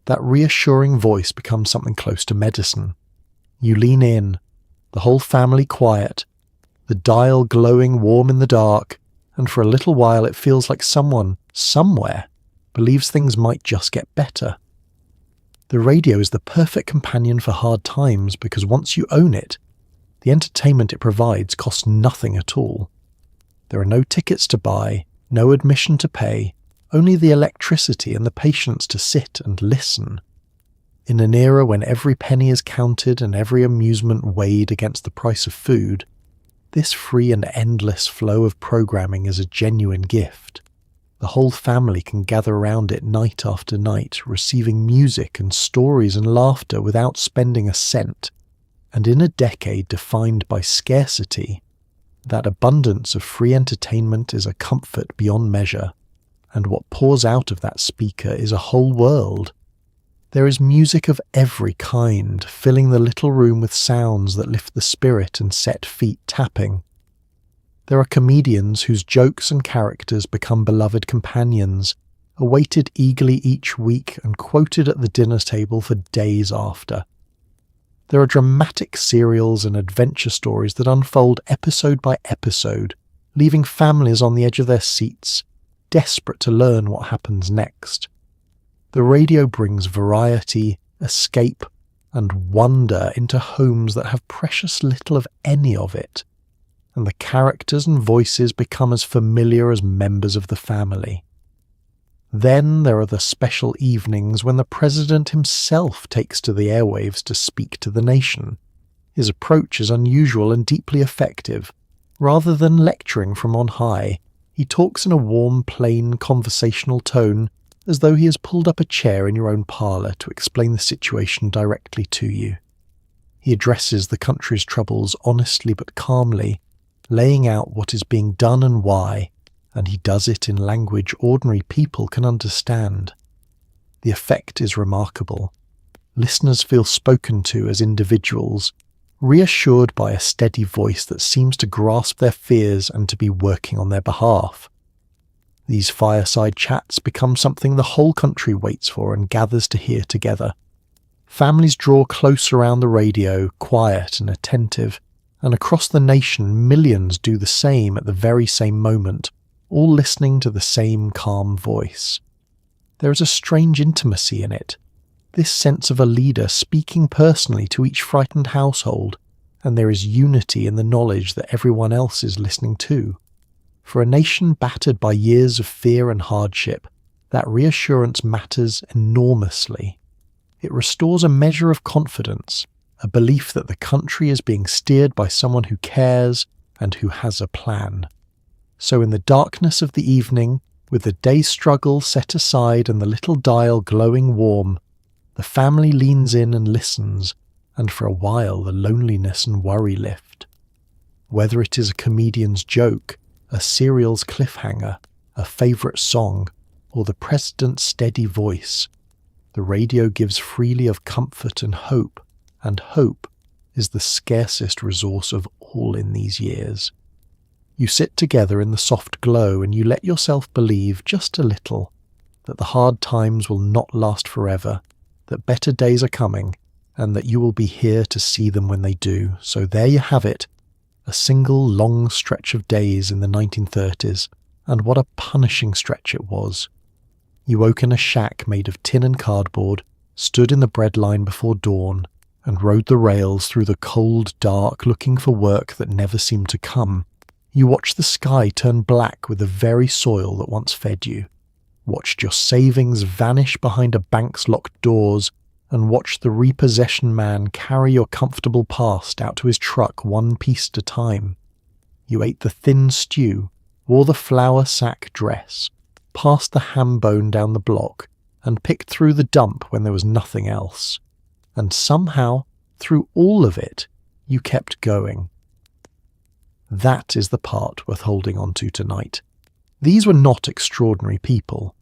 that reassuring voice becomes something close to medicine. You lean in, the whole family quiet, the dial glowing warm in the dark, and for a little while it feels like someone, somewhere, believes things might just get better. The radio is the perfect companion for hard times because once you own it, the entertainment it provides costs nothing at all. There are no tickets to buy, no admission to pay, only the electricity and the patience to sit and listen. In an era when every penny is counted and every amusement weighed against the price of food, this free and endless flow of programming is a genuine gift. The whole family can gather around it night after night, receiving music and stories and laughter without spending a cent. And in a decade defined by scarcity, that abundance of free entertainment is a comfort beyond measure, and what pours out of that speaker is a whole world. There is music of every kind, filling the little room with sounds that lift the spirit and set feet tapping. There are comedians whose jokes and characters become beloved companions, awaited eagerly each week and quoted at the dinner table for days after. There are dramatic serials and adventure stories that unfold episode by episode, leaving families on the edge of their seats, desperate to learn what happens next. The radio brings variety, escape, and wonder into homes that have precious little of any of it, and the characters and voices become as familiar as members of the family. Then there are the special evenings when the president himself takes to the airwaves to speak to the nation. His approach is unusual and deeply effective. Rather than lecturing from on high, he talks in a warm, plain, conversational tone, as though he has pulled up a chair in your own parlour to explain the situation directly to you. He addresses the country's troubles honestly but calmly, laying out what is being done and why, and he does it in language ordinary people can understand. The effect is remarkable. Listeners feel spoken to as individuals, reassured by a steady voice that seems to grasp their fears and to be working on their behalf. These fireside chats become something the whole country waits for and gathers to hear together. Families draw close around the radio, quiet and attentive, and across the nation millions do the same at the very same moment, all listening to the same calm voice. There is a strange intimacy in it, this sense of a leader speaking personally to each frightened household, and there is unity in the knowledge that everyone else is listening too. For a nation battered by years of fear and hardship, that reassurance matters enormously. It restores a measure of confidence, a belief that the country is being steered by someone who cares and who has a plan. So in the darkness of the evening, with the day's struggle set aside and the little dial glowing warm, the family leans in and listens, and for a while the loneliness and worry lift. Whether it is a comedian's joke, a serial's cliffhanger, a favourite song, or the president's steady voice. The radio gives freely of comfort and hope is the scarcest resource of all in these years. You sit together in the soft glow and you let yourself believe just a little that the hard times will not last forever, that better days are coming, and that you will be here to see them when they do. So there you have it, a single long stretch of days in the 1930s, and what a punishing stretch it was. You woke in a shack made of tin and cardboard, stood in the breadline before dawn, and rode the rails through the cold dark looking for work that never seemed to come. You watched the sky turn black with the very soil that once fed you, watched your savings vanish behind a bank's locked doors, and watched the repossession man carry your comfortable past out to his truck one piece at a time. You ate the thin stew, wore the flour sack dress, passed the ham bone down the block, and picked through the dump when there was nothing else. And somehow, through all of it, you kept going. That is the part worth holding on to tonight. These were not extraordinary people.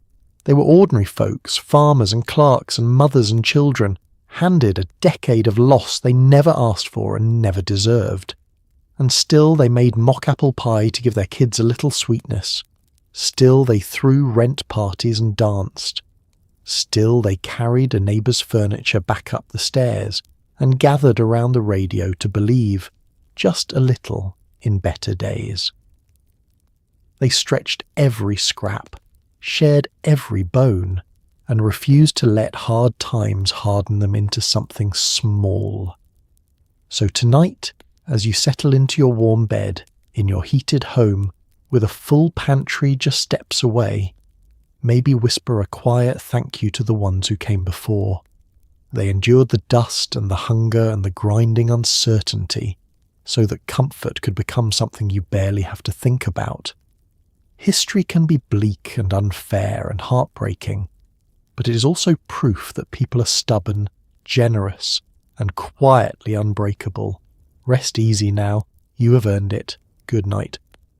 They were ordinary folks, farmers and clerks and mothers and children, handed a decade of loss they never asked for and never deserved. And still they made mock apple pie to give their kids a little sweetness. Still they threw rent parties and danced. Still they carried a neighbour's furniture back up the stairs and gathered around the radio to believe, just a little, in better days. They stretched every scrap, shared every bone, and refused to let hard times harden them into something small. So tonight, as you settle into your warm bed, in your heated home, with a full pantry just steps away, maybe whisper a quiet thank you to the ones who came before. They endured the dust and the hunger and the grinding uncertainty, so that comfort could become something you barely have to think about. History can be bleak and unfair and heartbreaking, but it is also proof that people are stubborn, generous, and quietly unbreakable. Rest easy now. You have earned it. Good night.